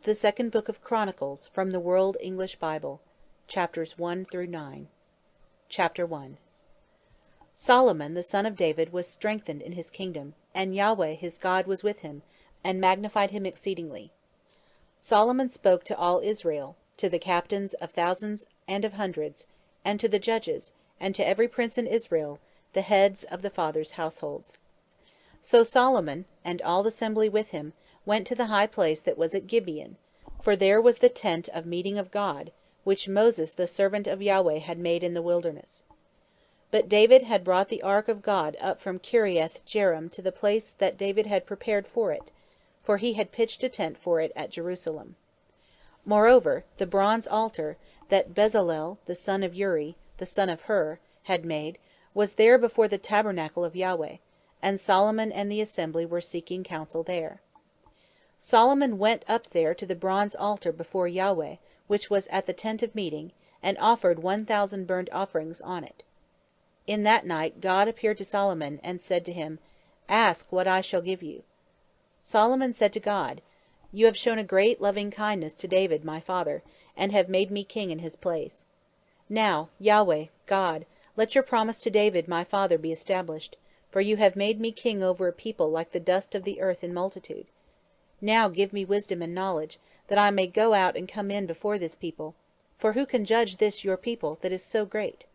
The Second Book of Chronicles, from the World English Bible, chapters 1 through 9. Chapter 1. Solomon the son of David was strengthened in his kingdom, and Yahweh his God was with him, and magnified him exceedingly. Solomon spoke to all Israel, to the captains of thousands and of hundreds, and to the judges, and to every prince in Israel, the heads of the fathers' households. So Solomon, and all the assembly with him, went to the high place that was at Gibeon, for there was the tent of meeting of God, which Moses the servant of Yahweh had made in the wilderness. But David had brought the ark of God up from Kiriath Jearim to the place that David had prepared for it, for he had pitched a tent for it at Jerusalem. Moreover, the bronze altar, that Bezalel the son of Uri, the son of Hur, had made, was there before the tabernacle of Yahweh, and Solomon and the assembly were seeking counsel there. Solomon went up there to the bronze altar before Yahweh, which was at the tent of meeting, and offered 1,000 burnt offerings on it. In that night God appeared to Solomon, and said to him, "Ask what I shall give you." Solomon said to God, "You have shown a great loving kindness to David my father, and have made me king in his place. Now, Yahweh, God, let your promise to David my father be established, for you have made me king over a people like the dust of the earth in multitude. Now give me wisdom and knowledge, that I may go out and come in before this people, for who can judge this your people that is so great?"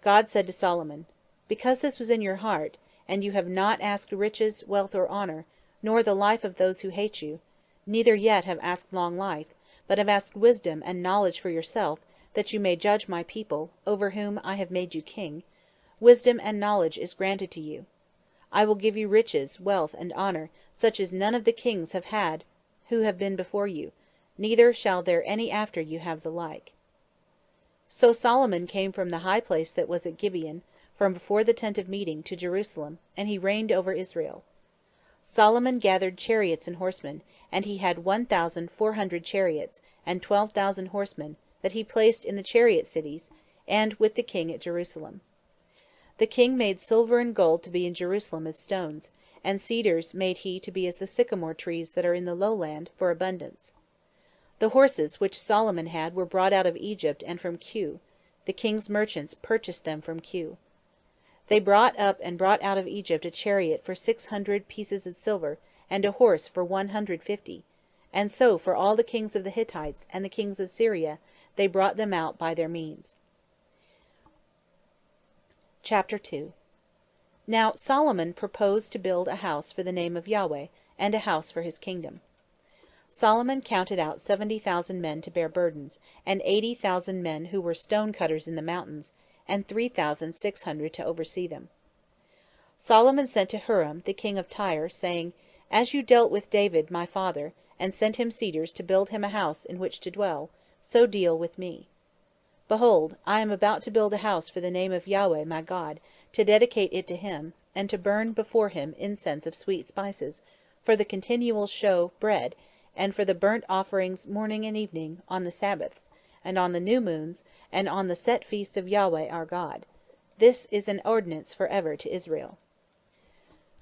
God said to Solomon, "Because this was in your heart, and you have not asked riches, wealth, or honor, nor the life of those who hate you, neither yet have asked long life, but have asked wisdom and knowledge for yourself, that you may judge my people, over whom I have made you king, wisdom and knowledge is granted to you. I will give you riches, wealth, and honor, such as none of the kings have had who have been before you, neither shall there any after you have the like." So Solomon came from the high place that was at Gibeon, from before the tent of meeting, to Jerusalem, and he reigned over Israel. Solomon gathered chariots and horsemen, and he had 1,400 chariots, and 12,000 horsemen, that he placed in the chariot cities, and with the king at Jerusalem. The king made silver and gold to be in Jerusalem as stones, and cedars made he to be as the sycamore trees that are in the lowland, for abundance. The horses which Solomon had were brought out of Egypt and from Kue. The king's merchants purchased them from Kue. They brought up and brought out of Egypt a chariot for 600 pieces of silver, and a horse for 150, and so for all the kings of the Hittites and the kings of Syria they brought them out by their means. Chapter 2. Now Solomon proposed to build a house for the name of Yahweh, and a house for his kingdom. Solomon counted out 70,000 men to bear burdens, and 80,000 men who were stone cutters in the mountains, and 3,600 to oversee them. Solomon sent to Huram the king of Tyre, saying, "As you dealt with David my father, and sent him cedars to build him a house in which to dwell, so deal with me. Behold, I am about to build a house for the name of Yahweh my God, to dedicate it to him, and to burn before him incense of sweet spices, for the continual show bread, and for the burnt offerings morning and evening, on the Sabbaths, and on the new moons, and on the set feasts of Yahweh our God. This is an ordinance for ever to Israel.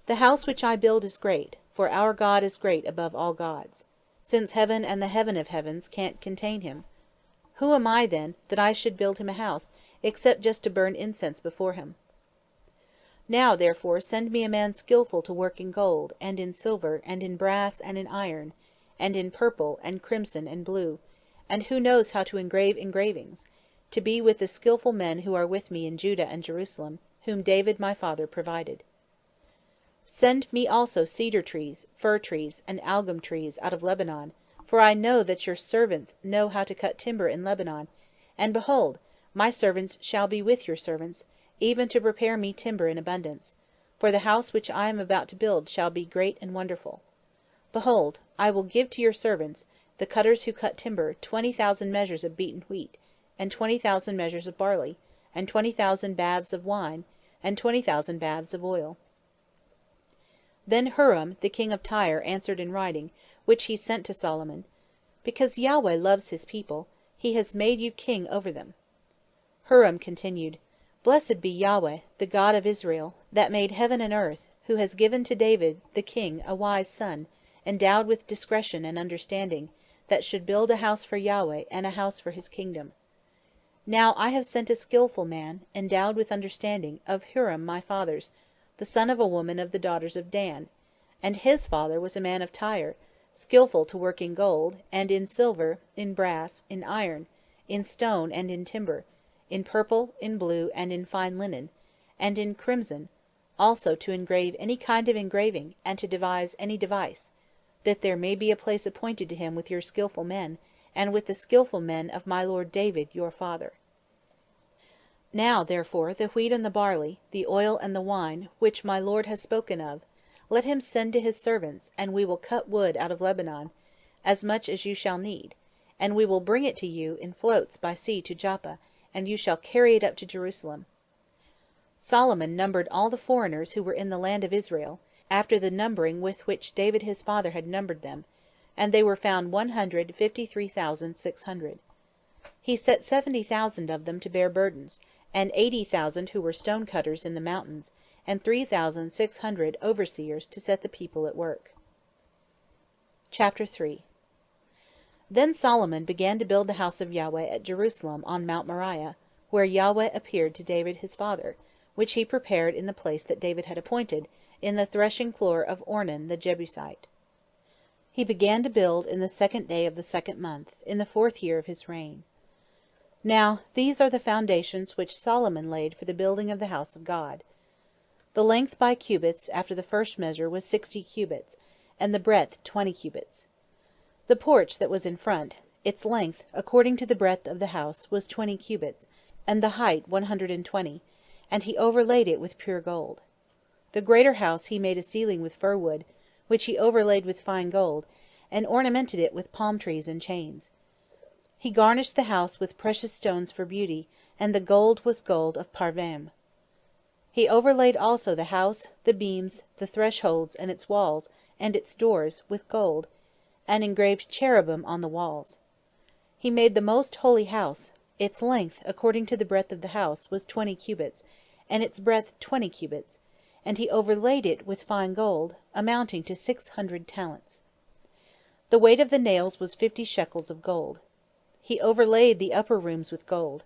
The house which I build is great, for our God is great above all gods, since heaven and the heaven of heavens can't contain him. Who am I, then, that I should build him a house, except just to burn incense before him? Now, therefore, send me a man skillful to work in gold, and in silver, and in brass, and in iron, and in purple, and crimson, and blue, and who knows how to engrave engravings, to be with the skillful men who are with me in Judah and Jerusalem, whom David my father provided. Send me also cedar trees, fir trees, and algum trees out of Lebanon, for I know that your servants know how to cut timber in Lebanon, and behold, my servants shall be with your servants, even to prepare me timber in abundance, for the house which I am about to build shall be great and wonderful. Behold, I will give to your servants, the cutters who cut timber, 20,000 measures of beaten wheat, and 20,000 measures of barley, and 20,000 baths of wine, and 20,000 baths of oil." Then Huram the king of Tyre answered in writing, which he sent to Solomon, "Because Yahweh loves his people, he has made you king over them." Huram continued, "Blessed be Yahweh, the God of Israel, that made heaven and earth, who has given to David the king a wise son, endowed with discretion and understanding, that should build a house for Yahweh, and a house for his kingdom. Now I have sent a skillful man, endowed with understanding, of Huram my father's, the son of a woman of the daughters of Dan, and his father was a man of Tyre, skillful to work in gold, and in silver, in brass, in iron, in stone, and in timber, in purple, in blue, and in fine linen, and in crimson, also to engrave any kind of engraving, and to devise any device, that there may be a place appointed to him with your skillful men, and with the skillful men of my lord David your father. Now, therefore, the wheat and the barley, the oil and the wine, which my lord has spoken of, let him send to his servants, and we will cut wood out of Lebanon, as much as you shall need, and we will bring it to you in floats by sea to Joppa, and you shall carry it up to Jerusalem. Solomon numbered all the foreigners who were in the land of Israel, after the numbering with which David his father had numbered them, and they were found 153,600. He set 70,000 of them to bear burdens, and 80,000 who were stone cutters in the mountains, and 3,600 overseers to set the people at work. Chapter 3. Then Solomon began to build the house of Yahweh at Jerusalem on Mount Moriah, where Yahweh appeared to David his father, which he prepared in the place that David had appointed, in the threshing floor of Ornan the Jebusite. He began to build in the 2nd day of the 2nd month, in the 4th year of his reign. Now these are the foundations which Solomon laid for the building of the house of God. The length by cubits after the first measure was 60 cubits, and the breadth 20 cubits. The porch that was in front, its length, according to the breadth of the house, was 20 cubits, and the height 120, and he overlaid it with pure gold. The greater house he made a ceiling with fir wood, which he overlaid with fine gold, and ornamented it with palm trees and chains. He garnished the house with precious stones for beauty, and the gold was gold of Parvaim. He overlaid also the house, the beams, the thresholds, and its walls, and its doors, with gold, and engraved cherubim on the walls. He made the most holy house. Its length, according to the breadth of the house, was 20 cubits, and its breadth 20 cubits, and he overlaid it with fine gold, amounting to 600 talents. The weight of the nails was 50 shekels of gold. He overlaid the upper rooms with gold.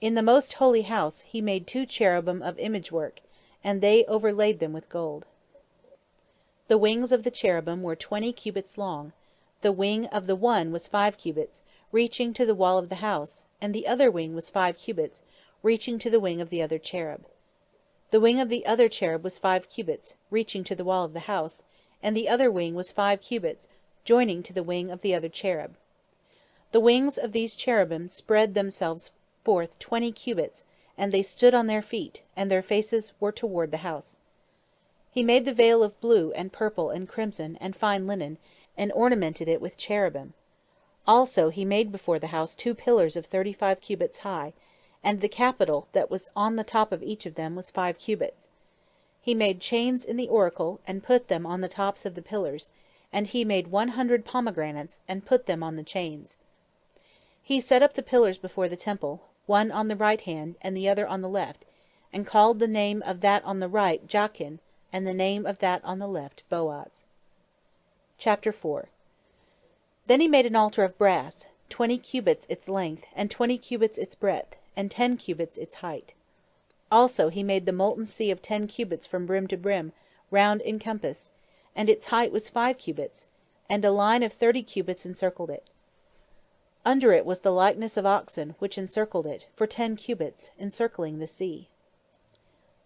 In the most holy house he made 2 cherubim of image work, and they overlaid them with gold. The wings of the cherubim were 20 cubits long. The wing of the one was 5 cubits, reaching to the wall of the house, and the other wing was 5 cubits, reaching to the wing of the other cherub. The wing of the other cherub was 5 cubits, reaching to the wall of the house, and the other wing was 5 cubits, joining to the wing of the other cherub. The wings of these cherubim spread themselves forth 20 cubits, and they stood on their feet, and their faces were toward the house. He made the veil of blue and purple and crimson and fine linen, and ornamented it with cherubim. Also he made before the house 2 pillars of 35 cubits high, and the capital that was on the top of each of them was 5 cubits. He made chains in the oracle, and put them on the tops of the pillars, and he made 100 pomegranates, and put them on the chains. He set up the pillars before the temple, one on the right hand, and the other on the left, and called the name of that on the right Jachin, and the name of that on the left Boaz. Chapter 4. Then he made an altar of brass, 20 cubits its length, and 20 cubits its breadth, and 10 cubits its height. Also he made the molten sea of 10 cubits from brim to brim, round in compass, and its height was 5 cubits, and a line of 30 cubits encircled it. Under it was the likeness of oxen, which encircled it, for 10 cubits, encircling the sea.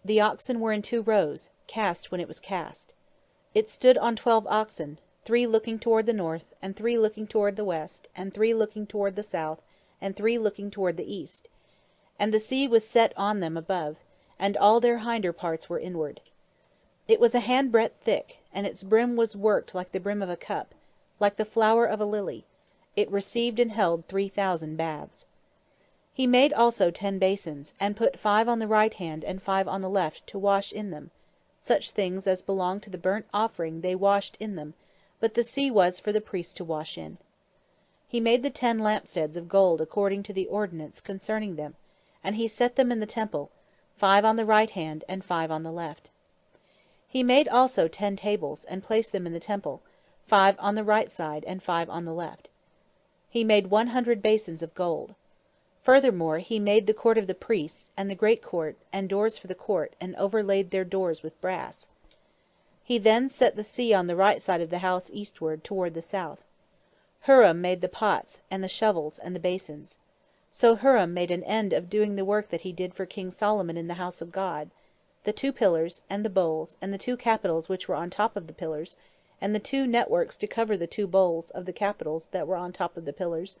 The oxen were in 2 rows, cast when it was cast. It stood on 12 oxen, 3 looking toward the north, and 3 looking toward the west, and 3 looking toward the south, and 3 looking toward the east. And the sea was set on them above, and all their hinder parts were inward. It was a handbreadth thick, and its brim was worked like the brim of a cup, like the flower of a lily. It received and held 3,000 baths. He made also 10 basins, and put 5 on the right hand and 5 on the left, to wash in them. Such things as belonged to the burnt offering they washed in them, but the sea was for the priests to wash in. He made the 10 lampstands of gold according to the ordinance concerning them, and he set them in the temple, 5 on the right hand and 5 on the left. He made also 10 tables, and placed them in the temple, 5 on the right side, and 5 on the left. He made 100 basins of gold. Furthermore, he made the court of the priests, and the great court, and doors for the court, and overlaid their doors with brass. He then set the sea on the right side of the house eastward, toward the south. Huram made the pots, and the shovels, and the basins. So Huram made an end of doing the work that he did for King Solomon in the house of God, the 2 pillars, and the bowls, and the 2 capitals which were on top of the pillars, and the 2 networks to cover the 2 bowls of the capitals that were on top of the pillars,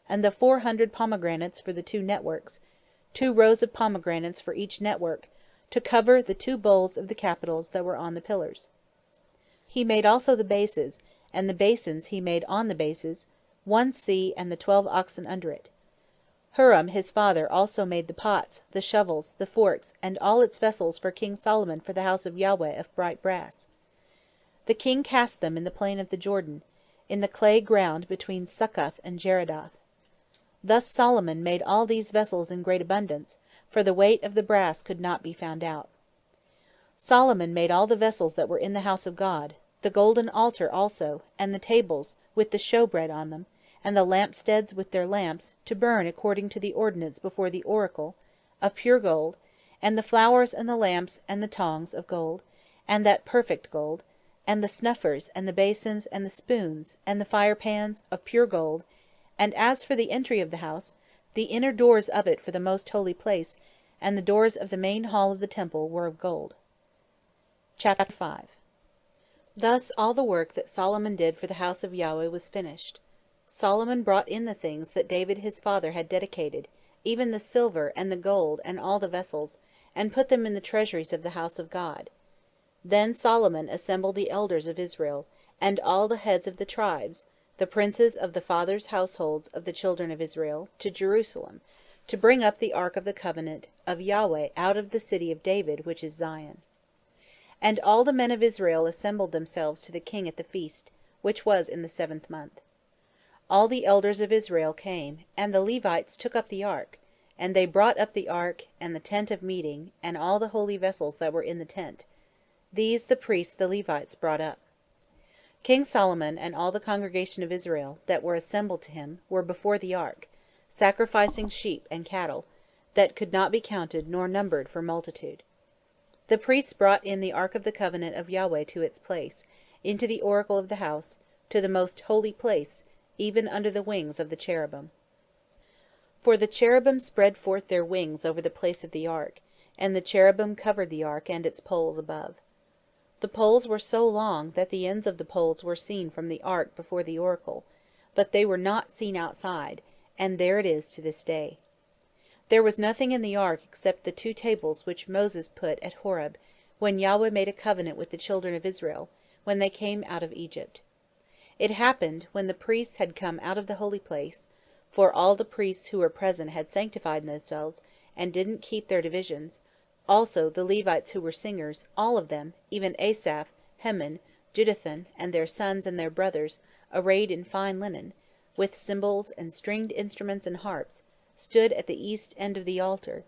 and the 400 pomegranates for the 2 networks, 2 rows of pomegranates for each network, to cover the 2 bowls of the capitals that were on the pillars. He made also the bases, and the basins he made on the bases, 1 sea and the 12 oxen under it. Huram his father also made the pots, the shovels, the forks, and all its vessels for King Solomon for the house of Yahweh of bright brass. The king cast them in the plain of the Jordan, in the clay ground between Succoth and Jeredoth. Thus Solomon made all these vessels in great abundance, for the weight of the brass could not be found out. Solomon made all the vessels that were in the house of God, the golden altar also, and the tables, with the showbread on them, and the lampsteads with their lamps, to burn according to the ordinance before the oracle, of pure gold, and the flowers and the lamps and the tongs of gold, and that perfect gold, and the snuffers, and the basins, and the spoons, and the firepans, of pure gold. And as for the entry of the house, the inner doors of it for the most holy place, and the doors of the main hall of the temple, were of gold. Chapter 5. Thus all the work that Solomon did for the house of Yahweh was finished. Solomon brought in the things that David his father had dedicated, even the silver and the gold and all the vessels, and put them in the treasuries of the house of God. Then Solomon assembled the elders of Israel, and all the heads of the tribes, the princes of the fathers' households of the children of Israel, to Jerusalem, to bring up the ark of the covenant of Yahweh out of the city of David, which is Zion. And all the men of Israel assembled themselves to the king at the feast, which was in the 7th month. All the elders of Israel came, and the Levites took up the ark, and they brought up the ark, and the tent of meeting, and all the holy vessels that were in the tent. These the priests the Levites brought up. King Solomon and all the congregation of Israel, that were assembled to him, were before the ark, sacrificing sheep and cattle, that could not be counted nor numbered for multitude. The priests brought in the ark of the covenant of Yahweh to its place, into the oracle of the house, to the most holy place, even under the wings of the cherubim. For the cherubim spread forth their wings over the place of the ark, and the cherubim covered the ark and its poles above. The poles were so long that the ends of the poles were seen from the ark before the oracle, but they were not seen outside, and there it is to this day. There was nothing in the ark except the 2 tables which Moses put at Horeb, when Yahweh made a covenant with the children of Israel, when they came out of Egypt. It happened, when the priests had come out of the holy place, for all the priests who were present had sanctified themselves, and didn't keep their divisions, also the Levites who were singers, all of them, even Asaph, Heman, Jeduthun, and their sons and their brothers, arrayed in fine linen, with cymbals and stringed instruments and harps, stood at the east end of the altar,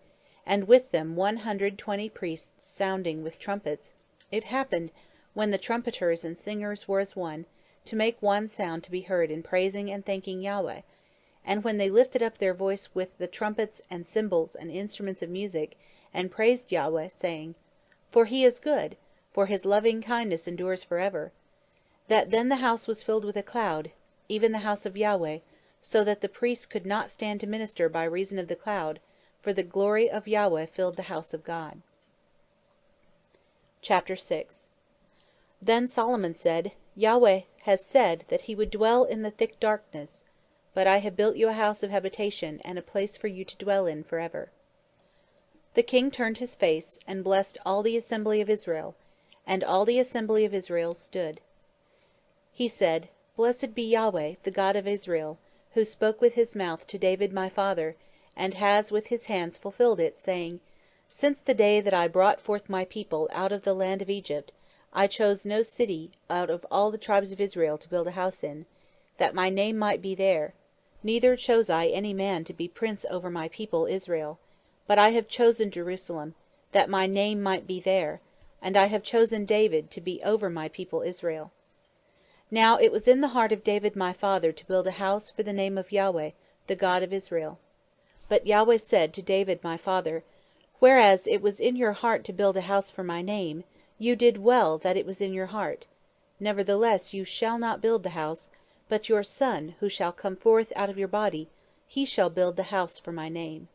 and with them 120 priests sounding with trumpets. It happened, when the trumpeters and singers were as one, to make one sound to be heard in praising and thanking Yahweh, and when they lifted up their voice with the trumpets and cymbals and instruments of music, and praised Yahweh, saying, For he is good, for his loving kindness endures forever, that then the house was filled with a cloud, even the house of Yahweh, so that the priests could not stand to minister by reason of the cloud, for the glory of Yahweh filled the house of God. Chapter 6. Then Solomon said, Yahweh has said that he would dwell in the thick darkness, but I have built you a house of habitation, and a place for you to dwell in forever. The king turned his face, and blessed all the assembly of Israel, and all the assembly of Israel stood. He said, Blessed be Yahweh, the God of Israel, who spoke with his mouth to David my father, and has with his hands fulfilled it, saying, Since the day that I brought forth my people out of the land of Egypt, I chose no city out of all the tribes of Israel to build a house in, that my name might be there, neither chose I any man to be prince over my people Israel, but I have chosen Jerusalem, that my name might be there, and I have chosen David to be over my people Israel. Now it was in the heart of David my father to build a house for the name of Yahweh, the God of Israel. But Yahweh said to David my father, Whereas it was in your heart to build a house for my name, you did well that it was in your heart. Nevertheless you shall not build the house, but your son, who shall come forth out of your body, he shall build the house for my name.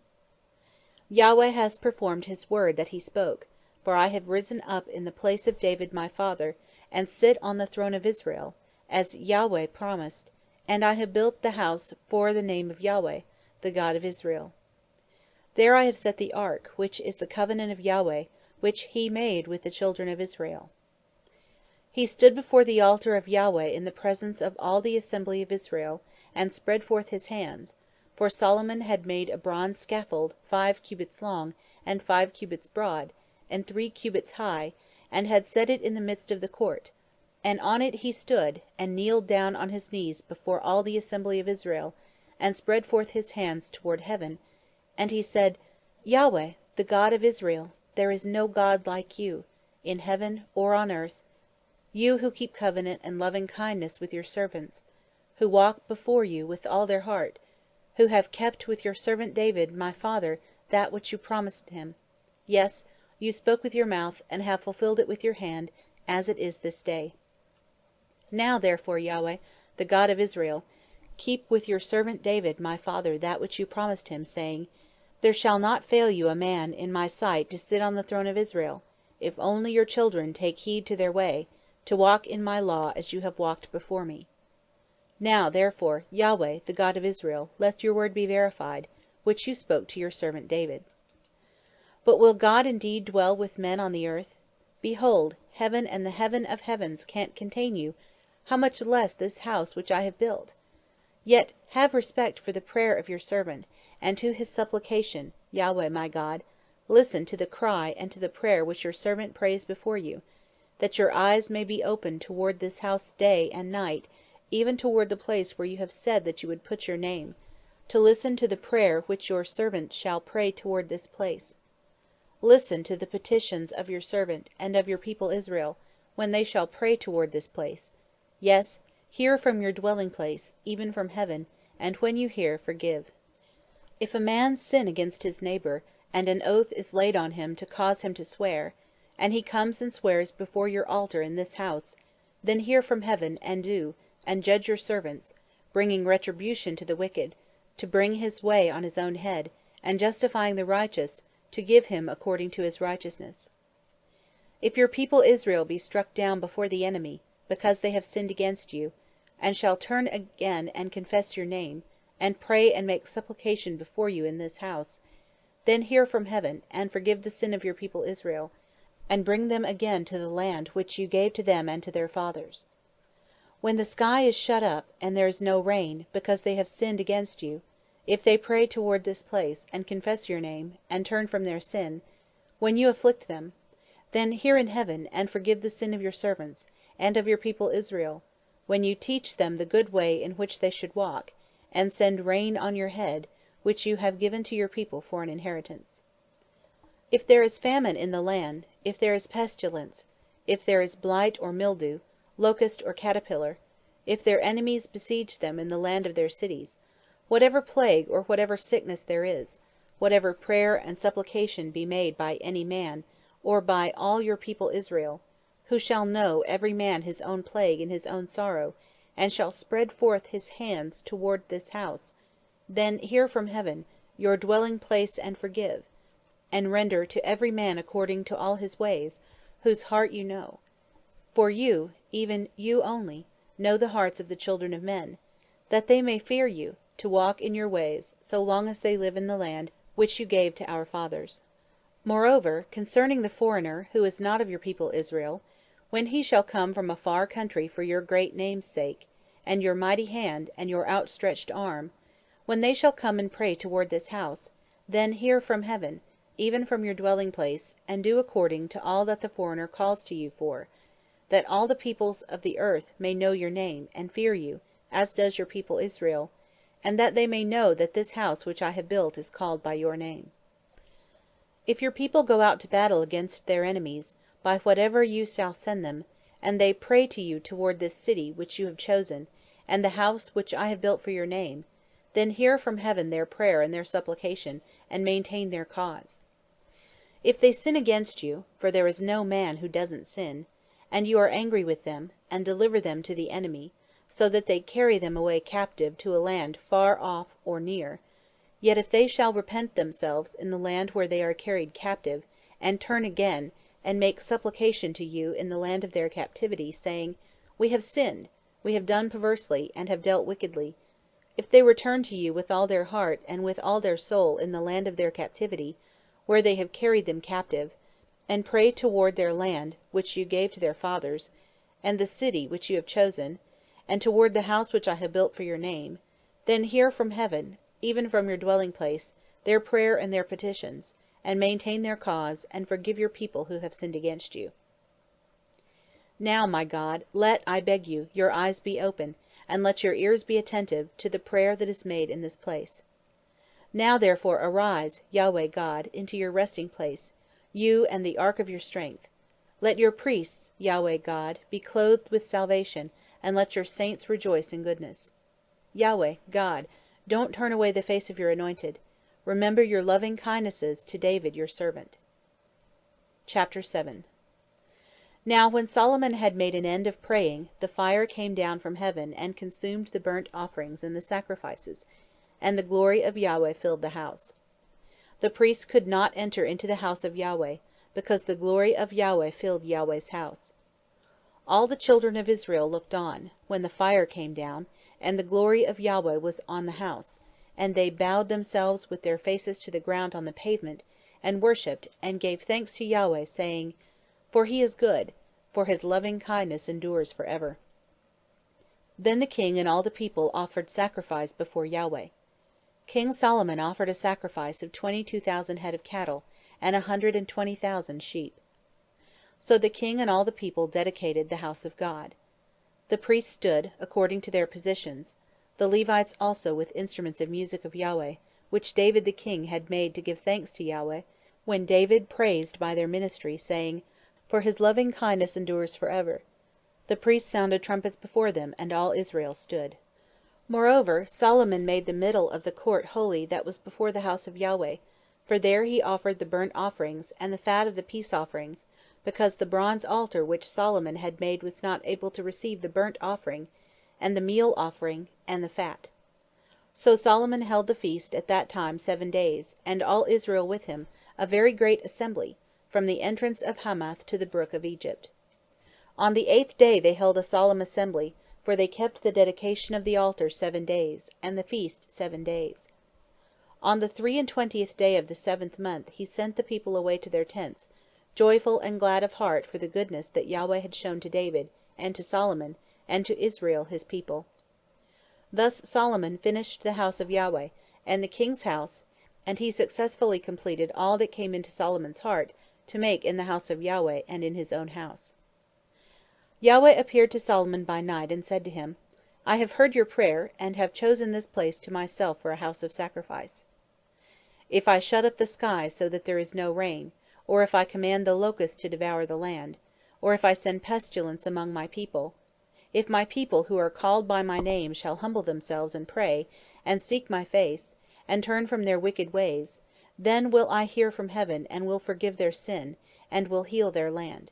Yahweh has performed his word that he spoke, for I have risen up in the place of David my father, and sit on the throne of Israel, as Yahweh promised, and I have built the house for the name of Yahweh, the God of Israel. There I have set the ark, which is the covenant of Yahweh, which he made with the children of Israel. He stood before the altar of Yahweh in the presence of all the assembly of Israel, and spread forth his hands, for Solomon had made a bronze scaffold 5 cubits long, and 5 cubits broad, and 3 cubits high, and had set it in the midst of the court. And on it he stood, and kneeled down on his knees before all the assembly of Israel, and spread forth his hands toward heaven. And he said, Yahweh, the God of Israel, there is no God like you, in heaven or on earth, you who keep covenant and loving kindness with your servants, who walk before you with all their heart, who have kept with your servant David my father that which you promised him. Yes, you spoke with your mouth, and have fulfilled it with your hand, as it is this day. Now therefore, Yahweh, the God of Israel, keep with your servant David my father that which you promised him, saying, There shall not fail you a man in my sight to sit on the throne of Israel, if only your children take heed to their way, to walk in my law as you have walked before me. Now therefore, Yahweh, the God of Israel, let your word be verified, which you spoke to your servant David. But will God indeed dwell with men on the earth? Behold, heaven and the heaven of heavens can't contain you, how much less this house which I have built? Yet have respect for the prayer of your servant, and to his supplication, Yahweh my God. Listen to the cry and to the prayer which your servant prays before you, that your eyes may be opened toward this house day and night, even toward the place where you have said that you would put your name, to listen to the prayer which your servant shall pray toward this place. Listen to the petitions of your servant and of your people Israel, when they shall pray toward this place. Yes, hear from your dwelling place, even from heaven, and when you hear, forgive. If a man sin against his neighbor, and an oath is laid on him to cause him to swear, and he comes and swears before your altar in this house, then hear from heaven, and do, and judge your servants, bringing retribution to the wicked, to bring his way on his own head, and justifying the righteous, to give him according to his righteousness. If your people Israel be struck down before the enemy, because they have sinned against you, and shall turn again and confess your name, and pray and make supplication before you in this house, then hear from heaven, and forgive the sin of your people Israel, and bring them again to the land which you gave to them and to their fathers. When the sky is shut up, and there is no rain, because they have sinned against you, if they pray toward this place, and confess your name, and turn from their sin, when you afflict them, then hear in heaven, and forgive the sin of your servants, and of your people Israel, when you teach them the good way in which they should walk, and send rain on your head, which you have given to your people for an inheritance. If there is famine in the land, if there is pestilence, if there is blight or mildew, locust or caterpillar, if their enemies besiege them in the land of their cities, whatever plague or whatever sickness there is, whatever prayer and supplication be made by any man, or by all your people Israel, who shall know every man his own plague and his own sorrow, and shall spread forth his hands toward this house, then hear from heaven, your dwelling place, and forgive, and render to every man according to all his ways, whose heart you know. For you, even you only, know the hearts of the children of men, that they may fear you, to walk in your ways, so long as they live in the land which you gave to our fathers. Moreover, concerning the foreigner, who is not of your people Israel, when he shall come from a far country for your great name's sake, and your mighty hand, and your outstretched arm, when they shall come and pray toward this house, then hear from heaven, even from your dwelling place, and do according to all that the foreigner calls to you for, that all the peoples of the earth may know your name, and fear you, as does your people Israel, and that they may know that this house which I have built is called by your name. If your people go out to battle against their enemies, by whatever you shall send them, and they pray to you toward this city which you have chosen, and the house which I have built for your name, then hear from heaven their prayer and their supplication, and maintain their cause. If they sin against you, for there is no man who doesn't sin, and you are angry with them, and deliver them to the enemy, so that they carry them away captive to a land far off or near, yet if they shall repent themselves in the land where they are carried captive, and turn again, and make supplication to you in the land of their captivity, saying, We have sinned, we have done perversely, and have dealt wickedly, if they return to you with all their heart and with all their soul in the land of their captivity, where they have carried them captive, and pray toward their land, which you gave to their fathers, and the city which you have chosen, and toward the house which I have built for your name, then hear from heaven, even from your dwelling place, their prayer and their petitions, and maintain their cause, and forgive your people who have sinned against you. Now, my God, let, I beg you, your eyes be open, and let your ears be attentive to the prayer that is made in this place. Now therefore arise, Yahweh God, into your resting place, you and the ark of your strength. Let your priests, Yahweh God, be clothed with salvation, and let your saints rejoice in goodness. Yahweh God, don't turn away the face of your anointed. Remember your loving kindnesses to David your servant. Chapter 7. Now when Solomon had made an end of praying, the fire came down from heaven, and consumed the burnt offerings and the sacrifices, and the glory of Yahweh filled the house. The priests could not enter into the house of Yahweh, because the glory of Yahweh filled Yahweh's house. All the children of Israel looked on, when the fire came down, and the glory of Yahweh was on the house, and they bowed themselves with their faces to the ground on the pavement, and worshipped, and gave thanks to Yahweh, saying, For he is good, for his loving kindness endures forever. Then the king and all the people offered sacrifice before Yahweh. King Solomon offered a sacrifice of 22,000 head of cattle, and 120,000 sheep. So the king and all the people dedicated the house of God. The priests stood, according to their positions, the Levites also with instruments of music of Yahweh, which David the king had made to give thanks to Yahweh, when David praised by their ministry, saying, For his loving kindness endures forever. The priests sounded trumpets before them, and all Israel stood. Moreover, Solomon made the middle of the court holy that was before the house of Yahweh, for there he offered the burnt offerings and the fat of the peace offerings, because the bronze altar which Solomon had made was not able to receive the burnt offering, and the meal offering, and the fat. So Solomon held the feast at that time 7 days, and all Israel with him, a very great assembly, from the entrance of Hamath to the brook of Egypt. On the 8th day they held a solemn assembly, for they kept the dedication of the altar 7 days, and the feast 7 days. On the 23 day of the 7th month he sent the people away to their tents, joyful and glad of heart for the goodness that Yahweh had shown to David, and to Solomon, and to Israel his people. Thus Solomon finished the house of Yahweh, and the king's house, and he successfully completed all that came into Solomon's heart to make in the house of Yahweh and in his own house. Yahweh appeared to Solomon by night, and said to him, I have heard your prayer, and have chosen this place to myself for a house of sacrifice. If I shut up the sky so that there is no rain, or if I command the locust to devour the land, or if I send pestilence among my people, if my people who are called by my name shall humble themselves and pray, and seek my face, and turn from their wicked ways, then will I hear from heaven, and will forgive their sin, and will heal their land.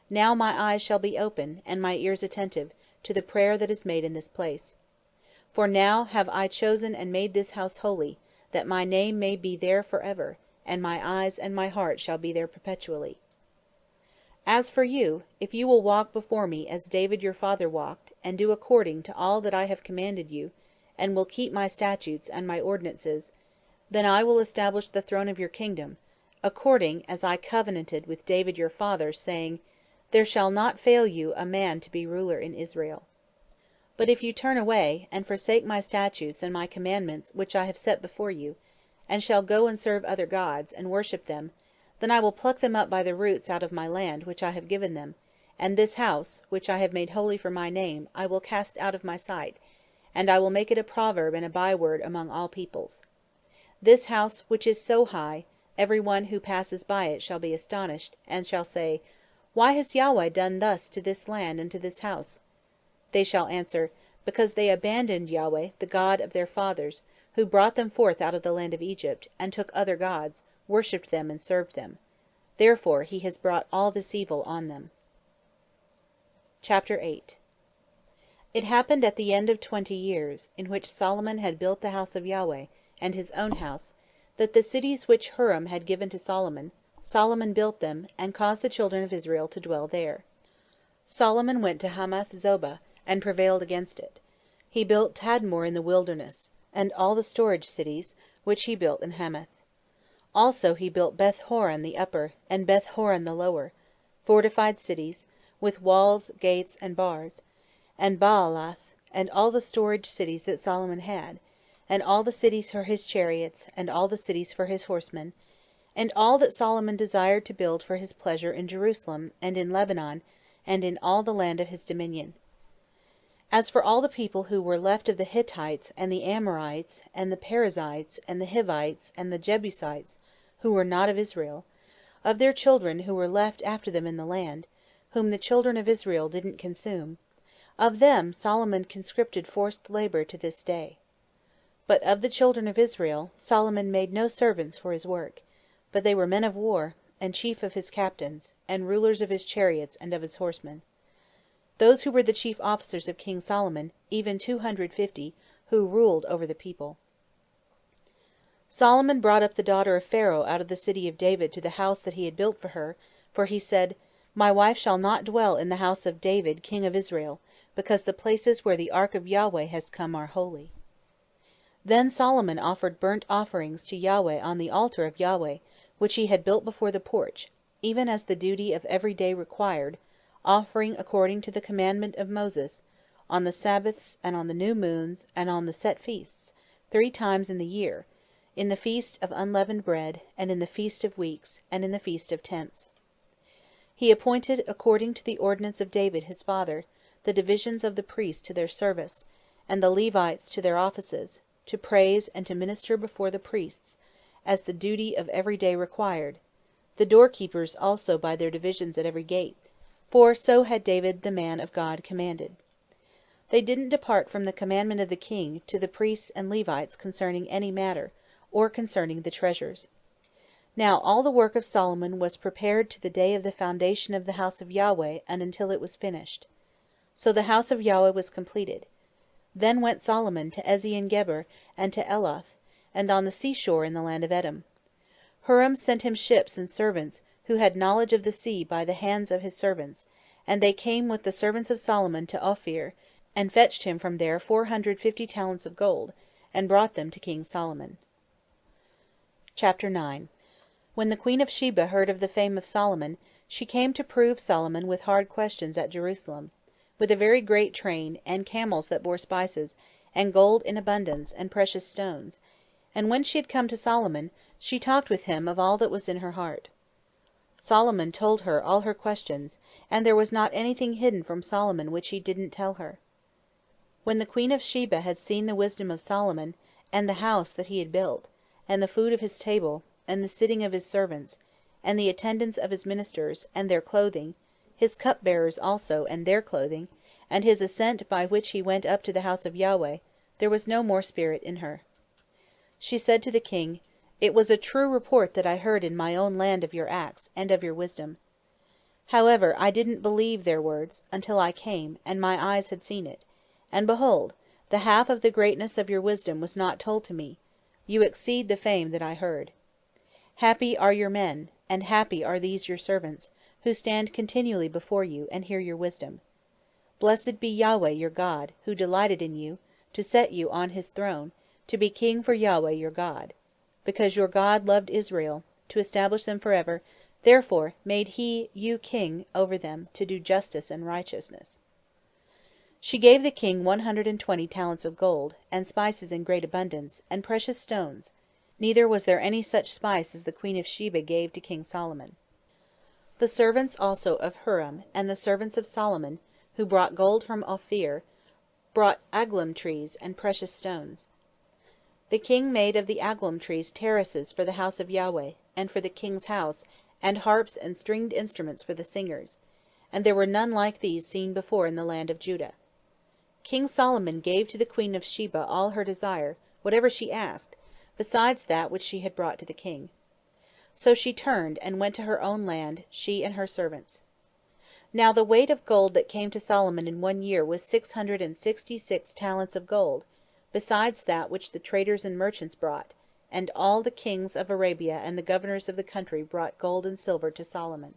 Now my eyes shall be open, and my ears attentive, to the prayer that is made in this place. For now have I chosen and made this house holy, that my name may be there forever, and my eyes and my heart shall be there perpetually. As for you, if you will walk before me as David your father walked, and do according to all that I have commanded you, and will keep my statutes and my ordinances, then I will establish the throne of your kingdom, according as I covenanted with David your father, saying, There shall not fail you a man to be ruler in Israel. But if you turn away, and forsake my statutes and my commandments which I have set before you, and shall go and serve other gods, and worship them, then I will pluck them up by the roots out of my land which I have given them, and this house, which I have made holy for my name, I will cast out of my sight, and I will make it a proverb and a byword among all peoples. This house which is so high, every one who passes by it shall be astonished, and shall say, Why has Yahweh done thus to this land and to this house? They shall answer, Because they abandoned Yahweh, the God of their fathers, who brought them forth out of the land of Egypt, and took other gods, worshipped them, and served them. Therefore he has brought all this evil on them. Chapter 8. It happened at the end of 20 years, in which Solomon had built the house of Yahweh, and his own house, that the cities which Huram had given to Solomon, Solomon built them, and caused the children of Israel to dwell there. Solomon went to Hamath Zobah, and prevailed against it. He built Tadmor in the wilderness, and all the storage cities, which he built in Hamath. Also he built Beth-horon the upper, and Beth-horon the lower, fortified cities, with walls, gates, and bars, and Baalath, and all the storage cities that Solomon had, and all the cities for his chariots, and all the cities for his horsemen, and all that Solomon desired to build for his pleasure in Jerusalem, and in Lebanon, and in all the land of his dominion. As for all the people who were left of the Hittites, and the Amorites, and the Perizzites, and the Hivites, and the Jebusites, who were not of Israel, of their children who were left after them in the land, whom the children of Israel didn't consume, of them Solomon conscripted forced labor to this day. But of the children of Israel Solomon made no servants for his work, but they were men of war, and chief of his captains, and rulers of his chariots and of his horsemen. Those who were the chief officers of King Solomon, even 250, who ruled over the people. Solomon brought up the daughter of Pharaoh out of the city of David to the house that he had built for her, for he said, My wife shall not dwell in the house of David king of Israel, because the places where the ark of Yahweh has come are holy. Then Solomon offered burnt offerings to Yahweh on the altar of Yahweh, which he had built before the porch, even as the duty of every day required, offering according to the commandment of Moses, on the Sabbaths, and on the new moons, and on the set feasts, 3 times in the year, in the feast of unleavened bread, and in the feast of weeks, and in the feast of tents. He appointed, according to the ordinance of David his father, the divisions of the priests to their service, and the Levites to their offices, to praise and to minister before the priests, as the duty of every day required, the doorkeepers also by their divisions at every gate, for so had David the man of God commanded. They didn't depart from the commandment of the king to the priests and Levites concerning any matter, or concerning the treasures. Now all the work of Solomon was prepared to the day of the foundation of the house of Yahweh, and until it was finished. So the house of Yahweh was completed. Then went Solomon to Ezion-Geber, and to Eloth, and on the seashore in the land of Edom. Huram sent him ships and servants, who had knowledge of the sea by the hands of his servants, and they came with the servants of Solomon to Ophir, and fetched him from there 450 talents of gold, and brought them to King Solomon. Chapter 9. When the queen of Sheba heard of the fame of Solomon, she came to prove Solomon with hard questions at Jerusalem, with a very great train, and camels that bore spices, and gold in abundance, and precious stones. And when she had come to Solomon, she talked with him of all that was in her heart. Solomon told her all her questions, and there was not anything hidden from Solomon which he didn't tell her. When the queen of Sheba had seen the wisdom of Solomon, and the house that he had built, and the food of his table, and the sitting of his servants, and the attendance of his ministers, and their clothing, his cupbearers also, and their clothing, and his ascent by which he went up to the house of Yahweh, there was no more spirit in her. She said to the king, It was a true report that I heard in my own land of your acts, and of your wisdom. However, I didn't believe their words, until I came, and my eyes had seen it. And behold, the half of the greatness of your wisdom was not told to me. You exceed the fame that I heard. Happy are your men, and happy are these your servants, who stand continually before you, and hear your wisdom. Blessed be Yahweh your God, who delighted in you, to set you on his throne, to be king for Yahweh your God. Because your God loved Israel, to establish them forever, therefore made he you king over them, to do justice and righteousness. She gave the king 120 talents of gold, and spices in great abundance, and precious stones. Neither was there any such spice as the queen of Sheba gave to King Solomon. The servants also of Huram, and the servants of Solomon, who brought gold from Ophir, brought aglam trees and precious stones. The king made of the aglam trees terraces for the house of Yahweh, and for the king's house, and harps and stringed instruments for the singers. and there were none like these seen before in the land of Judah. King Solomon gave to the queen of Sheba all her desire, whatever she asked, besides that which she had brought to the king. So she turned, and went to her own land, she and her servants. Now the weight of gold that came to Solomon in 1 year was 666 talents of gold, besides that which the traders and merchants brought, and all the kings of Arabia and the governors of the country brought gold and silver to Solomon.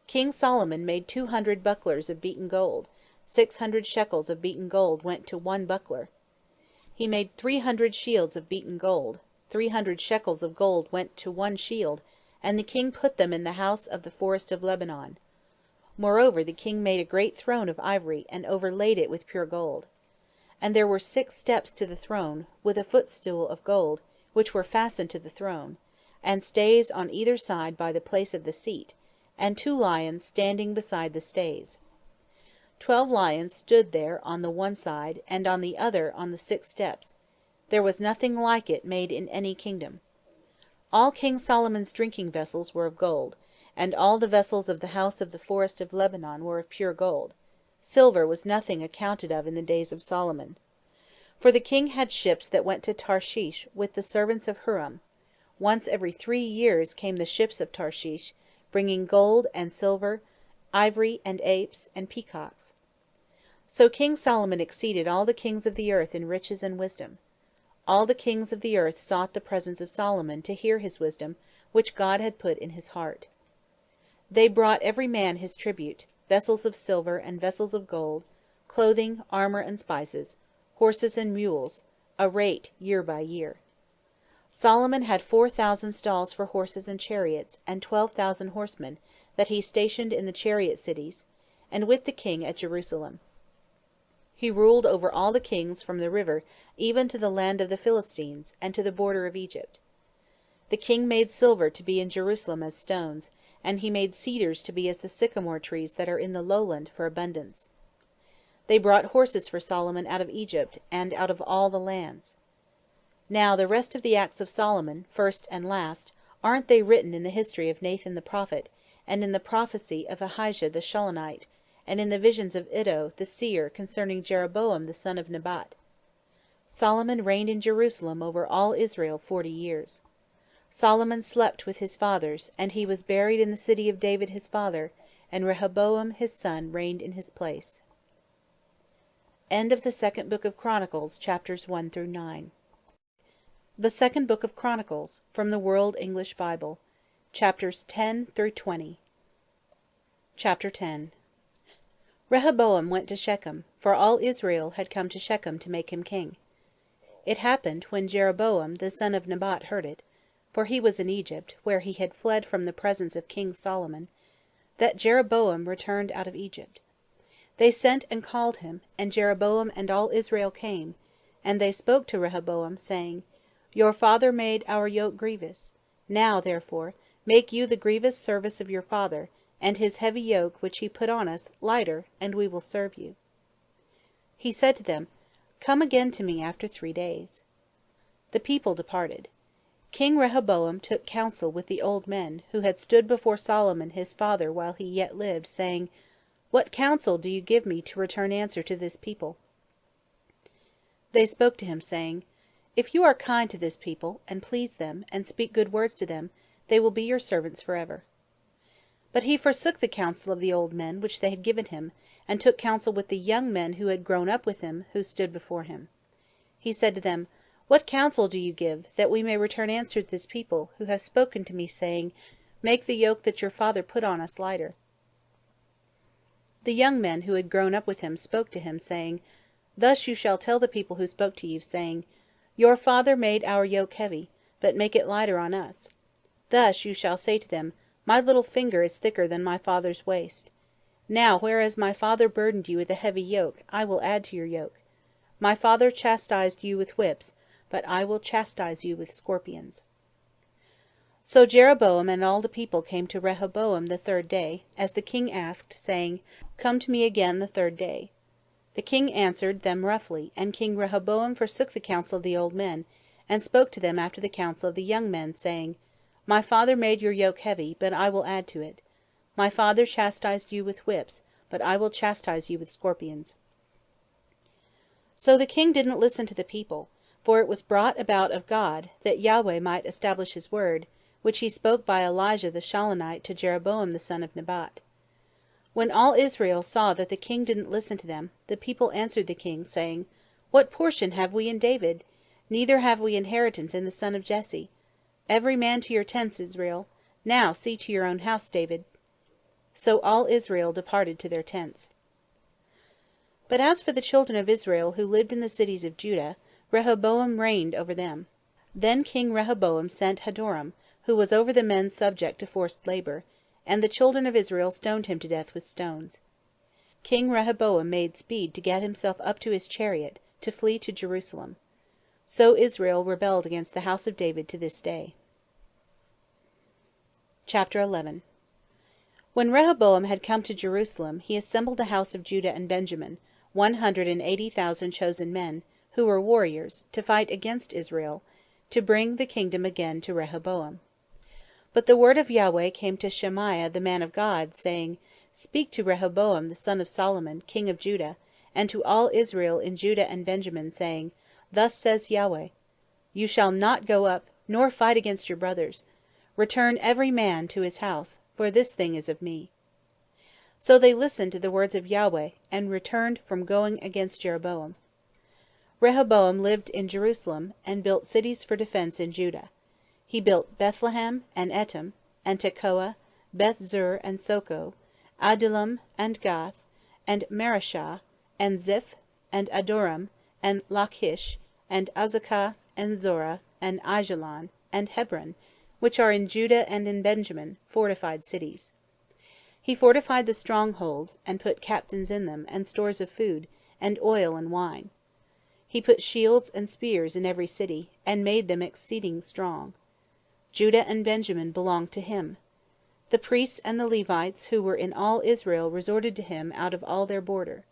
King Solomon made 200 bucklers of beaten gold. 600 shekels of beaten gold went to 1 buckler. He made 300 shields of beaten gold. 300 shekels of gold went to 1 shield, and the king put them in the house of the forest of Lebanon. Moreover, the king made a great throne of ivory, and overlaid it with pure gold. And there were 6 steps to the throne, with a footstool of gold, which were fastened to the throne, and stays on either side by the place of the seat, and 2 lions standing beside the stays. 12 lions stood there on the one side, and on the other on the 6 steps. There was nothing like it made in any kingdom. All King Solomon's drinking vessels were of gold, and all the vessels of the house of the forest of Lebanon were of pure gold. Silver was nothing accounted of in the days of Solomon. For the king had ships that went to Tarshish with the servants of Huram. Once every 3 years came the ships of Tarshish, bringing gold and silver, ivory and apes and peacocks. So King Solomon exceeded all the kings of the earth in riches and wisdom. All the kings of the earth sought the presence of Solomon to hear his wisdom, which God had put in his heart. They brought every man his tribute, vessels of silver and vessels of gold, clothing, armor, and spices, horses and mules, a rate year by year. Solomon had 4,000 stalls for horses and chariots, and 12,000 horsemen, that he stationed in the chariot cities, and with the king at Jerusalem. He ruled over all the kings from the river even to the land of the Philistines, and to the border of Egypt. The king made silver to be in Jerusalem as stones, and he made cedars to be as the sycamore trees that are in the lowland for abundance. They brought horses for Solomon out of Egypt, and out of all the lands. Now the rest of the acts of Solomon, first and last, aren't they written in the history of Nathan the prophet, and in the prophecy of Ahijah the Shilonite, and in the visions of Iddo the seer concerning Jeroboam the son of Nebat? Solomon reigned in Jerusalem over all Israel 40 years. Solomon slept with his fathers, and he was buried in the city of David his father, and Rehoboam his son reigned in his place. End of the Second Book of Chronicles, chapters 1 through 9. The Second Book of Chronicles, from the World English Bible, chapters 10 through 20. Chapter 10. Rehoboam went to Shechem, for all Israel had come to Shechem to make him king. It happened, when Jeroboam the son of Nebat heard it, for he was in Egypt, where he had fled from the presence of King Solomon, that Jeroboam returned out of Egypt. They sent and called him, and Jeroboam and all Israel came, and they spoke to Rehoboam, saying, Your father made our yoke grievous. Now, therefore, make you the grievous service of your father, and his heavy yoke which he put on us, lighter, and we will serve you. He said to them, Come again to me after 3 days. The people departed. King Rehoboam took counsel with the old men, who had stood before Solomon his father while he yet lived, saying, What counsel do you give me to return answer to this people? They spoke to him, saying, If you are kind to this people, and please them, and speak good words to them, they will be your servants forever. But he forsook the counsel of the old men which they had given him, and took counsel with the young men who had grown up with him, who stood before him. He said to them, What counsel do you give, that we may return answer to this people, who have spoken to me, saying, Make the yoke that your father put on us lighter? The young men who had grown up with him spoke to him, saying, Thus you shall tell the people who spoke to you, saying, Your father made our yoke heavy, but make it lighter on us. Thus you shall say to them, My little finger is thicker than my father's waist. Now, whereas my father burdened you with a heavy yoke, I will add to your yoke. My father chastised you with whips, but I will chastise you with scorpions. So Jeroboam and all the people came to Rehoboam the 3rd day, as the king asked, saying, Come to me again the 3rd day. The king answered them roughly, and King Rehoboam forsook the counsel of the old men, and spoke to them after the counsel of the young men, saying, My father made your yoke heavy, but I will add to it. My father chastised you with whips, but I will chastise you with scorpions." So the king didn't listen to the people, for it was brought about of God, that Yahweh might establish his word, which he spoke by Elijah the Shilonite to Jeroboam the son of Nebat. When all Israel saw that the king didn't listen to them, the people answered the king, saying, "What portion have we in David? Neither have we inheritance in the son of Jesse. Every man to your tents, Israel. Now see to your own house, David." So all Israel departed to their tents. But as for the children of Israel who lived in the cities of Judah, Rehoboam reigned over them. Then King Rehoboam sent Hadoram, who was over the men subject to forced labor, and the children of Israel stoned him to death with stones. King Rehoboam made speed to get himself up to his chariot, to flee to Jerusalem. So Israel rebelled against the house of David to this day. Chapter 11. When Rehoboam had come to Jerusalem, he assembled the house of Judah and Benjamin, 180,000 chosen men, who were warriors, to fight against Israel, to bring the kingdom again to Rehoboam. But the word of Yahweh came to Shemaiah the man of God, saying, "Speak to Rehoboam the son of Solomon, king of Judah, and to all Israel in Judah and Benjamin, saying, Thus says Yahweh, You shall not go up, nor fight against your brothers. Return every man to his house, for this thing is of me." So they listened to the words of Yahweh, and returned from going against Jeroboam. Rehoboam lived in Jerusalem, and built cities for defense in Judah. He built Bethlehem, and Etam, and Tekoa, Beth-zur and Soko, Adullam, and Gath, and Mareshah, and Ziph, and Adoram, and Lachish, and Azekah, and Zorah, and Aijalon, and Hebron, which are in Judah and in Benjamin, fortified cities. He fortified the strongholds, and put captains in them, and stores of food, and oil and wine. He put shields and spears in every city, and made them exceeding strong. Judah and Benjamin belonged to him. The priests and the Levites who were in all Israel resorted to him out of all their border.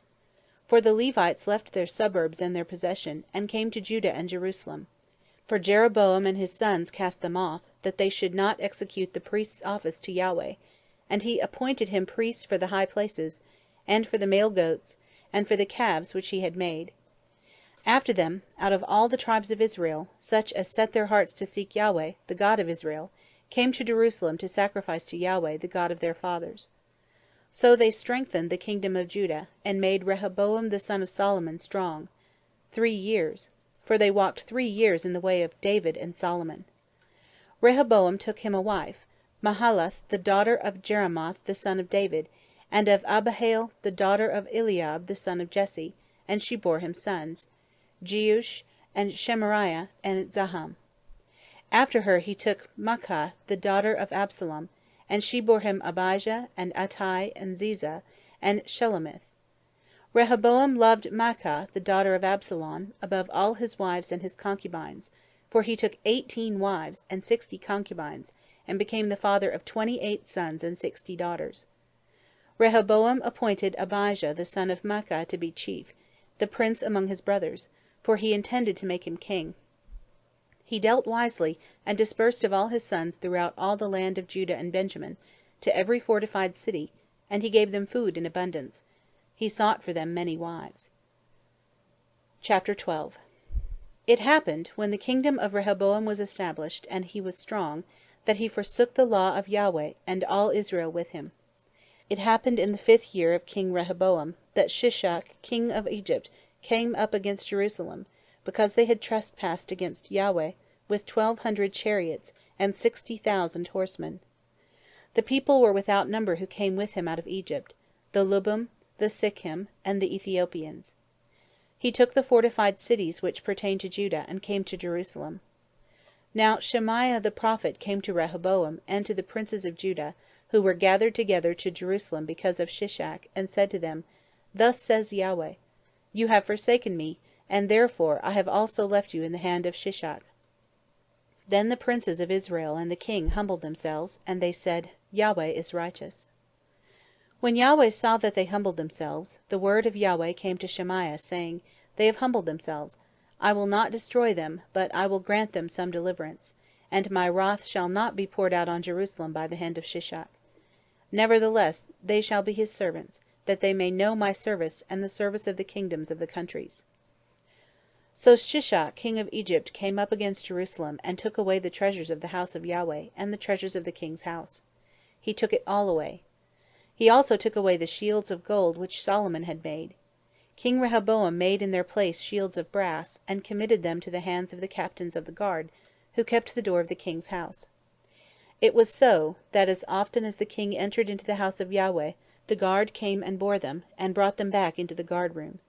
For the Levites left their suburbs and their possession, and came to Judah and Jerusalem. For Jeroboam and his sons cast them off, that they should not execute the priest's office to Yahweh, and he appointed him priests for the high places, and for the male goats, and for the calves which he had made. After them, out of all the tribes of Israel, such as set their hearts to seek Yahweh, the God of Israel, came to Jerusalem to sacrifice to Yahweh, the God of their fathers. So they strengthened the kingdom of Judah, and made Rehoboam the son of Solomon strong, 3 years, for they walked 3 years in the way of David and Solomon. Rehoboam took him a wife, Mahalath the daughter of Jeremoth the son of David, and of Abihail the daughter of Eliab the son of Jesse, and she bore him sons, Jeush, and Shemariah, and Zaham. After her he took Maachah the daughter of Absalom, and she bore him Abijah, and Attai, and Ziza, and Shelomith. Rehoboam loved Maachah the daughter of Absalom above all his wives and his concubines, for he took 18 wives and 60 concubines, and became the father of 28 sons and 60 daughters. Rehoboam appointed Abijah the son of Maachah to be chief, the prince among his brothers, for he intended to make him king. He dealt wisely, and dispersed of all his sons throughout all the land of Judah and Benjamin, to every fortified city, and he gave them food in abundance. He sought for them many wives. Chapter 12. It happened, when the kingdom of Rehoboam was established, and he was strong, that he forsook the law of Yahweh, and all Israel with him. It happened in the 5th year of King Rehoboam, that Shishak king of Egypt came up against Jerusalem, because they had trespassed against Yahweh, with 1,200 chariots, and 60,000 horsemen. The people were without number who came with him out of Egypt, the Lubim, the Sikkim, and the Ethiopians. He took the fortified cities which pertained to Judah, and came to Jerusalem. Now Shemaiah the prophet came to Rehoboam, and to the princes of Judah, who were gathered together to Jerusalem because of Shishak, and said to them, Thus says Yahweh, You have forsaken me, and therefore I have also left you in the hand of Shishak. Then the princes of Israel and the king humbled themselves, and they said, Yahweh is righteous. When Yahweh saw that they humbled themselves, the word of Yahweh came to Shemaiah, saying, They have humbled themselves. I will not destroy them, but I will grant them some deliverance, and my wrath shall not be poured out on Jerusalem by the hand of Shishak. Nevertheless they shall be his servants, that they may know my service, and the service of the kingdoms of the countries. So Shishak king of Egypt came up against Jerusalem, and took away the treasures of the house of Yahweh, and the treasures of the king's house. He took it all away. He also took away the shields of gold which Solomon had made. King Rehoboam made in their place shields of brass, and committed them to the hands of the captains of the guard, who kept the door of the king's house. It was so, that as often as the king entered into the house of Yahweh, the guard came and bore them, and brought them back into the guard-room.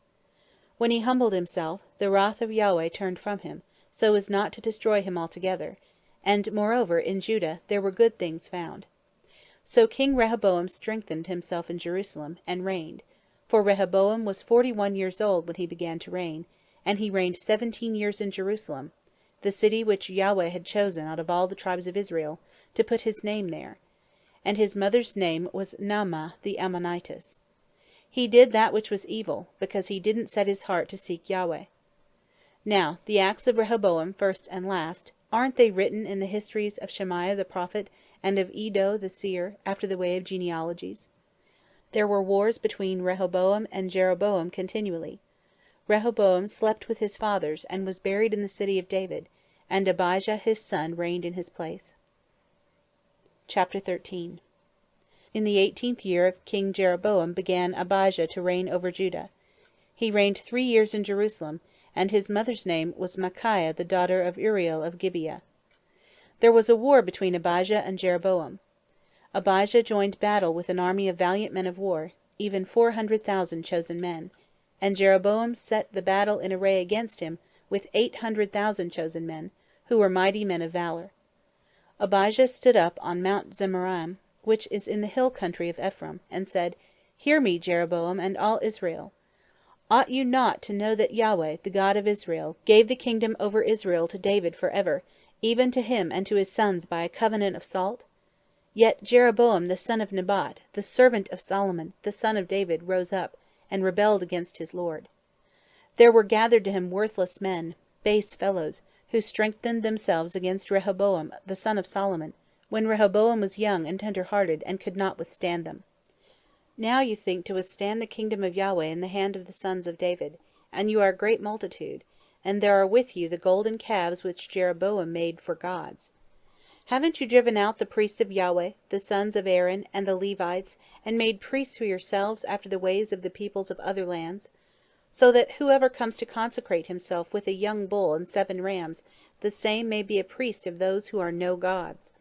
When he humbled himself, the wrath of Yahweh turned from him, so as not to destroy him altogether, and moreover in Judah there were good things found. So King Rehoboam strengthened himself in Jerusalem, and reigned. For Rehoboam was 41 years old when he began to reign, and he reigned 17 years in Jerusalem, the city which Yahweh had chosen out of all the tribes of Israel, to put his name there. And his mother's name was Naamah the Ammonitess. He did that which was evil, because he didn't set his heart to seek Yahweh. Now, the acts of Rehoboam, first and last, aren't they written in the histories of Shemaiah the prophet, and of Iddo the seer, after the way of genealogies? There were wars between Rehoboam and Jeroboam continually. Rehoboam slept with his fathers, and was buried in the city of David, and Abijah his son reigned in his place. Chapter 13. In the 18th year of King Jeroboam began Abijah to reign over Judah. He reigned 3 years in Jerusalem, and his mother's name was Micaiah the daughter of Uriel of Gibeah. There was a war between Abijah and Jeroboam. Abijah joined battle with an army of valiant men of war, even 400,000 chosen men, and Jeroboam set the battle in array against him with 800,000 chosen men, who were mighty men of valor. Abijah stood up on Mount Zemaraim, which is in the hill country of Ephraim, and said, Hear me, Jeroboam, and all Israel. Ought you not to know that Yahweh, the God of Israel, gave the kingdom over Israel to David forever, even to him and to his sons by a covenant of salt? Yet Jeroboam the son of Nebat, the servant of Solomon, the son of David, rose up, and rebelled against his Lord. There were gathered to him worthless men, base fellows, who strengthened themselves against Rehoboam the son of Solomon, when Rehoboam was young and tender-hearted, and could not withstand them. Now you think to withstand the kingdom of Yahweh in the hand of the sons of David, and you are a great multitude, and there are with you the golden calves which Jeroboam made for gods. Haven't you driven out the priests of Yahweh, the sons of Aaron, and the Levites, and made priests for yourselves after the ways of the peoples of other lands? So that whoever comes to consecrate himself with a young bull and 7 rams, the same may be a priest of those who are no gods.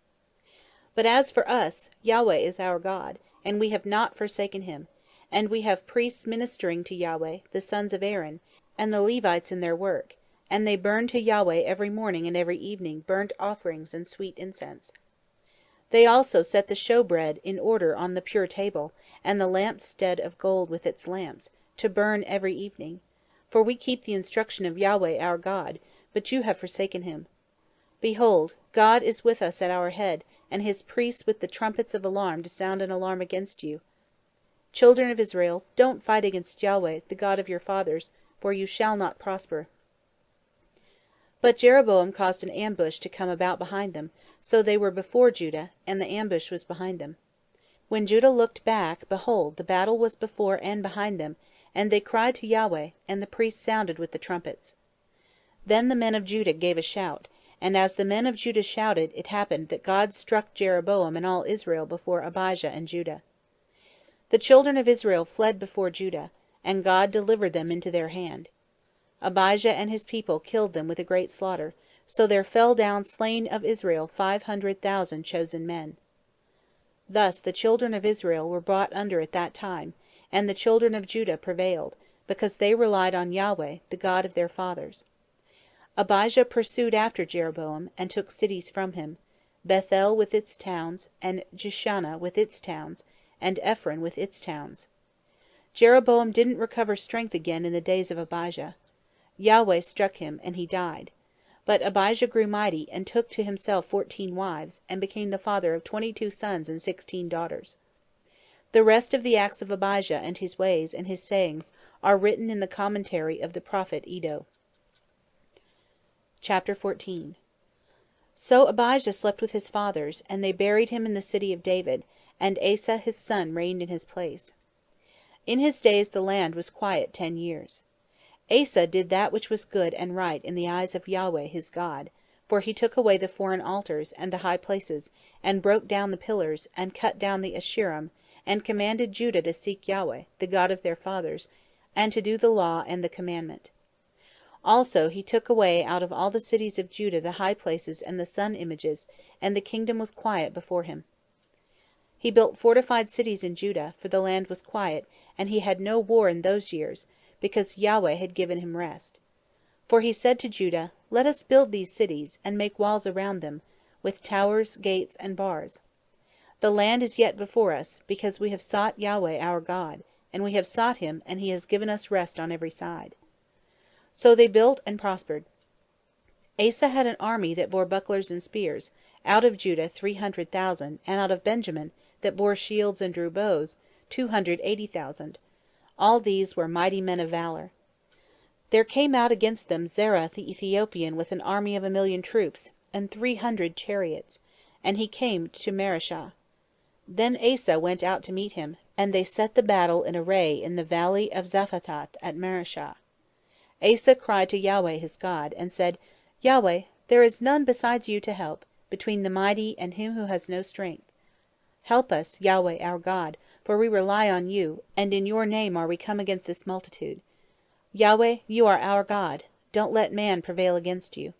But as for us, Yahweh is our God, and we have not forsaken him, and we have priests ministering to Yahweh, the sons of Aaron, and the Levites in their work, and they burn to Yahweh every morning and every evening burnt offerings and sweet incense. They also set the showbread in order on the pure table, and the lampstead of gold with its lamps, to burn every evening. For we keep the instruction of Yahweh our God, but you have forsaken him. Behold, God is with us at our head, and his priests with the trumpets of alarm to sound an alarm against you. Children of Israel, don't fight against Yahweh, the God of your fathers, for you shall not prosper. But Jeroboam caused an ambush to come about behind them, so they were before Judah, and the ambush was behind them. When Judah looked back, behold, the battle was before and behind them, and they cried to Yahweh, and the priests sounded with the trumpets. Then the men of Judah gave a shout, and as the men of Judah shouted, it happened that God struck Jeroboam and all Israel before Abijah and Judah. The children of Israel fled before Judah, and God delivered them into their hand. Abijah and his people killed them with a great slaughter, so there fell down slain of Israel 500,000 chosen men. Thus the children of Israel were brought under at that time, and the children of Judah prevailed, because they relied on Yahweh, the God of their fathers. Abijah pursued after Jeroboam, and took cities from him, Bethel with its towns, and Jeshanah with its towns, and Ephron with its towns. Jeroboam didn't recover strength again in the days of Abijah. Yahweh struck him, and he died. But Abijah grew mighty, and took to himself 14 wives, and became the father of 22 sons and 16 daughters. The rest of the acts of Abijah and his ways and his sayings are written in the commentary of the prophet Iddo. Chapter 14. So Abijah slept with his fathers, and they buried him in the city of David, and Asa his son reigned in his place. In his days the land was quiet 10 years. Asa did that which was good and right in the eyes of Yahweh his God, for he took away the foreign altars and the high places, and broke down the pillars, and cut down the Asherim, and commanded Judah to seek Yahweh, the God of their fathers, and to do the law and the commandment. Also he took away out of all the cities of Judah the high places and the sun images, and the kingdom was quiet before him. He built fortified cities in Judah, for the land was quiet, and he had no war in those years, because Yahweh had given him rest. For he said to Judah, Let us build these cities, and make walls around them, with towers, gates, and bars. The land is yet before us, because we have sought Yahweh our God, and we have sought him, and he has given us rest on every side. So they built and prospered. Asa had an army that bore bucklers and spears, out of Judah 300,000, and out of Benjamin, that bore shields and drew bows, 280,000. All these were mighty men of valor. There came out against them Zerah the Ethiopian with an army of 1,000,000 troops, and 300 chariots, and he came to Mareshah. Then Asa went out to meet him, and they set the battle in array in the valley of Zaphath at Mareshah. Asa cried to Yahweh his God, and said, Yahweh, there is none besides you to help, between the mighty and him who has no strength. Help us, Yahweh our God, for we rely on you, and in your name are we come against this multitude. Yahweh, you are our God, don't let man prevail against you.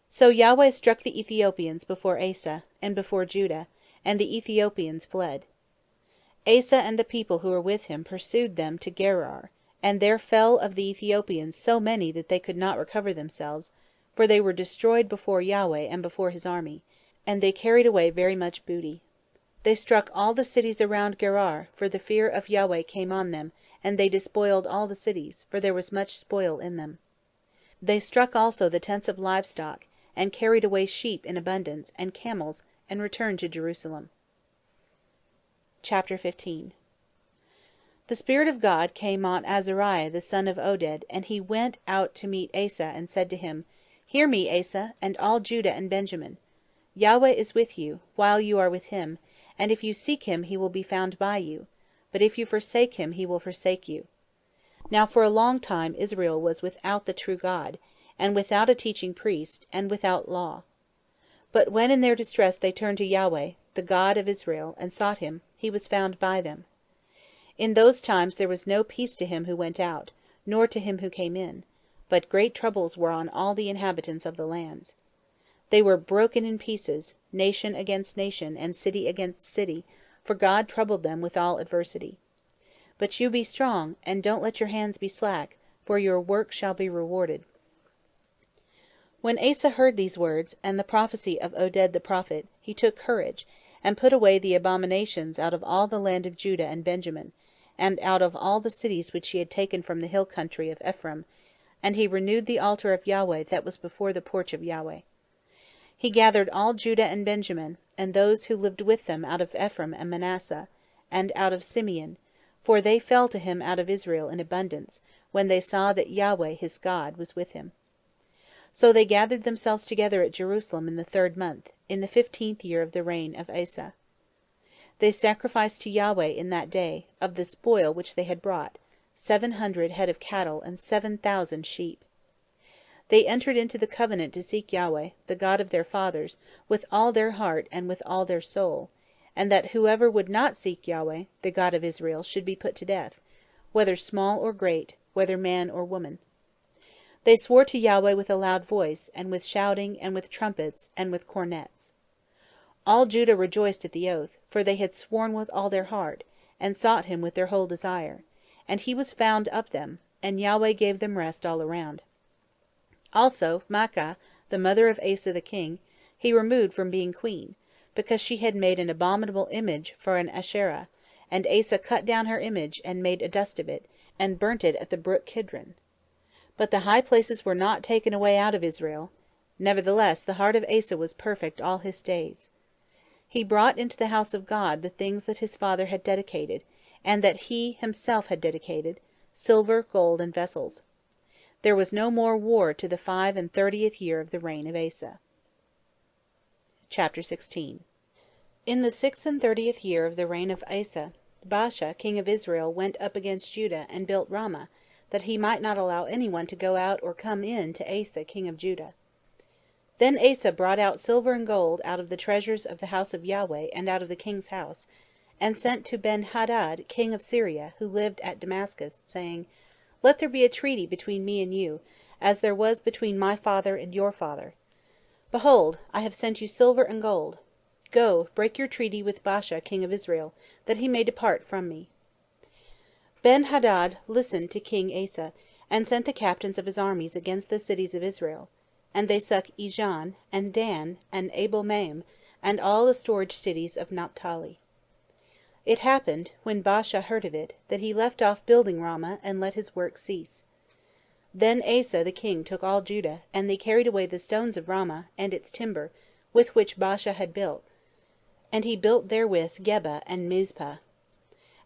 So Yahweh struck the Ethiopians before Asa, and before Judah, and the Ethiopians fled. Asa and the people who were with him pursued them to Gerar, and there fell of the Ethiopians so many that they could not recover themselves, for they were destroyed before Yahweh and before his army, and they carried away very much booty. They struck all the cities around Gerar, for the fear of Yahweh came on them, and they despoiled all the cities, for there was much spoil in them. They struck also the tents of livestock, and carried away sheep in abundance, and camels, and returned to Jerusalem. Chapter 15. The Spirit of God came on Azariah the son of Oded, and he went out to meet Asa, and said to him, Hear me, Asa, and all Judah and Benjamin. Yahweh is with you, while you are with him, and if you seek him he will be found by you, but if you forsake him he will forsake you. Now for a long time Israel was without the true God, and without a teaching priest, and without law. But when in their distress they turned to Yahweh, the God of Israel, and sought him, he was found by them. In those times there was no peace to him who went out, nor to him who came in, but great troubles were on all the inhabitants of the lands. They were broken in pieces, nation against nation, and city against city, for God troubled them with all adversity. But you be strong, and don't let your hands be slack, for your work shall be rewarded. When Asa heard these words, and the prophecy of Oded the prophet, he took courage, and put away the abominations out of all the land of Judah and Benjamin, and out of all the cities which he had taken from the hill country of Ephraim, and he renewed the altar of Yahweh that was before the porch of Yahweh. He gathered all Judah and Benjamin, and those who lived with them out of Ephraim and Manasseh, and out of Simeon, for they fell to him out of Israel in abundance, when they saw that Yahweh his God was with him. So they gathered themselves together at Jerusalem in the 3rd month, in the 15th year of the reign of Asa. They sacrificed to Yahweh in that day, of the spoil which they had brought, 700 head of cattle and 7,000 sheep. They entered into the covenant to seek Yahweh, the God of their fathers, with all their heart and with all their soul, and that whoever would not seek Yahweh, the God of Israel, should be put to death, whether small or great, whether man or woman. They swore to Yahweh with a loud voice, and with shouting, and with trumpets, and with cornets. All Judah rejoiced at the oath, for they had sworn with all their heart, and sought him with their whole desire, and he was found of them, and Yahweh gave them rest all around. Also Maachah, the mother of Asa the king, he removed from being queen, because she had made an abominable image for an Asherah, and Asa cut down her image, and made a dust of it, and burnt it at the brook Kidron. But the high places were not taken away out of Israel. Nevertheless the heart of Asa was perfect all his days. He brought into the house of God the things that his father had dedicated, and that he himself had dedicated, silver, gold, and vessels. There was no more war to the 35th year of the reign of Asa. Chapter 16. In the 36th year of the reign of Asa, Baasha king of Israel went up against Judah, and built Ramah, that he might not allow anyone to go out or come in to Asa king of Judah. Then Asa brought out silver and gold out of the treasures of the house of Yahweh and out of the king's house, and sent to Ben-Hadad king of Syria, who lived at Damascus, saying, Let there be a treaty between me and you, as there was between my father and your father. Behold, I have sent you silver and gold. Go, break your treaty with Baasha king of Israel, that he may depart from me. Ben-Hadad listened to King Asa, and sent the captains of his armies against the cities of Israel. And they took Ijon, and Dan, and Abel-maim, and all the storage cities of Naphtali. It happened, when Baasha heard of it, that he left off building Ramah, and let his work cease. Then Asa the king took all Judah, and they carried away the stones of Ramah, and its timber, with which Baasha had built, and he built therewith Geba and Mizpah.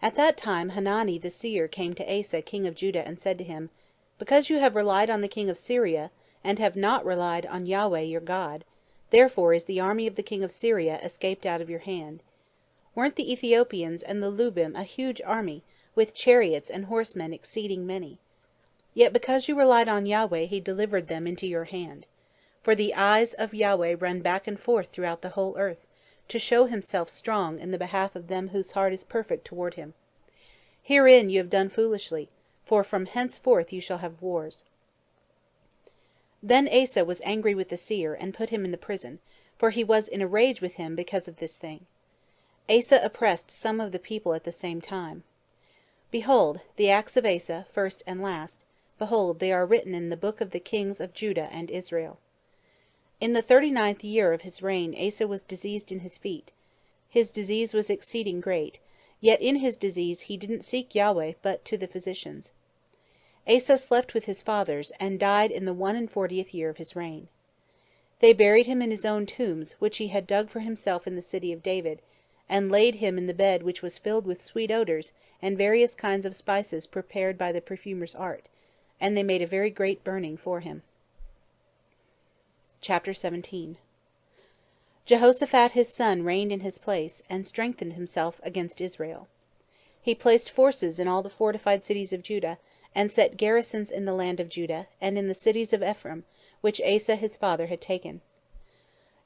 At that time Hanani the seer came to Asa king of Judah, and said to him, Because you have relied on the king of Syria, and have not relied on Yahweh your God, therefore is the army of the king of Syria escaped out of your hand. Weren't the Ethiopians and the Lubim a huge army, with chariots and horsemen exceeding many? Yet because you relied on Yahweh, he delivered them into your hand. For the eyes of Yahweh run back and forth throughout the whole earth, to show himself strong in the behalf of them whose heart is perfect toward him. Herein you have done foolishly, for from henceforth you shall have wars. Then Asa was angry with the seer, and put him in the prison, for he was in a rage with him because of this thing. Asa oppressed some of the people at the same time. Behold, the acts of Asa, first and last, behold, they are written in the book of the kings of Judah and Israel. In the 39th year of his reign Asa was diseased in his feet. His disease was exceeding great, yet in his disease he didn't seek Yahweh, but to the physicians. Asa slept with his fathers, and died in the 41st year of his reign. They buried him in his own tombs, which he had dug for himself in the city of David, and laid him in the bed which was filled with sweet odors, and various kinds of spices prepared by the perfumer's art, and they made a very great burning for him. Chapter 17. Jehoshaphat his son reigned in his place, and strengthened himself against Israel. He placed forces in all the fortified cities of Judah, and set garrisons in the land of Judah, and in the cities of Ephraim, which Asa his father had taken.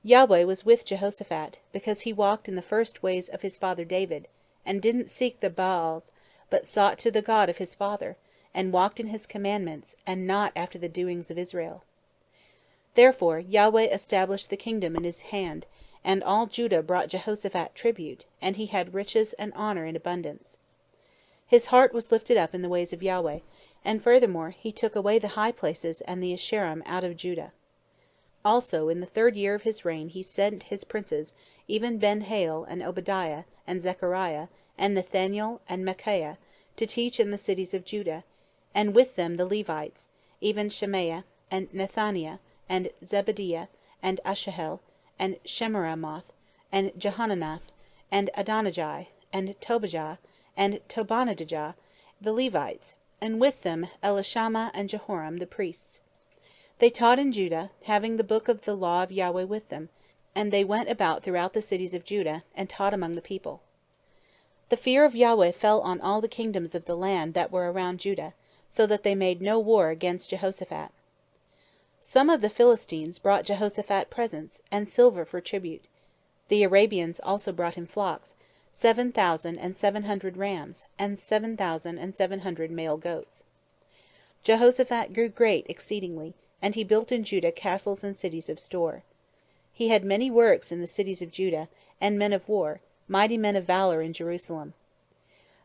Yahweh was with Jehoshaphat, because he walked in the first ways of his father David, and didn't seek the Baals, but sought to the God of his father, and walked in his commandments, and not after the doings of Israel. Therefore Yahweh established the kingdom in his hand, and all Judah brought Jehoshaphat tribute, and he had riches and honor in abundance. His heart was lifted up in the ways of Yahweh, and furthermore he took away the high places and the Asherim out of Judah. Also in the 3rd year of his reign he sent his princes, even Ben-Hail, and Obadiah, and Zechariah, and Nathaniel, and Micaiah, to teach in the cities of Judah, and with them the Levites, even Shemaiah, and Nethaniah, and Zebadiah, and Ashahel, and Shemiramoth, and Jehonanath, and Adonijah, and Tobijah, and Tobonadijah, the Levites, and with them Elishama and Jehoram the priests. They taught in Judah, having the book of the law of Yahweh with them, and they went about throughout the cities of Judah, and taught among the people. The fear of Yahweh fell on all the kingdoms of the land that were around Judah, so that they made no war against Jehoshaphat. Some of the Philistines brought Jehoshaphat presents, and silver for tribute. The Arabians also brought him flocks, 7,700 rams, and 7,700 male goats. Jehoshaphat grew great exceedingly, and he built in Judah castles and cities of store. He had many works in the cities of Judah, and men of war, mighty men of valor in Jerusalem.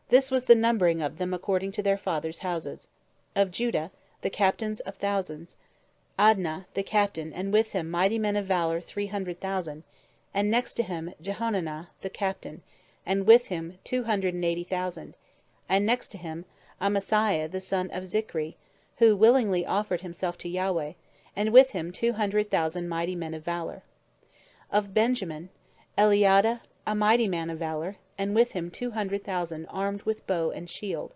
This was the numbering of them according to their fathers' houses. Of Judah, the captains of thousands, Adnah the captain, and with him mighty men of valor 300,000, and next to him Jehonanah the captain, and with him 280,000, and next to him Amasiah the son of Zichri, who willingly offered himself to Yahweh, and with him 200,000 mighty men of valor. Of Benjamin, Eliada a mighty man of valor, and with him 200,000 armed with bow and shield,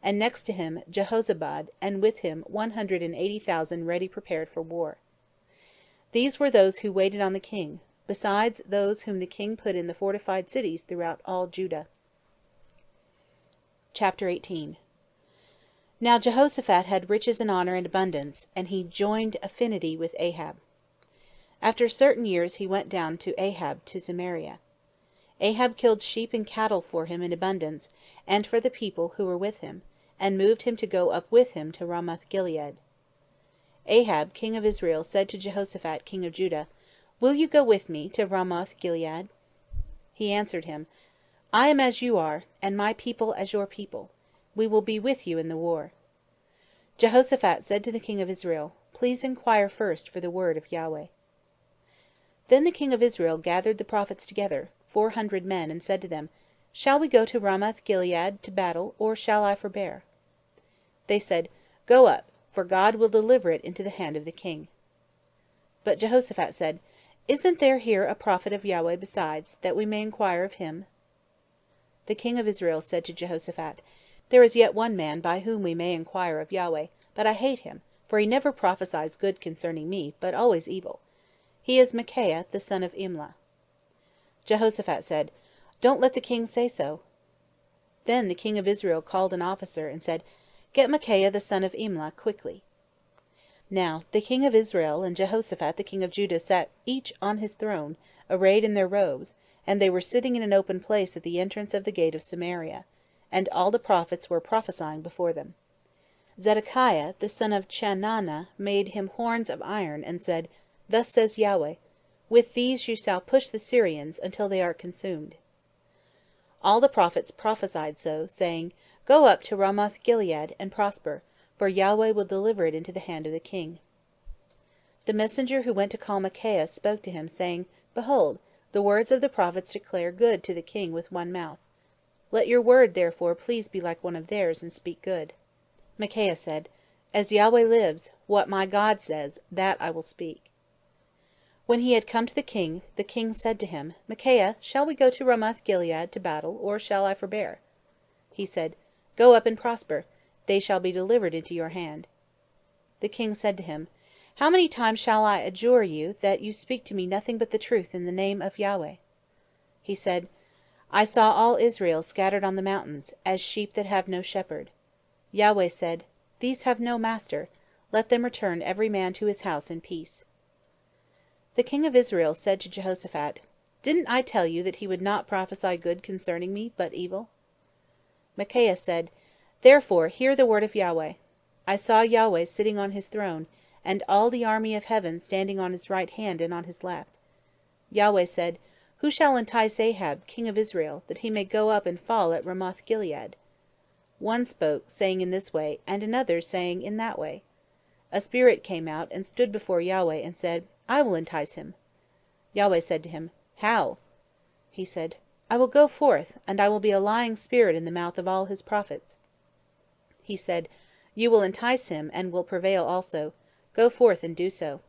and next to him Jehozabad, and with him 180,000 ready prepared for war. These were those who waited on the king, besides those whom the king put in the fortified cities throughout all Judah. Chapter 18. Now Jehoshaphat had riches and honor and abundance, and he joined affinity with Ahab. After certain years he went down to Ahab to Samaria. Ahab killed sheep and cattle for him in abundance, and for the people who were with him, and moved him to go up with him to Ramoth-Gilead. Ahab king of Israel said to Jehoshaphat king of Judah, "Will you go with me to Ramoth-Gilead?" He answered him, "I am as you are, and my people as your people. We will be with you in the war." Jehoshaphat said to the king of Israel, "Please inquire first for the word of Yahweh." Then the king of Israel gathered the prophets together, 400 men, and said to them, "Shall we go to Ramoth-Gilead to battle, or shall I forbear?" They said, "Go up, for God will deliver it into the hand of the king." But Jehoshaphat said, "Isn't there here a prophet of Yahweh besides, that we may inquire of him?" The king of Israel said to Jehoshaphat, "There is yet one man by whom we may inquire of Yahweh, but I hate him, for he never prophesies good concerning me, but always evil. He is Micaiah the son of Imlah." Jehoshaphat said, "Don't let the king say so." Then the king of Israel called an officer, and said, "Get Micaiah the son of Imlah quickly." Now the king of Israel and Jehoshaphat the king of Judah sat each on his throne, arrayed in their robes, and they were sitting in an open place at the entrance of the gate of Samaria, and all the prophets were prophesying before them. Zedekiah the son of Chenaanah made him horns of iron, and said, "Thus says Yahweh, with these you shall push the Syrians until they are consumed." All the prophets prophesied so, saying, "Go up to Ramoth-Gilead, and prosper, for Yahweh will deliver it into the hand of the king." The messenger who went to call Micaiah spoke to him, saying, "Behold, the words of the prophets declare good to the king with one mouth. Let your word, therefore, please be like one of theirs, and speak good." Micaiah said, "As Yahweh lives, what my God says, that I will speak." When he had come to the king said to him, "Micaiah, shall we go to Ramoth-Gilead to battle, or shall I forbear?" He said, "Go up and prosper. They shall be delivered into your hand." The king said to him, "How many times shall I adjure you that you speak to me nothing but the truth in the name of Yahweh?" He said, "I saw all Israel scattered on the mountains, as sheep that have no shepherd. Yahweh said, 'These have no master. Let them return every man to his house in peace.'" The king of Israel said to Jehoshaphat, "Didn't I tell you that he would not prophesy good concerning me, but evil?" Micaiah said, "Therefore hear the word of Yahweh. I saw Yahweh sitting on his throne, and all the army of heaven standing on his right hand and on his left. Yahweh said, 'Who shall entice Ahab, king of Israel, that he may go up and fall at Ramoth-Gilead?' One spoke, saying in this way, and another saying in that way. A spirit came out and stood before Yahweh, and said, 'I will entice him.' Yahweh said to him, 'How?' He said, 'I will go forth, and I will be a lying spirit in the mouth of all his prophets.' He said, 'You will entice him, and will prevail also. Go forth and do so.'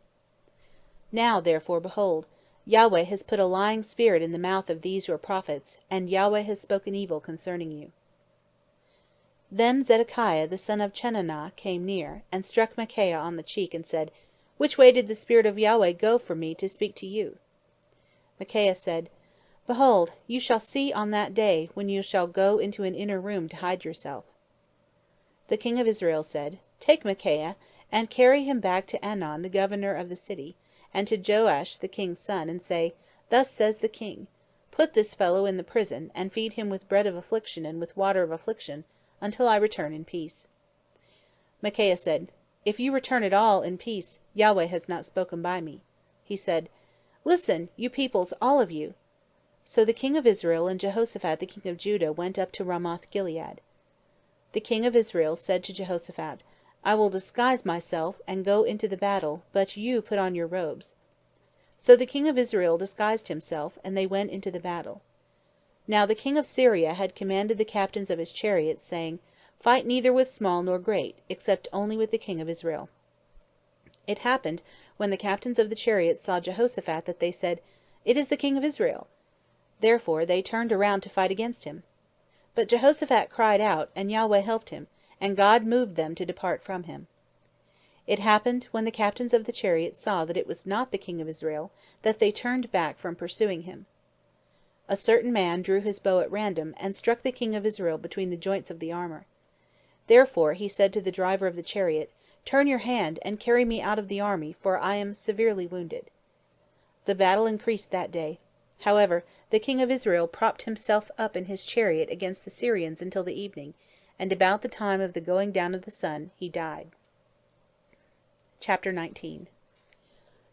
Now, therefore, behold, Yahweh has put a lying spirit in the mouth of these your prophets, and Yahweh has spoken evil concerning you." Then Zedekiah the son of Chenaanah came near, and struck Micaiah on the cheek, and said, "Which way did the Spirit of Yahweh go for me to speak to you?" Micaiah said, "Behold, you shall see on that day, when you shall go into an inner room to hide yourself." The king of Israel said, "Take Micaiah, and carry him back to Anon the governor of the city, and to Joash the king's son, and say, 'Thus says the king, Put this fellow in the prison, and feed him with bread of affliction and with water of affliction, until I return in peace.'" Micaiah said, "If you return at all in peace, Yahweh has not spoken by me." He said, "Listen, you peoples, all of you." So the king of Israel and Jehoshaphat the king of Judah went up to Ramoth-Gilead. The king of Israel said to Jehoshaphat, "I will disguise myself and go into the battle, but you put on your robes." So the king of Israel disguised himself, and they went into the battle. Now the king of Syria had commanded the captains of his chariots, saying, "Fight neither with small nor great, except only with the king of Israel." It happened, when the captains of the chariots saw Jehoshaphat, that they said, "It is the king of Israel." Therefore they turned around to fight against him. But Jehoshaphat cried out, and Yahweh helped him, and God moved them to depart from him. It happened, when the captains of the chariots saw that it was not the king of Israel, that they turned back from pursuing him. A certain man drew his bow at random, and struck the king of Israel between the joints of the armor. Therefore he said to the driver of the chariot, "Turn your hand, and carry me out of the army, for I am severely wounded." The battle increased that day. However, the king of Israel propped himself up in his chariot against the Syrians until the evening, and about the time of the going down of the sun he died. Chapter 19.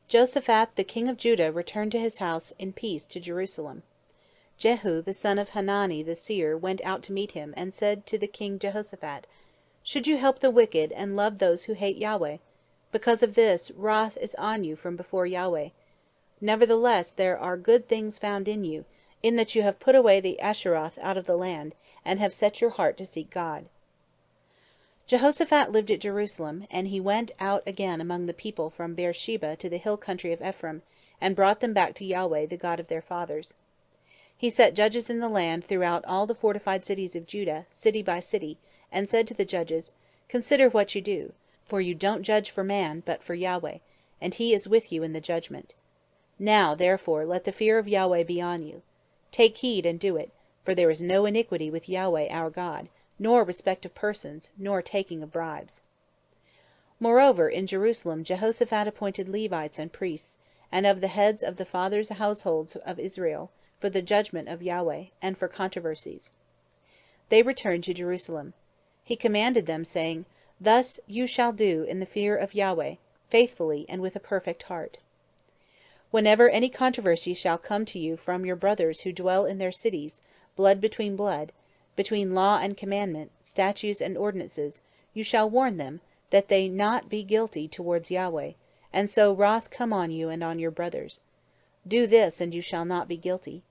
Jehoshaphat the king of Judah returned to his house in peace to Jerusalem. Jehu the son of Hanani the seer went out to meet him, and said to the king Jehoshaphat, "Should you help the wicked, and love those who hate Yahweh? Because of this, wrath is on you from before Yahweh. Nevertheless there are good things found in you, in that you have put away the Asheroth out of the land, and have set your heart to seek God." Jehoshaphat lived at Jerusalem, and he went out again among the people from Beersheba to the hill country of Ephraim, and brought them back to Yahweh, the God of their fathers. He set judges in the land throughout all the fortified cities of Judah, city by city, and said to the judges, "Consider what you do, for you don't judge for man, but for Yahweh, and he is with you in the judgment. Now, therefore, let the fear of Yahweh be on you. Take heed and do it, for there is no iniquity with Yahweh our God, nor respect of persons, nor taking of bribes." Moreover, in Jerusalem Jehoshaphat appointed Levites and priests, and of the heads of the fathers' households of Israel, for the judgment of Yahweh, and for controversies. They returned to Jerusalem. He commanded them, saying, "Thus you shall do in the fear of Yahweh, faithfully and with a perfect heart. Whenever any controversy shall come to you from your brothers who dwell in their cities, blood, between law and commandment, statutes and ordinances, you shall warn them, that they not be guilty towards Yahweh, and so wrath come on you and on your brothers. Do this, and you shall not be guilty.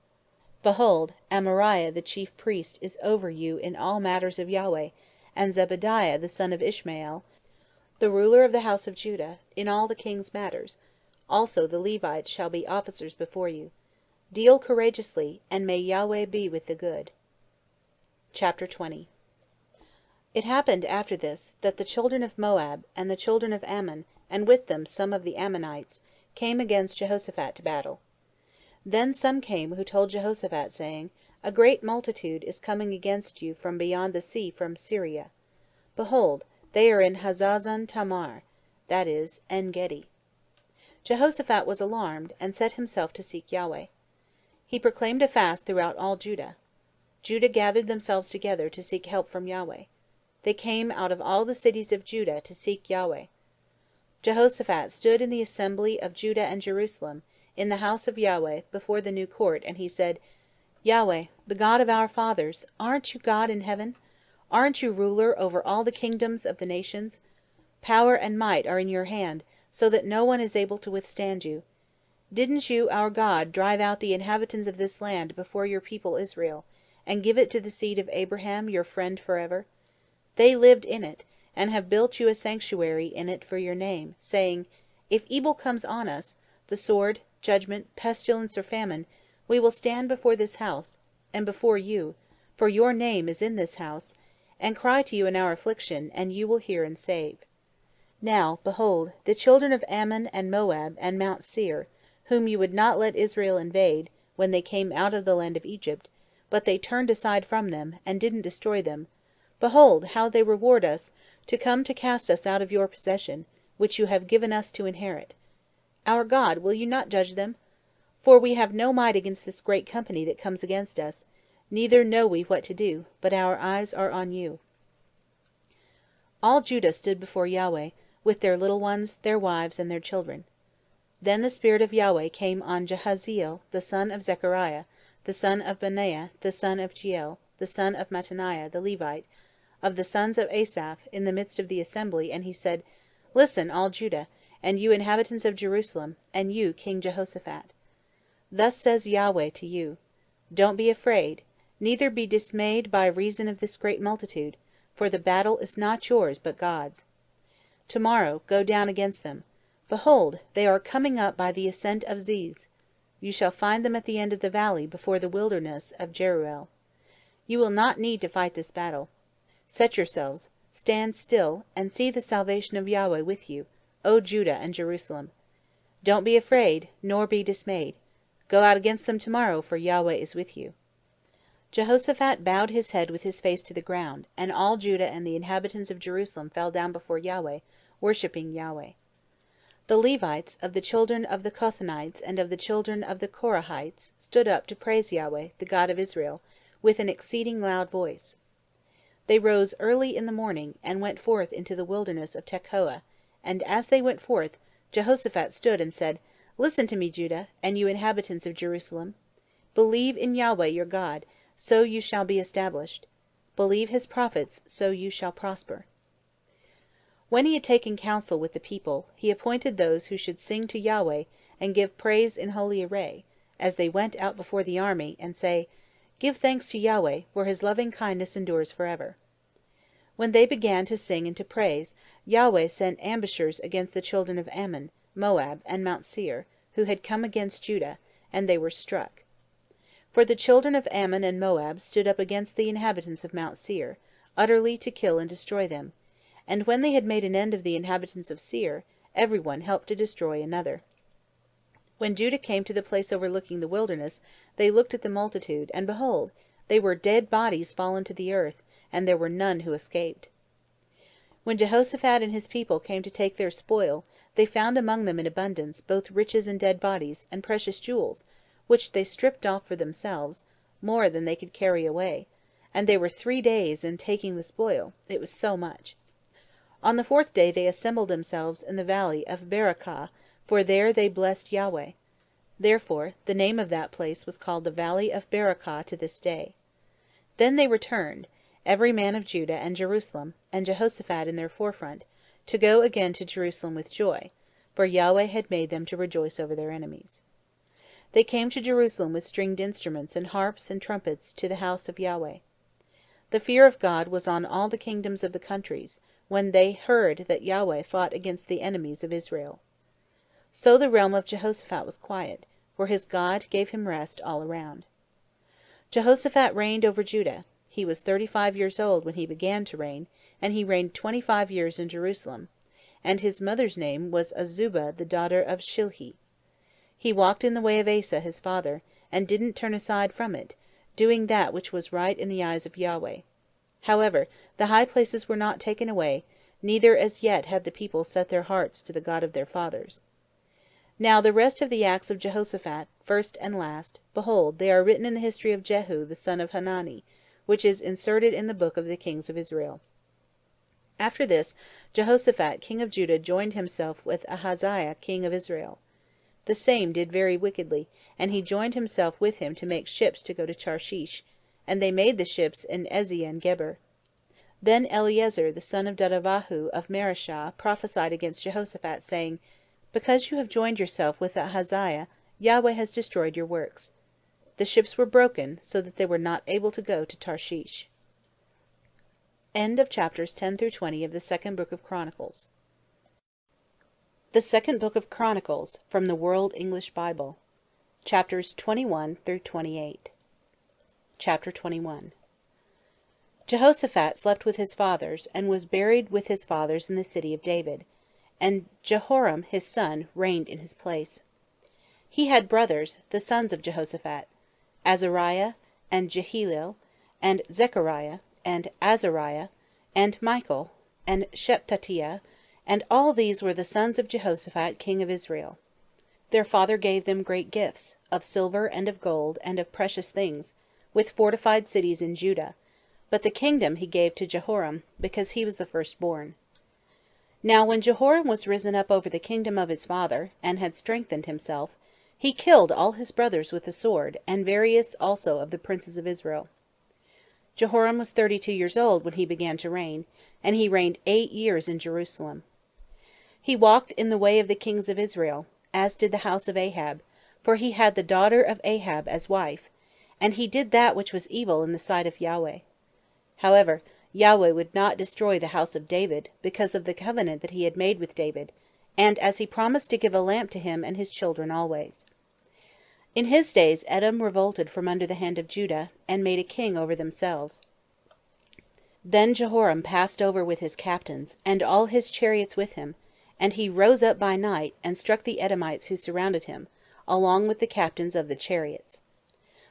Behold, Amariah the chief priest is over you in all matters of Yahweh, and Zebadiah the son of Ishmael, the ruler of the house of Judah, in all the king's matters. Also the Levites shall be officers before you. Deal courageously, and may Yahweh be with the good." Chapter 20. It happened after this, that the children of Moab, and the children of Ammon, and with them some of the Ammonites, came against Jehoshaphat to battle. Then some came who told Jehoshaphat, saying, "A great multitude is coming against you from beyond the sea, from Syria. Behold, they are in Hazazon Tamar, that is, En-gedi." Jehoshaphat was alarmed, and set himself to seek Yahweh. He proclaimed a fast throughout all Judah. Judah gathered themselves together to seek help from Yahweh. They came out of all the cities of Judah to seek Yahweh. Jehoshaphat stood in the assembly of Judah and Jerusalem, in the house of Yahweh, before the new court, and he said, "Yahweh, the God of our fathers, aren't you God in heaven? Aren't you ruler over all the kingdoms of the nations? Power and might are in your hand, so that no one is able to withstand you. Didn't you, our God, drive out the inhabitants of this land before your people Israel, and give it to the seed of Abraham, your friend forever? They lived in it, and have built you a sanctuary in it for your name, saying, If evil comes on us, the sword, judgment, pestilence, or famine, we will stand before this house, and before you, for your name is in this house, and cry to you in our affliction, and you will hear and save. Now, behold, the children of Ammon and Moab and Mount Seir, whom you would not let Israel invade, when they came out of the land of Egypt, but they turned aside from them, and didn't destroy them, behold, how they reward us, to come to cast us out of your possession, which you have given us to inherit. Our God, will you not judge them? For we have no might against this great company that comes against us, neither know we what to do, but our eyes are on you." All Judah stood before Yahweh, with their little ones, their wives, and their children. Then the Spirit of Yahweh came on Jahaziel, the son of Zechariah, the son of Benaiah, the son of Jeiel, the son of Mattaniah, the Levite, of the sons of Asaph, in the midst of the assembly, and he said, "Listen, all Judah, and you inhabitants of Jerusalem, and you, King Jehoshaphat. Thus says Yahweh to you, Don't be afraid, neither be dismayed by reason of this great multitude, for the battle is not yours, but God's. Tomorrow go down against them. Behold, they are coming up by the ascent of Ziz. You shall find them at the end of the valley, before the wilderness of Jeruel. You will not need to fight this battle. Set yourselves, stand still, and see the salvation of Yahweh with you, O Judah and Jerusalem. Don't be afraid, nor be dismayed. Go out against them tomorrow, for Yahweh is with you. Jehoshaphat bowed his head with his face to the ground, and all Judah and the inhabitants of Jerusalem fell down before Yahweh, worshipping Yahweh. The Levites, of the children of the Kohathite and of the children of the Korahites, stood up to praise Yahweh, the God of Israel, with an exceeding loud voice. They rose early in the morning, and went forth into the wilderness of Tekoa, and as they went forth, Jehoshaphat stood and said, Listen to me, Judah, and you inhabitants of Jerusalem. Believe in Yahweh your God, so you shall be established. Believe his prophets, so you shall prosper. When he had taken counsel with the people, he appointed those who should sing to Yahweh, and give praise in holy array, as they went out before the army, and say, Give thanks to Yahweh, for his loving kindness endures forever. When they began to sing and to praise, Yahweh sent ambushers against the children of Ammon, Moab, and Mount Seir, who had come against Judah, and they were struck. For the children of Ammon and Moab stood up against the inhabitants of Mount Seir, utterly to kill and destroy them. And when they had made an end of the inhabitants of Seir, every one helped to destroy another. When Judah came to the place overlooking the wilderness, they looked at the multitude, and behold, they were dead bodies fallen to the earth, and there were none who escaped. When Jehoshaphat and his people came to take their spoil, they found among them in abundance both riches and dead bodies, and precious jewels, which they stripped off for themselves, more than they could carry away. And they were 3 days in taking the spoil, it was so much. On the 4th day they assembled themselves in the valley of Berakah, for there they blessed Yahweh. Therefore the name of that place was called the Valley of Berakah to this day. Then they returned, every man of Judah and Jerusalem, and Jehoshaphat in their forefront, to go again to Jerusalem with joy, for Yahweh had made them to rejoice over their enemies. They came to Jerusalem with stringed instruments and harps and trumpets to the house of Yahweh. The fear of God was on all the kingdoms of the countries, when they heard that Yahweh fought against the enemies of Israel. So the realm of Jehoshaphat was quiet, for his God gave him rest all around. Jehoshaphat reigned over Judah. He was 35 years old when he began to reign, and he reigned 25 years in Jerusalem. And his mother's name was Azubah the daughter of Shilhi. He walked in the way of Asa his father, and didn't turn aside from it, doing that which was right in the eyes of Yahweh. However, the high places were not taken away, neither as yet had the people set their hearts to the God of their fathers. Now the rest of the acts of Jehoshaphat, first and last, behold, they are written in the history of Jehu the son of Hanani, which is inserted in the book of the kings of Israel. After this, Jehoshaphat king of Judah joined himself with Ahaziah king of Israel. The same did very wickedly, and he joined himself with him to make ships to go to Tarshish, and they made the ships in Ezion-Geber. Then Eliezer the son of Dodavahu of Mareshah prophesied against Jehoshaphat, saying, Because you have joined yourself with Ahaziah, Yahweh has destroyed your works. The ships were broken, so that they were not able to go to Tarshish. End of chapters 10 through 20 of the second book of Chronicles. The second book of Chronicles, from the World English Bible. Chapters 21 through 28. Chapter 21. Jehoshaphat slept with his fathers, and was buried with his fathers in the city of David. And Jehoram his son reigned in his place. He had brothers, the sons of Jehoshaphat, Azariah, and Jehiel, and Zechariah, and Azariah, and Michael, and Shephatiah, and all these were the sons of Jehoshaphat king of Israel. Their father gave them great gifts, of silver and of gold, and of precious things, with fortified cities in Judah, but the kingdom he gave to Jehoram, because he was the firstborn. Now when Jehoram was risen up over the kingdom of his father, and had strengthened himself, he killed all his brothers with the sword, and various also of the princes of Israel. Jehoram was 32 years old when he began to reign, and he reigned 8 years in Jerusalem. He walked in the way of the kings of Israel, as did the house of Ahab, for he had the daughter of Ahab as wife, and he did that which was evil in the sight of Yahweh. However, Yahweh would not destroy the house of David, because of the covenant that he had made with David, and as he promised to give a lamp to him and his children always. In his days Edom revolted from under the hand of Judah, and made a king over themselves. Then Jehoram passed over with his captains, and all his chariots with him, And he rose up by night, and struck the Edomites who surrounded him, along with the captains of the chariots.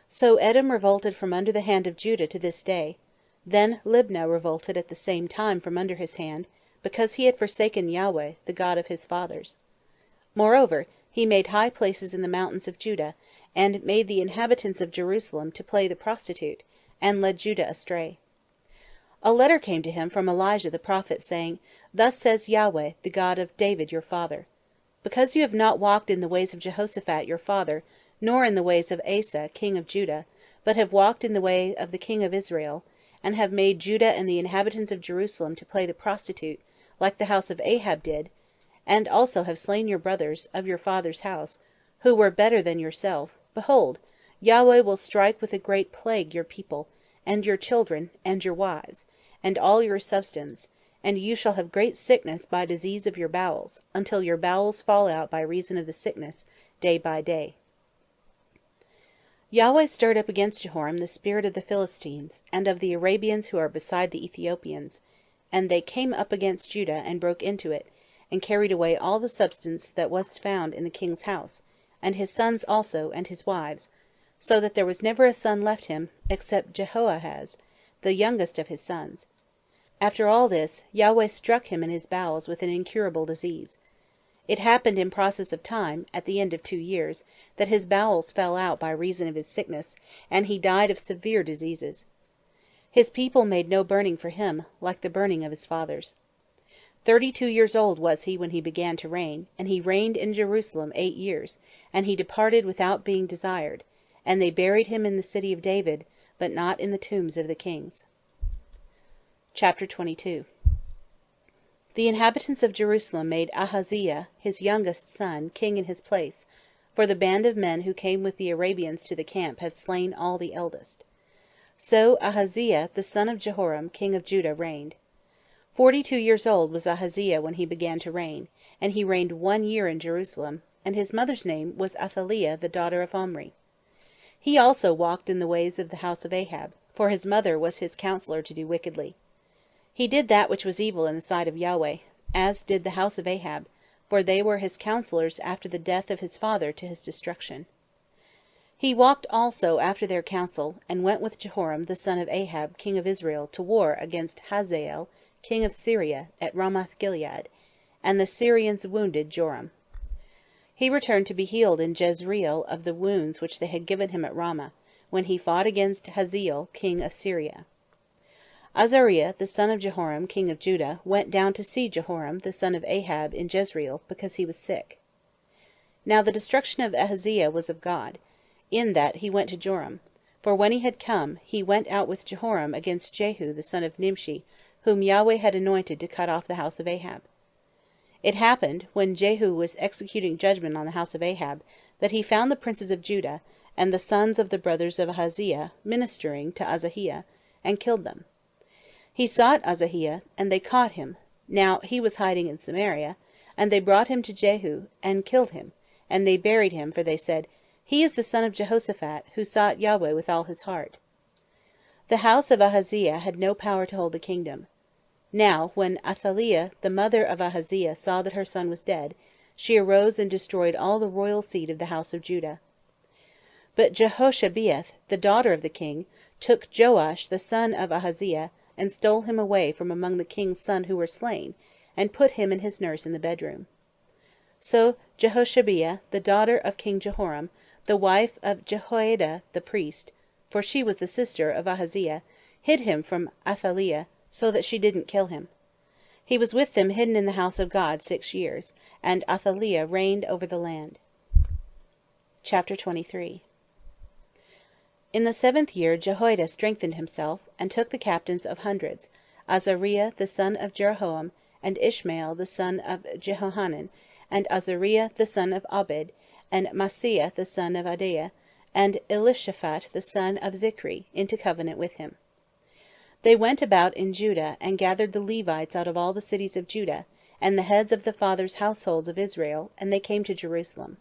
So Edom revolted from under the hand of Judah to this day. Then Libnah revolted at the same time from under his hand, because he had forsaken Yahweh, the God of his fathers. Moreover, he made high places in the mountains of Judah, and made the inhabitants of Jerusalem to play the prostitute, and led Judah astray. A letter came to him from Elijah the prophet, saying, Thus says Yahweh, the God of David your father, Because you have not walked in the ways of Jehoshaphat your father, nor in the ways of Asa king of Judah, but have walked in the way of the king of Israel, and have made Judah and the inhabitants of Jerusalem to play the prostitute, like the house of Ahab did, and also have slain your brothers, of your father's house, who were better than yourself, behold, Yahweh will strike with a great plague your people, and your children, and your wives, and all your substance, and you shall have great sickness by disease of your bowels, until your bowels fall out by reason of the sickness, day by day. Yahweh stirred up against Jehoram the spirit of the Philistines, and of the Arabians who are beside the Ethiopians, and they came up against Judah, and broke into it, and carried away all the substance that was found in the king's house, and his sons also, and his wives, so that there was never a son left him, except Jehoahaz, the youngest of his sons. After all this, Yahweh struck him in his bowels with an incurable disease. It happened in process of time, at the end of 2 years, that his bowels fell out by reason of his sickness, and he died of severe diseases. His people made no burning for him, like the burning of his fathers. 32 years old was he when he began to reign, and he reigned in Jerusalem 8 years, and he departed without being desired, and they buried him in the city of David, but not in the tombs of the kings. Chapter 22. The inhabitants of Jerusalem made Ahaziah, his youngest son, king in his place, for the band of men who came with the Arabians to the camp had slain all the eldest. So Ahaziah, the son of Jehoram, king of Judah, reigned. 42 years old was Ahaziah when he began to reign, and he reigned 1 year in Jerusalem, and his mother's name was Athaliah, the daughter of Omri. He also walked in the ways of the house of Ahab, for his mother was his counselor to do wickedly. He did that which was evil in the sight of Yahweh, as did the house of Ahab, for they were his counselors after the death of his father to his destruction. He walked also after their counsel, and went with Jehoram the son of Ahab, king of Israel, to war against Hazael, king of Syria, at Ramoth-Gilead, and the Syrians wounded Joram. He returned to be healed in Jezreel of the wounds which they had given him at Ramah, when he fought against Hazael, king of Syria. Azariah, the son of Jehoram, king of Judah, went down to see Jehoram, the son of Ahab, in Jezreel, because he was sick. Now the destruction of Ahaziah was of God, in that he went to Joram. For when he had come, he went out with Jehoram against Jehu the son of Nimshi, whom Yahweh had anointed to cut off the house of Ahab. It happened, when Jehu was executing judgment on the house of Ahab, that he found the princes of Judah, and the sons of the brothers of Ahaziah, ministering to Azahiah, and killed them. He sought Azahiah, and they caught him. Now he was hiding in Samaria, and they brought him to Jehu, and killed him, and they buried him, for they said, He is the son of Jehoshaphat, who sought Yahweh with all his heart. The house of Ahaziah had no power to hold the kingdom. Now, when Athaliah, the mother of Ahaziah, saw that her son was dead, she arose and destroyed all the royal seed of the house of Judah. But Jehoshabeath, the daughter of the king, took Joash the son of Ahaziah, and stole him away from among the king's sons who were slain, and put him and his nurse in the bedroom. So Jehoshabeath, the daughter of King Jehoram, the wife of Jehoiada the priest, for she was the sister of Ahaziah, hid him from Athaliah, so that she didn't kill him. He was with them hidden in the house of God 6 years, and Athaliah reigned over the land. Chapter 23. In the 7th year Jehoiada strengthened himself, and took the captains of hundreds, Azariah the son of Jeroboam, and Ishmael the son of Jehohanan, and Azariah the son of Abed, and Maaseiah the son of Adaiah, and Elishaphat the son of Zichri, into covenant with him. They went about in Judah, and gathered the Levites out of all the cities of Judah, and the heads of the fathers' households of Israel, and they came to Jerusalem.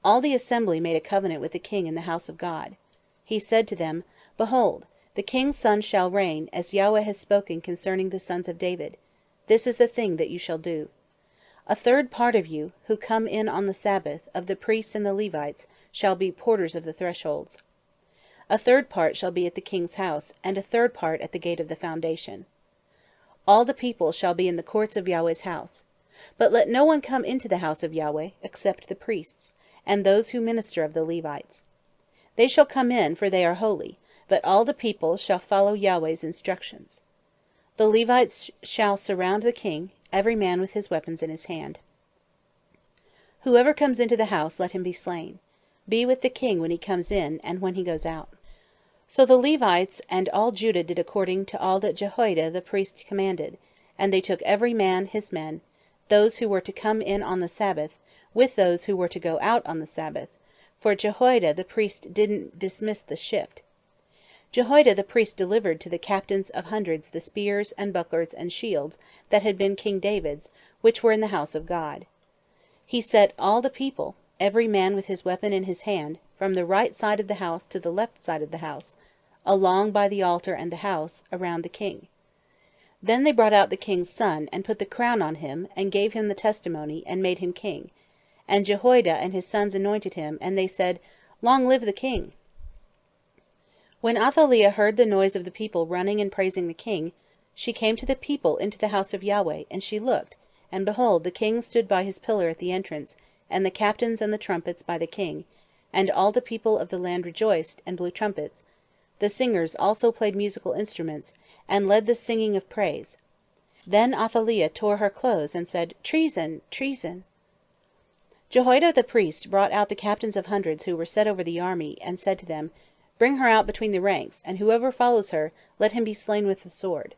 All the assembly made a covenant with the king in the house of God. He said to them, Behold, the king's son shall reign, as Yahweh has spoken concerning the sons of David. This is the thing that you shall do. A third part of you, who come in on the Sabbath, of the priests and the Levites, shall be porters of the thresholds. A third part shall be at the king's house, and a third part at the gate of the foundation. All the people shall be in the courts of Yahweh's house. But let no one come into the house of Yahweh, except the priests, and those who minister of the Levites. They shall come in, for they are holy, but all the people shall follow Yahweh's instructions. The Levites shall surround the king, every man with his weapons in his hand. Whoever comes into the house, let him be slain. Be with the king when he comes in, and when he goes out. So the Levites and all Judah did according to all that Jehoiada the priest commanded, and they took every man his men, those who were to come in on the Sabbath, with those who were to go out on the Sabbath, for Jehoiada the priest didn't dismiss the shift. Jehoiada the priest delivered to the captains of hundreds the spears and bucklers and shields that had been King David's, which were in the house of God. He set all the people, every man with his weapon in his hand, from the right side of the house to the left side of the house, along by the altar and the house, around the king. Then they brought out the king's son, and put the crown on him, and gave him the testimony, and made him king. And Jehoiada and his sons anointed him, and they said, Long live the king! When Athaliah heard the noise of the people running and praising the king, she came to the people into the house of Yahweh, and she looked, and behold, the king stood by his pillar at the entrance, and the captains and the trumpets by the king, and all the people of the land rejoiced, and blew trumpets. The singers also played musical instruments, and led the singing of praise. Then Athaliah tore her clothes, and said, Treason! Treason! Jehoiada the priest brought out the captains of hundreds who were set over the army, and said to them, Bring her out between the ranks, and whoever follows her, let him be slain with the sword.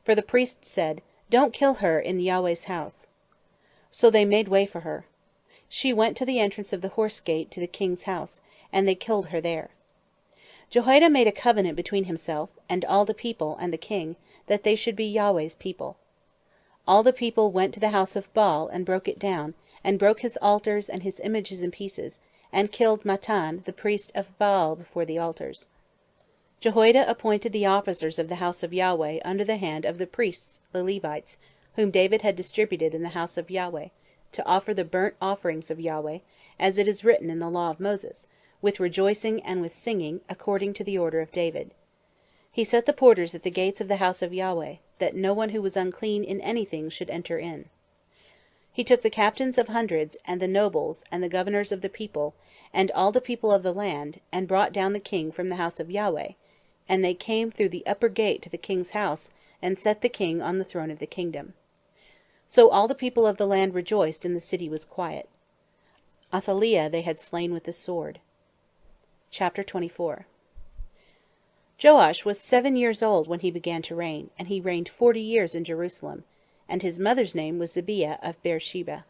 For the priests said, Don't kill her in Yahweh's house. So they made way for her. She went to the entrance of the horse gate to the king's house, and they killed her there. Jehoiada made a covenant between himself, and all the people, and the king, that they should be Yahweh's people. All the people went to the house of Baal, and broke it down, and broke his altars and his images in pieces, and killed Mattan, the priest of Baal, before the altars. Jehoiada appointed the officers of the house of Yahweh under the hand of the priests the Levites, whom David had distributed in the house of Yahweh, to offer the burnt offerings of Yahweh, as it is written in the law of Moses, with rejoicing and with singing, according to the order of David. He set the porters at the gates of the house of Yahweh, that no one who was unclean in anything should enter in. He took the captains of hundreds, and the nobles, and the governors of the people, and all the people of the land, and brought down the king from the house of Yahweh, and they came through the upper gate to the king's house, and set the king on the throne of the kingdom. So all the people of the land rejoiced, and the city was quiet. Athaliah they had slain with the sword. Chapter 24. Joash was 7 years old when he began to reign, and he reigned 40 years in Jerusalem, and his mother's name was Zibiah of Beersheba.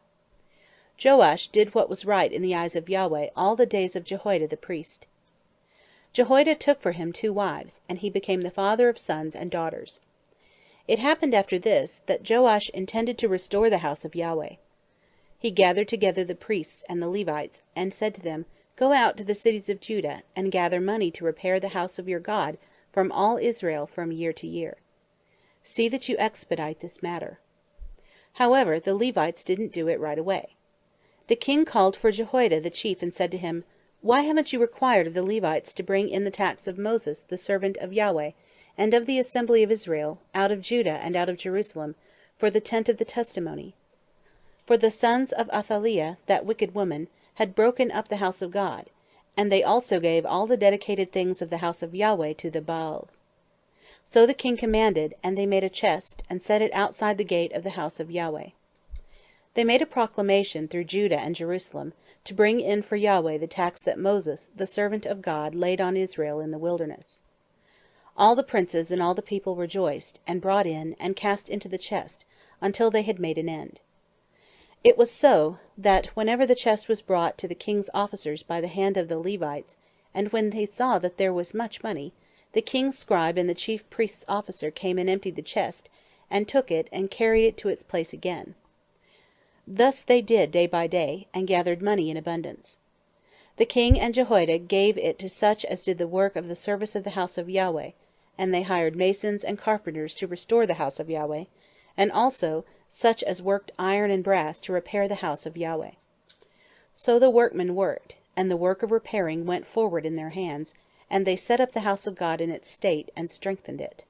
Joash did what was right in the eyes of Yahweh all the days of Jehoiada the priest. Jehoiada took for him 2 wives, and he became the father of sons and daughters. It happened after this, that Joash intended to restore the house of Yahweh. He gathered together the priests and the Levites, and said to them, Go out to the cities of Judah, and gather money to repair the house of your God from all Israel from year to year. See that you expedite this matter. However, the Levites didn't do it right away. The king called for Jehoiada the chief, and said to him, Why haven't you required of the Levites to bring in the tax of Moses, the servant of Yahweh, and of the assembly of Israel, out of Judah and out of Jerusalem, for the tent of the testimony? For the sons of Athaliah, that wicked woman, had broken up the house of God, and they also gave all the dedicated things of the house of Yahweh to the Baals. So the king commanded, and they made a chest, and set it outside the gate of the house of Yahweh. They made a proclamation through Judah and Jerusalem, to bring in for Yahweh the tax that Moses, the servant of God, laid on Israel in the wilderness. All the princes and all the people rejoiced, and brought in, and cast into the chest, until they had made an end. It was so, that whenever the chest was brought to the king's officers by the hand of the Levites, and when they saw that there was much money, the king's scribe and the chief priest's officer came and emptied the chest, and took it, and carried it to its place again. Thus they did day by day, and gathered money in abundance. The king and Jehoiada gave it to such as did the work of the service of the house of Yahweh, and they hired masons and carpenters to restore the house of Yahweh, and also such as worked iron and brass to repair the house of Yahweh. So the workmen worked, and the work of repairing went forward in their hands, and they set up the house of God in its state, and strengthened it.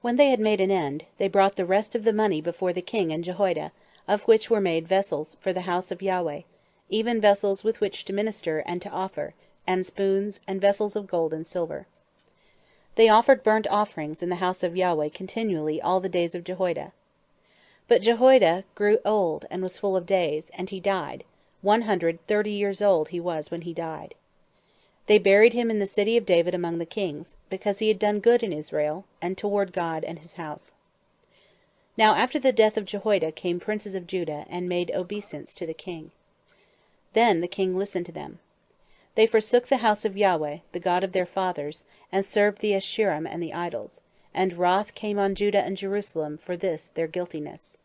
When they had made an end, they brought the rest of the money before the king and Jehoiada, of which were made vessels for the house of Yahweh, even vessels with which to minister and to offer, and spoons, and vessels of gold and silver. They offered burnt offerings in the house of Yahweh continually all the days of Jehoiada. But Jehoiada grew old, and was full of days, and he died. 130 years old he was when he died. They buried him in the city of David among the kings, because he had done good in Israel, and toward God and his house. Now after the death of Jehoiada came princes of Judah, and made obeisance to the king. Then the king listened to them. They forsook the house of Yahweh, the God of their fathers, and served the Asherim and the idols, and wrath came on Judah and Jerusalem for this their guiltiness.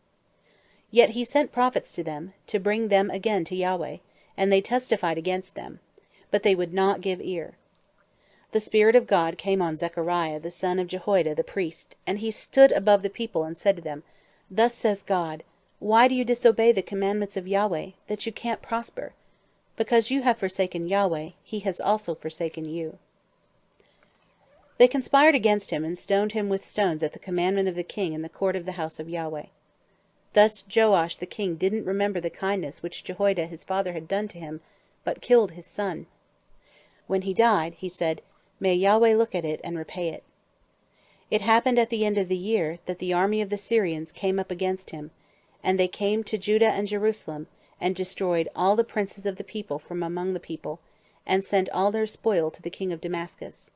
Yet he sent prophets to them, to bring them again to Yahweh, and they testified against them, but they would not give ear. The Spirit of God came on Zechariah the son of Jehoiada the priest, and he stood above the people and said to them, Thus says God, Why do you disobey the commandments of Yahweh, that you can't prosper? Because you have forsaken Yahweh, he has also forsaken you. They conspired against him, and stoned him with stones at the commandment of the king in the court of the house of Yahweh. Thus Joash the king didn't remember the kindness which Jehoiada his father had done to him, but killed his son. When he died, he said, May Yahweh look at it and repay it. It happened at the end of the year that the army of the Syrians came up against him, and they came to Judah and Jerusalem, and destroyed all the princes of the people from among the people, and sent all their spoil to the king of Damascus.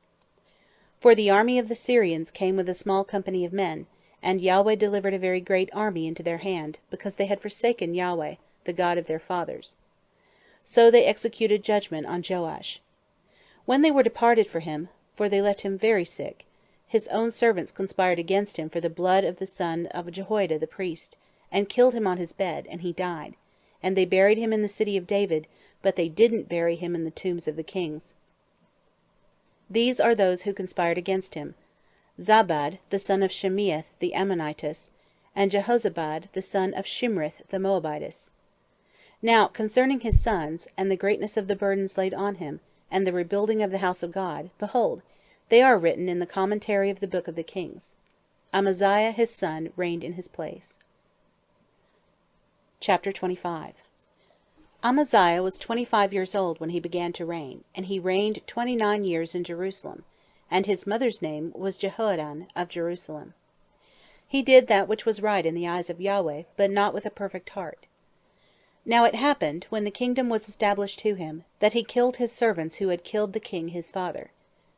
For the army of the Syrians came with a small company of men, and Yahweh delivered a very great army into their hand, because they had forsaken Yahweh, the God of their fathers. So they executed judgment on Joash. When they were departed for him, for they left him very sick, his own servants conspired against him for the blood of the son of Jehoiada the priest, and killed him on his bed, and he died. And they buried him in the city of David, but they didn't bury him in the tombs of the kings. These are those who conspired against him: Zabad the son of Shemeath the Ammonitess, and Jehozabad the son of Shimrith the Moabitess. Now concerning his sons, and the greatness of the burdens laid on him, and the rebuilding of the house of God, behold, they are written in the commentary of the book of the kings. Amaziah his son reigned in his place. Chapter 25. Amaziah was 25 years old when he began to reign, and he reigned 29 years in Jerusalem, and his mother's name was Jehoaddan of Jerusalem. He did that which was right in the eyes of Yahweh, but not with a perfect heart. Now it happened, when the kingdom was established to him, that he killed his servants who had killed the king his father.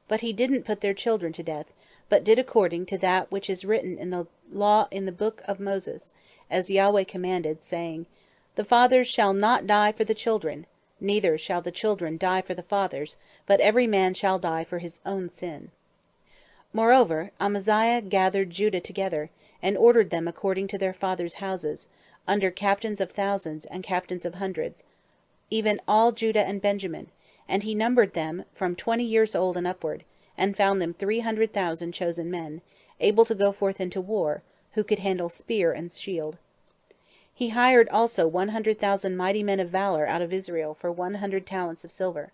But he didn't put their children to death, but did according to that which is written in the law in the book of Moses, as Yahweh commanded, saying, The fathers shall not die for the children, neither shall the children die for the fathers, but every man shall die for his own sin. Moreover, Amaziah gathered Judah together, and ordered them according to their fathers' houses, under captains of thousands and captains of hundreds, even all Judah and Benjamin, and he numbered them from 20 years old and upward, and found them 300,000 chosen men, able to go forth into war, who could handle spear and shield. He hired also 100,000 mighty men of valor out of Israel for 100 talents of silver.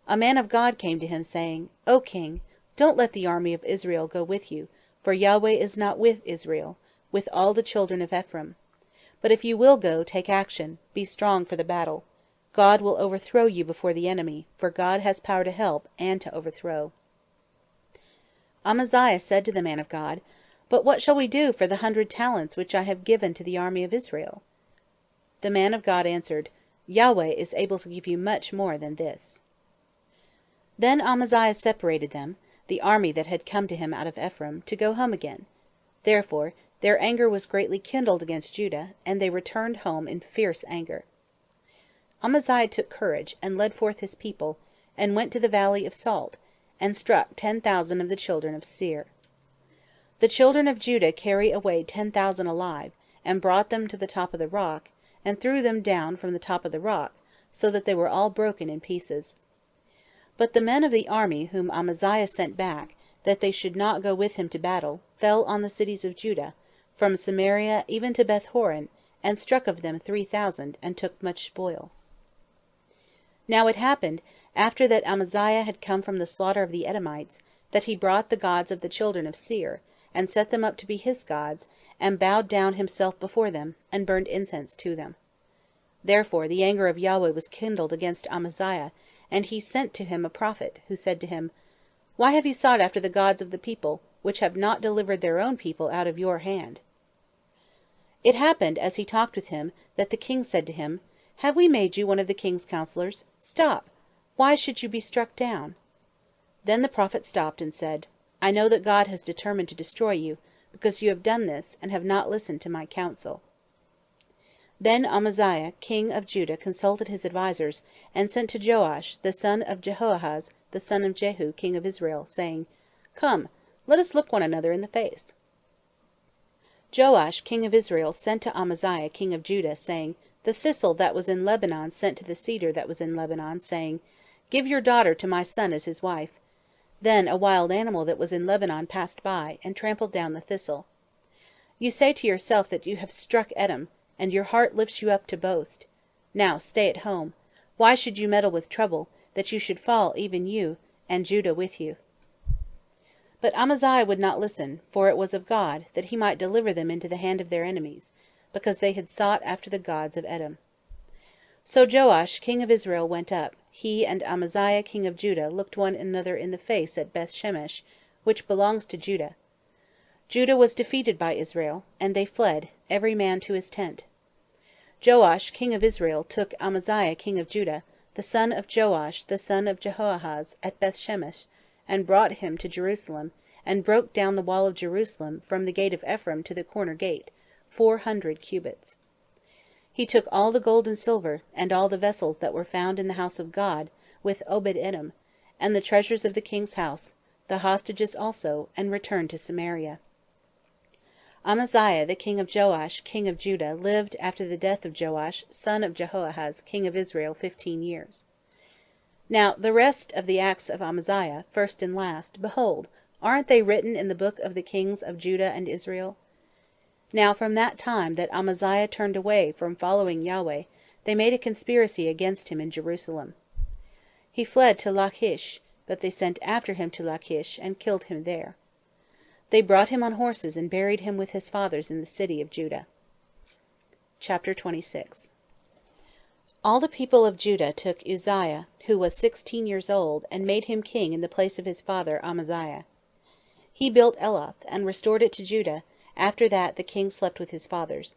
A man of God came to him, saying, O king, don't let the army of Israel go with you, for Yahweh is not with Israel, with all the children of Ephraim. But if you will go, take action, be strong for the battle. God will overthrow you before the enemy, for God has power to help and to overthrow. Amaziah said to the man of God, But what shall we do for the 100 talents which I have given to the army of Israel? The man of God answered, Yahweh is able to give you much more than this. Then Amaziah separated them, the army that had come to him out of Ephraim, to go home again. Therefore their anger was greatly kindled against Judah, and they returned home in fierce anger. Amaziah took courage, and led forth his people, and went to the valley of Salt, and struck 10,000 of the children of Seir. The children of Judah carried away 10,000 alive, and brought them to the top of the rock, and threw them down from the top of the rock, so that they were all broken in pieces. But the men of the army whom Amaziah sent back, that they should not go with him to battle, fell on the cities of Judah, from Samaria even to Beth-horon, and struck of them 3,000, and took much spoil. Now it happened, after that Amaziah had come from the slaughter of the Edomites, that he brought the gods of the children of Seir, and set them up to be his gods, and bowed down himself before them, and burned incense to them. Therefore the anger of Yahweh was kindled against Amaziah, and he sent to him a prophet, who said to him, Why have you sought after the gods of the people, which have not delivered their own people out of your hand? It happened, as he talked with him, that the king said to him, Have we made you one of the king's counselors? Stop! Why should you be struck down? Then the prophet stopped and said, I know that God has determined to destroy you, because you have done this, and have not listened to my counsel. Then Amaziah, king of Judah, consulted his advisers, and sent to Joash, the son of Jehoahaz, the son of Jehu, king of Israel, saying, Come, let us look one another in the face. Joash, king of Israel, sent to Amaziah, king of Judah, saying, The thistle that was in Lebanon sent to the cedar that was in Lebanon, saying, Give your daughter to my son as his wife. Then a wild animal that was in Lebanon passed by, and trampled down the thistle. You say to yourself that you have struck Edom, and your heart lifts you up to boast. Now stay at home. Why should you meddle with trouble, that you should fall, even you, and Judah with you? But Amaziah would not listen, for it was of God, that he might deliver them into the hand of their enemies, because they had sought after the gods of Edom. So Joash, king of Israel, went up. He and Amaziah, king of Judah, looked one another in the face at Beth-shemesh, which belongs to Judah. Judah was defeated by Israel, and they fled, every man to his tent. Joash, king of Israel, took Amaziah, king of Judah, the son of Joash, the son of Jehoahaz, at Beth-shemesh, and brought him to Jerusalem, and broke down the wall of Jerusalem from the gate of Ephraim to the corner gate, 400 cubits. He took all the gold and silver, and all the vessels that were found in the house of God, with Obed-edom, and the treasures of the king's house, the hostages also, and returned to Samaria. Amaziah, the king of Joash, king of Judah, lived after the death of Joash, son of Jehoahaz, king of Israel, 15 years. Now the rest of the acts of Amaziah, first and last, behold, aren't they written in the book of the kings of Judah and Israel? Now from that time that Amaziah turned away from following Yahweh, they made a conspiracy against him in Jerusalem. He fled to Lachish, but they sent after him to Lachish, and killed him there. They brought him on horses, and buried him with his fathers in the city of Judah. Chapter 26. All the people of Judah took Uzziah, who was 16 years old, and made him king in the place of his father Amaziah. He built Eloth, and restored it to Judah. After that the king slept with his fathers.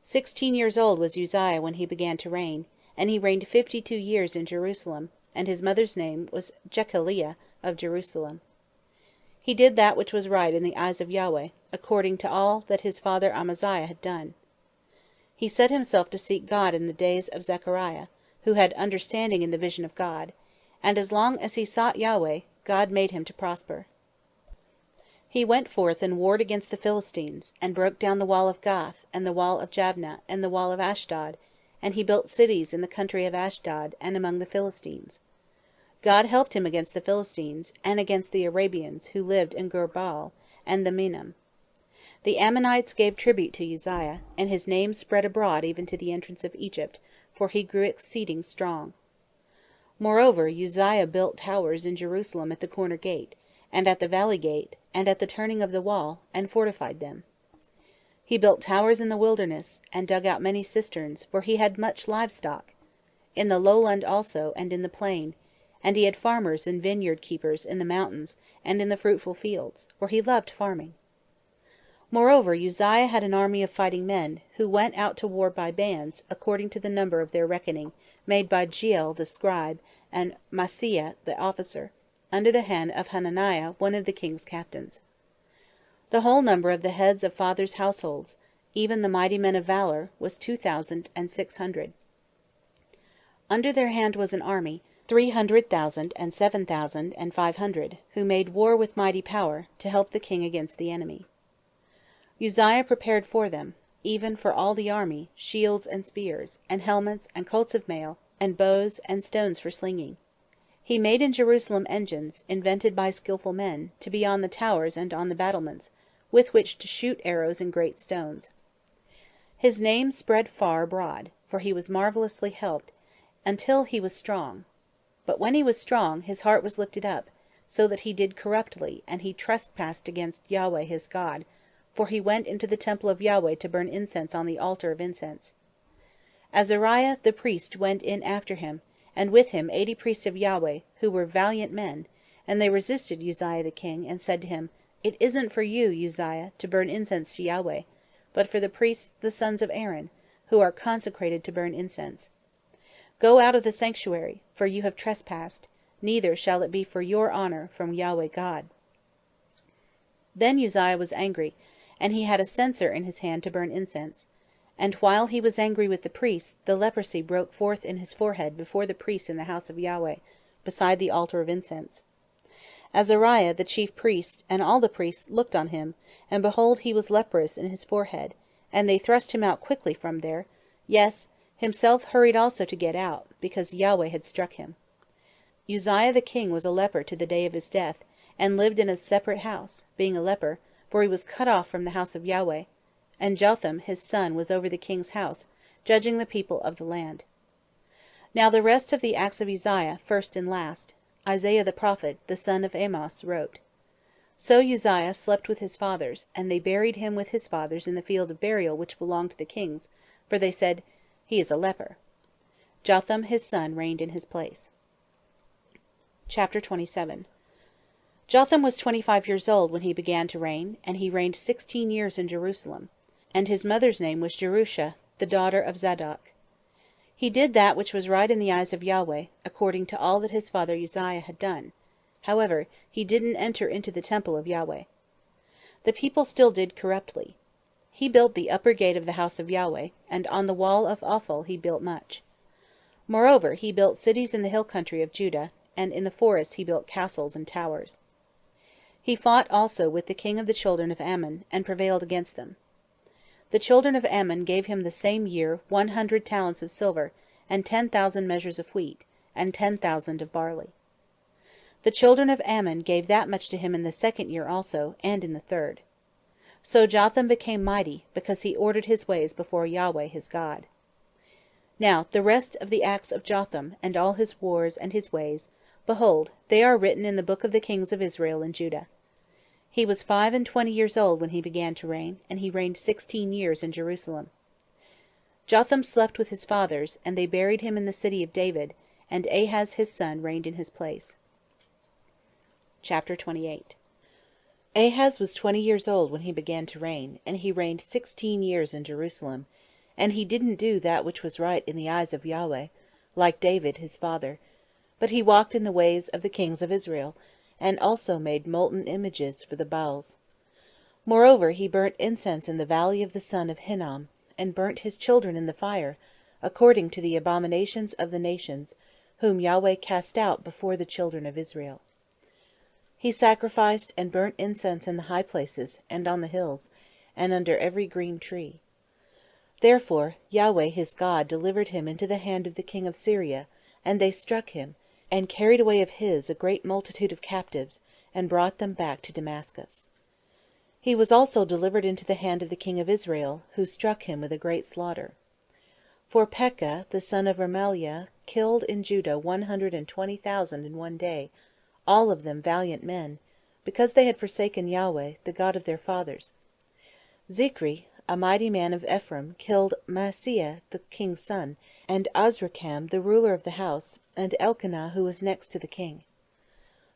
16 years old was Uzziah when he began to reign, and he reigned 52 years in Jerusalem, and his mother's name was Jechaliah of Jerusalem. He did that which was right in the eyes of Yahweh, according to all that his father Amaziah had done. He set himself to seek God in the days of Zechariah, who had understanding in the vision of God, and as long as he sought Yahweh, God made him to prosper. He went forth and warred against the Philistines, and broke down the wall of Gath, and the wall of Jabneh, and the wall of Ashdod, and he built cities in the country of Ashdod, and among the Philistines. God helped him against the Philistines, and against the Arabians, who lived in Gur-baal, and the Minnam. The Ammonites gave tribute to Uzziah, and his name spread abroad even to the entrance of Egypt, for he grew exceeding strong. Moreover, Uzziah built towers in Jerusalem at the corner gate, and at the valley gate, and at the turning of the wall, and fortified them. He built towers in the wilderness, and dug out many cisterns, for he had much livestock, in the lowland also, and in the plain, and he had farmers and vineyard keepers in the mountains, and in the fruitful fields, for he loved farming. Moreover, Uzziah had an army of fighting men, who went out to war by bands, according to the number of their reckoning, made by Jeiel the scribe, and Maaseiah the officer, under the hand of Hananiah, one of the king's captains. The whole number of the heads of fathers' households, even the mighty men of valor, was 2,600. Under their hand was an army, 300,000 and 7,500, who made war with mighty power, to help the king against the enemy. Uzziah prepared for them, even for all the army, shields and spears, and helmets, and coats of mail, and bows, and stones for slinging. He made in Jerusalem engines, invented by skilful men, to be on the towers and on the battlements, with which to shoot arrows and great stones. His name spread far abroad, for he was marvellously helped, until he was strong. But when he was strong, his heart was lifted up, so that he did corruptly, and he trespassed against Yahweh his God, for he went into the temple of Yahweh to burn incense on the altar of incense. Azariah the priest went in after him, and with him 80 priests of Yahweh, who were valiant men, and they resisted Uzziah the king, and said to him, "It isn't for you, Uzziah, to burn incense to Yahweh, but for the priests the sons of Aaron, who are consecrated to burn incense. Go out of the sanctuary, for you have trespassed, neither shall it be for your honor from Yahweh God." Then Uzziah was angry, and he had a censer in his hand to burn incense. And while he was angry with the priests, the leprosy broke forth in his forehead before the priests in the house of Yahweh, beside the altar of incense. Azariah the chief priest and all the priests looked on him, and behold, he was leprous in his forehead, and they thrust him out quickly from there. Yes, himself hurried also to get out, because Yahweh had struck him. Uzziah the king was a leper to the day of his death, and lived in a separate house, being a leper, for he was cut off from the house of Yahweh. And Jotham his son was over the king's house, judging the people of the land. Now the rest of the acts of Uzziah, first and last, Isaiah the prophet, the son of Amoz, wrote. So Uzziah slept with his fathers, and they buried him with his fathers in the field of burial which belonged to the kings, for they said, "He is a leper." Jotham his son reigned in his place. Chapter 27. Jotham was 25 years old when he began to reign, and he reigned 16 years in Jerusalem. And his mother's name was Jerusha, the daughter of Zadok. He did that which was right in the eyes of Yahweh, according to all that his father Uzziah had done. However, he didn't enter into the temple of Yahweh. The people still did corruptly. He built the upper gate of the house of Yahweh, and on the wall of Ophel he built much. Moreover, he built cities in the hill country of Judah, and in the forests he built castles and towers. He fought also with the king of the children of Ammon, and prevailed against them. The children of Ammon gave him the same year 100 talents of silver, and 10,000 measures of wheat, and 10,000 of barley. The children of Ammon gave that much to him in the second year also, and in the third. So Jotham became mighty, because he ordered his ways before Yahweh his God. Now the rest of the acts of Jotham, and all his wars and his ways, behold, they are written in the book of the kings of Israel and Judah. He was 25 years old when he began to reign, and he reigned 16 years in Jerusalem. Jotham slept with his fathers, and they buried him in the city of David, and Ahaz his son reigned in his place. Chapter 28. Ahaz was 20 years old when he began to reign, and he reigned 16 years in Jerusalem, and he didn't do that which was right in the eyes of Yahweh, like David his father, but he walked in the ways of the kings of Israel, and also made molten images for the Baals. Moreover, he burnt incense in the valley of the son of Hinnom, and burnt his children in the fire, according to the abominations of the nations, whom Yahweh cast out before the children of Israel. He sacrificed and burnt incense in the high places, and on the hills, and under every green tree. Therefore Yahweh his God delivered him into the hand of the king of Syria, and they struck him, and carried away of his a great multitude of captives, and brought them back to Damascus. He was also delivered into the hand of the king of Israel, who struck him with a great slaughter. For Pekah the son of Remaliah killed in Judah 120,000 in one day, all of them valiant men, because they had forsaken Yahweh, the God of their fathers. Zichri, a mighty man of Ephraim, killed Maaseiah the king's son, and Azrikam the ruler of the house, and Elkanah who was next to the king.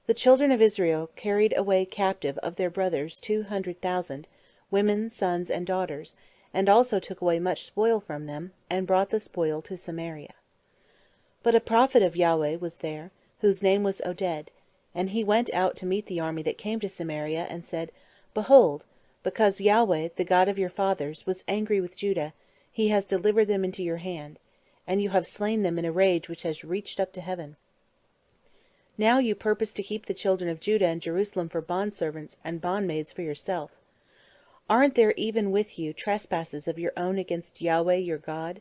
The children of Israel carried away captive of their brothers 200,000, women, sons, and daughters, and also took away much spoil from them, and brought the spoil to Samaria. But a prophet of Yahweh was there, whose name was Oded, and he went out to meet the army that came to Samaria, and said, Behold, because Yahweh, the God of your fathers, was angry with Judah, he has delivered them into your hand, and you have slain them in a rage which has reached up to heaven. Now you purpose to keep the children of Judah and Jerusalem for bondservants and bondmaids for yourself. Aren't there even with you trespasses of your own against Yahweh your God?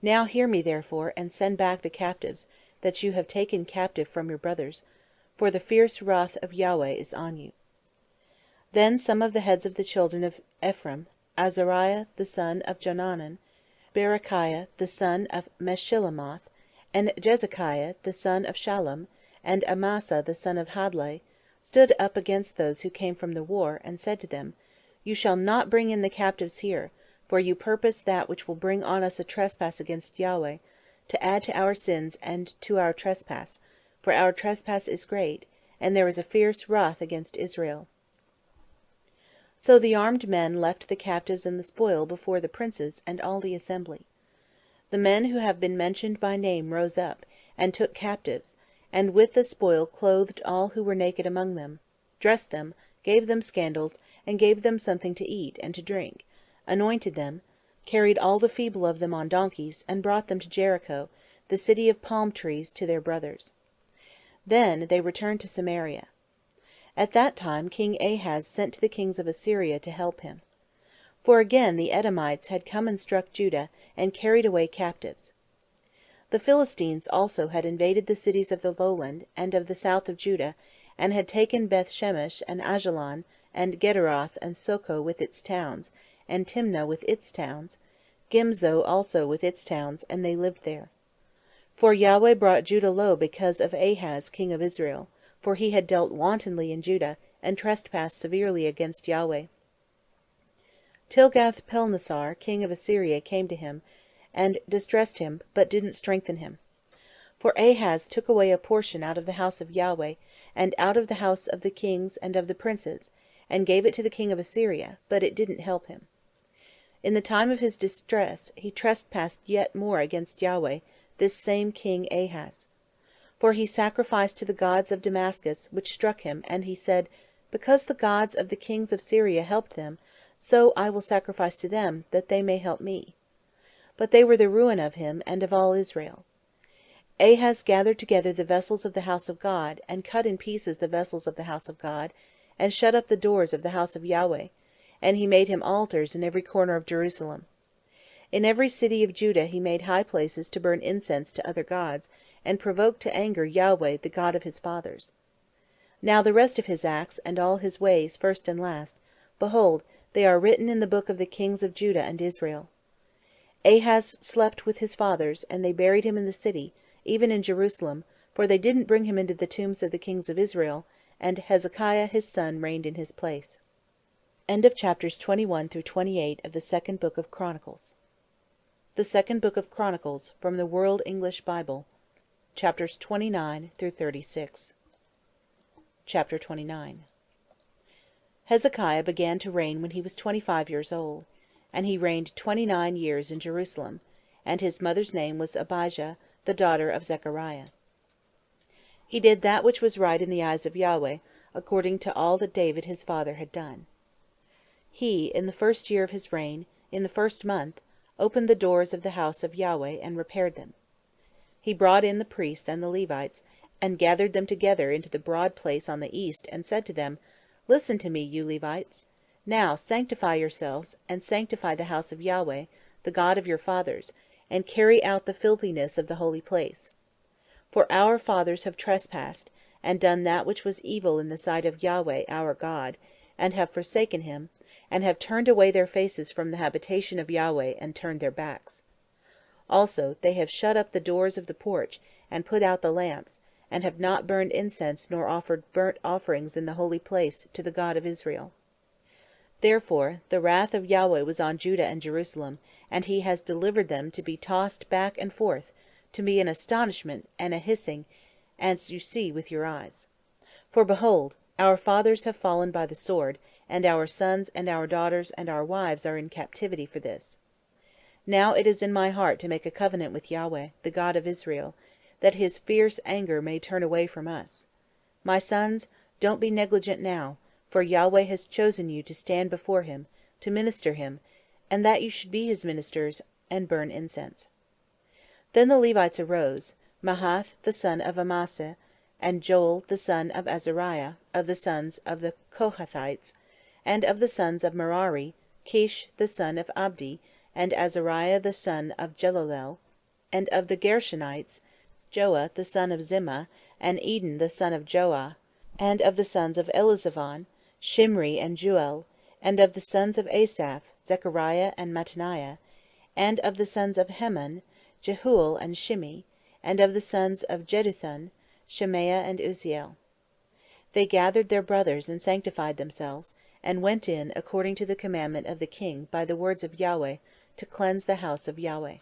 Now hear me therefore, and send back the captives that you have taken captive from your brothers, for the fierce wrath of Yahweh is on you. Then some of the heads of the children of Ephraim, Azariah the son of Jonanan, Berechiah the son of Meshillemoth, and Jezekiah the son of Shallum, and Amasa the son of Hadlai, stood up against those who came from the war, and said to them, You shall not bring in the captives here, for you purpose that which will bring on us a trespass against Yahweh, to add to our sins and to our trespass, for our trespass is great, and there is a fierce wrath against Israel. So the armed men left the captives and the spoil before the princes and all the assembly. The men who have been mentioned by name rose up, and took captives, and with the spoil clothed all who were naked among them, dressed them, gave them scandals, and gave them something to eat and to drink, anointed them, carried all the feeble of them on donkeys, and brought them to Jericho, the city of palm trees, to their brothers. Then they returned to Samaria. At that time King Ahaz sent to the kings of Assyria to help him. For again the Edomites had come and struck Judah, and carried away captives. The Philistines also had invaded the cities of the lowland, and of the south of Judah, and had taken Beth-Shemesh, and Ajalon, and Gederoth, and Soko with its towns, and Timnah with its towns, Gimzo also with its towns, and they lived there. For Yahweh brought Judah low because of Ahaz king of Israel, for he had dealt wantonly in Judah, and trespassed severely against Yahweh. Tilgath-Pilneser king of Assyria came to him, and distressed him, but didn't strengthen him. For Ahaz took away a portion out of the house of Yahweh, and out of the house of the kings and of the princes, and gave it to the king of Assyria, but it didn't help him. In the time of his distress he trespassed yet more against Yahweh, this same king Ahaz. For he sacrificed to the gods of Damascus, which struck him, and he said, Because the gods of the kings of Syria helped them, so I will sacrifice to them, that they may help me. But they were the ruin of him, and of all Israel. Ahaz gathered together the vessels of the house of God, and cut in pieces the vessels of the house of God, and shut up the doors of the house of Yahweh, and he made him altars in every corner of Jerusalem. In every city of Judah he made high places to burn incense to other gods, and provoked to anger Yahweh the God of his fathers. Now the rest of his acts, and all his ways, first and last, behold, they are written in the book of the kings of Judah and Israel. Ahaz slept with his fathers, and they buried him in the city, even in Jerusalem, for they didn't bring him into the tombs of the kings of Israel, and Hezekiah his son reigned in his place. End of chapters 21 through 28 of the second book of Chronicles. The second book of Chronicles, from the World English Bible, chapters 29 through 36. Chapter 29. Hezekiah began to reign when he was 25 years old, and he reigned 29 years in Jerusalem, and his mother's name was Abijah, the daughter of Zechariah. He did that which was right in the eyes of Yahweh, according to all that David his father had done. He, in the first year of his reign, in the first month, opened the doors of the house of Yahweh, and repaired them. He brought in the priests and the Levites, and gathered them together into the broad place on the east, and said to them, Listen to me, you Levites. Now sanctify yourselves, and sanctify the house of Yahweh, the God of your fathers, and carry out the filthiness of the holy place. For our fathers have trespassed, and done that which was evil in the sight of Yahweh our God, and have forsaken him, and have turned away their faces from the habitation of Yahweh, and turned their backs. Also they have shut up the doors of the porch, and put out the lamps, and have not burned incense nor offered burnt offerings in the holy place to the God of Israel. Therefore the wrath of Yahweh was on Judah and Jerusalem, and he has delivered them to be tossed back and forth, to be an astonishment and a hissing, as you see with your eyes. For behold, our fathers have fallen by the sword, and our sons and our daughters and our wives are in captivity for this. Now it is in my heart to make a covenant with Yahweh, the God of Israel, that his fierce anger may turn away from us. My sons, don't be negligent now, for Yahweh has chosen you to stand before him, to minister him, and that you should be his ministers, and burn incense. Then the Levites arose, Mahath the son of Amasah, and Joel the son of Azariah, of the sons of the Kohathites, and of the sons of Merari, Kish the son of Abdi, and Azariah the son of Jelalel, and of the Gershonites, Joah the son of Zimmah, and Eden the son of Joah, and of the sons of Elizaphan, Shimri and Juel, and of the sons of Asaph, Zechariah and Mattaniah, and of the sons of Heman, Jehuel and Shimi, and of the sons of Jeduthun, Shemaiah and Uzziel. They gathered their brothers and sanctified themselves, and went in according to the commandment of the king by the words of Yahweh, to cleanse the house of Yahweh.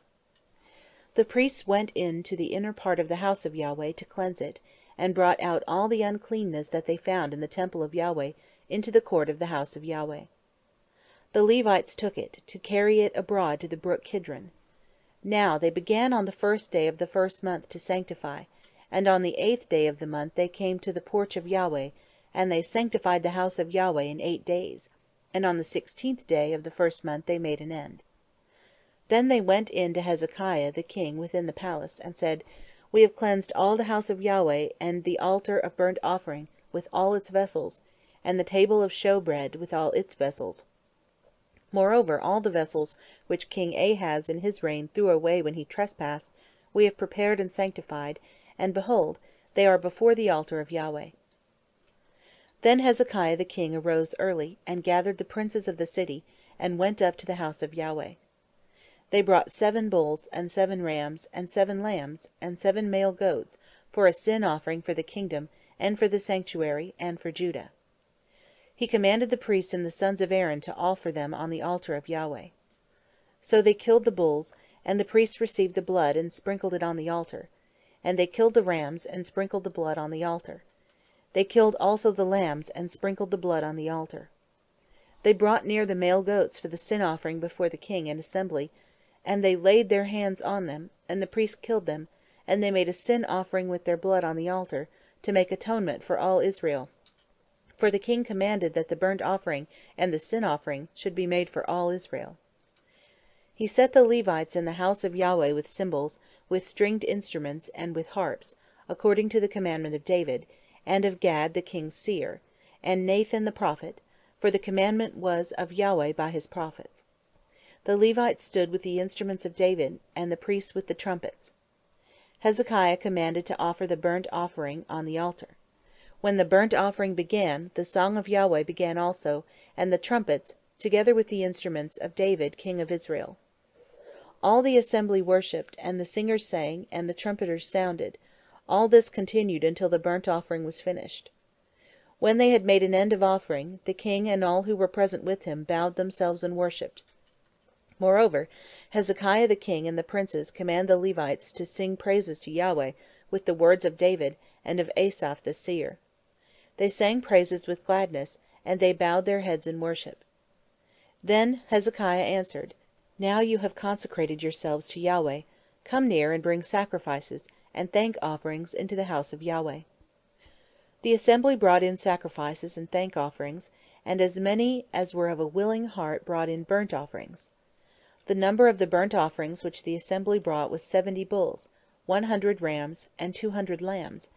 The priests went in to the inner part of the house of Yahweh to cleanse it, and brought out all the uncleanness that they found in the temple of Yahweh into the court of the house of Yahweh. The Levites took it, to carry it abroad to the brook Kidron. Now they began on the 1st day of the 1st month to sanctify, and on the 8th day of the month they came to the porch of Yahweh, and they sanctified the house of Yahweh in 8 days, and on the 16th day of the 1st month they made an end. Then they went in to Hezekiah the king within the palace, and said, We have cleansed all the house of Yahweh, and the altar of burnt offering, with all its vessels, and the table of showbread, with all its vessels. Moreover, all the vessels which King Ahaz in his reign threw away when he trespassed, we have prepared and sanctified, and behold, they are before the altar of Yahweh. Then Hezekiah the king arose early, and gathered the princes of the city, and went up to the house of Yahweh. They brought 7 bulls, and 7 rams, and 7 lambs, and 7 male goats, for a sin offering for the kingdom, and for the sanctuary, and for Judah. He commanded the priests and the sons of Aaron to offer them on the altar of Yahweh. So they killed the bulls, and the priests received the blood and sprinkled it on the altar. And they killed the rams, and sprinkled the blood on the altar. They killed also the lambs, and sprinkled the blood on the altar. They brought near the male goats for the sin offering before the king and assembly, and they laid their hands on them, and the priests killed them, and they made a sin offering with their blood on the altar, to make atonement for all Israel. For the king commanded that the burnt offering and the sin offering should be made for all Israel. He set the Levites in the house of Yahweh with cymbals, with stringed instruments, and with harps, according to the commandment of David, and of Gad the king's seer, and Nathan the prophet, for the commandment was of Yahweh by his prophets. The Levites stood with the instruments of David, and the priests with the trumpets. Hezekiah commanded to offer the burnt offering on the altar. When the burnt offering began, the song of Yahweh began also, and the trumpets, together with the instruments of David king of Israel. All the assembly worshipped, and the singers sang, and the trumpeters sounded. All this continued until the burnt offering was finished. When they had made an end of offering, the king and all who were present with him bowed themselves and worshipped. Moreover, Hezekiah the king and the princes command the Levites to sing praises to Yahweh with the words of David and of Asaph the seer. They sang praises with gladness, and they bowed their heads in worship. Then Hezekiah answered, Now you have consecrated yourselves to Yahweh. Come near and bring sacrifices and thank offerings into the house of Yahweh. The assembly brought in sacrifices and thank offerings, and as many as were of a willing heart brought in burnt offerings. The number of the burnt offerings which the assembly brought was 70 bulls, 100 rams, and 200 lambs.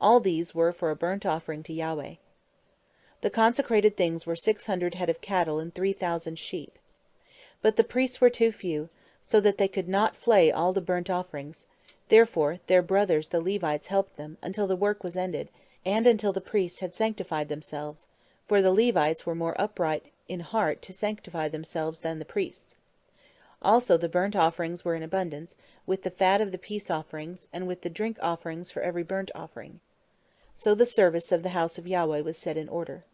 All these were for a burnt offering to Yahweh. The consecrated things were 600 head of cattle and 3,000 sheep. But the priests were too few, so that they could not flay all the burnt offerings. Therefore their brothers the Levites helped them until the work was ended, and until the priests had sanctified themselves, for the Levites were more upright in heart to sanctify themselves than the priests. Also the burnt offerings were in abundance, with the fat of the peace offerings, and with the drink offerings for every burnt offering. So the service of the house of Yahweh was set in order.